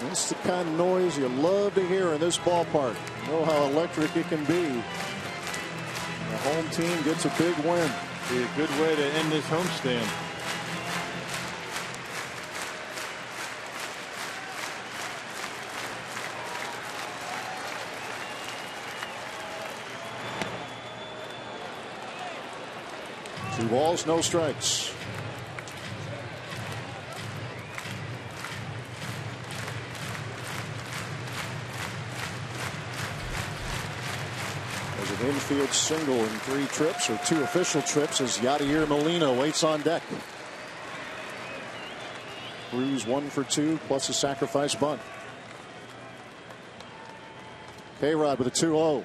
That's the kind of noise you love to hear in this ballpark. You know how electric it can be. The home team gets a big win. Be a good way to end this homestand. Two balls, no strikes. There's an infield single in 3 trips, or 2 official trips, as Yadier Molina waits on deck. Cruz 1 for 2 plus a sacrifice bunt. K-Rod with a 2-0.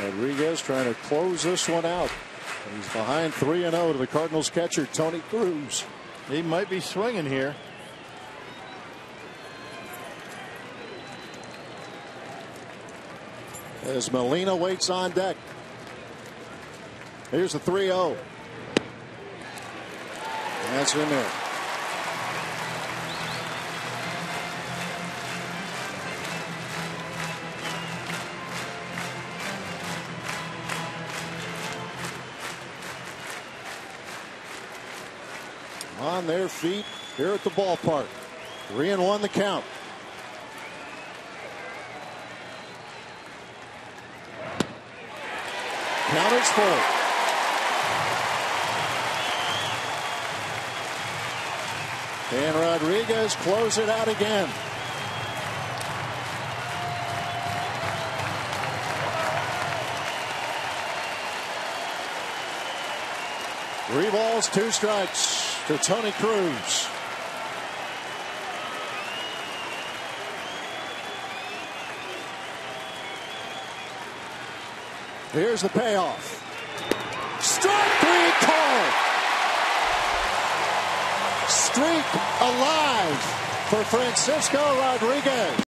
Rodriguez trying to close this one out. He's behind 3-0 to the Cardinals catcher, Tony Cruz. He might be swinging here. As Molina waits on deck. Here's the 3-0. That's in there. On their feet here at the ballpark. 3-1 the count. Count is full. And Rodriguez close it out again. 3 balls, 2 strikes to Tony Cruz. Here's the payoff. Strike 3 call. Streak alive for Francisco Rodriguez.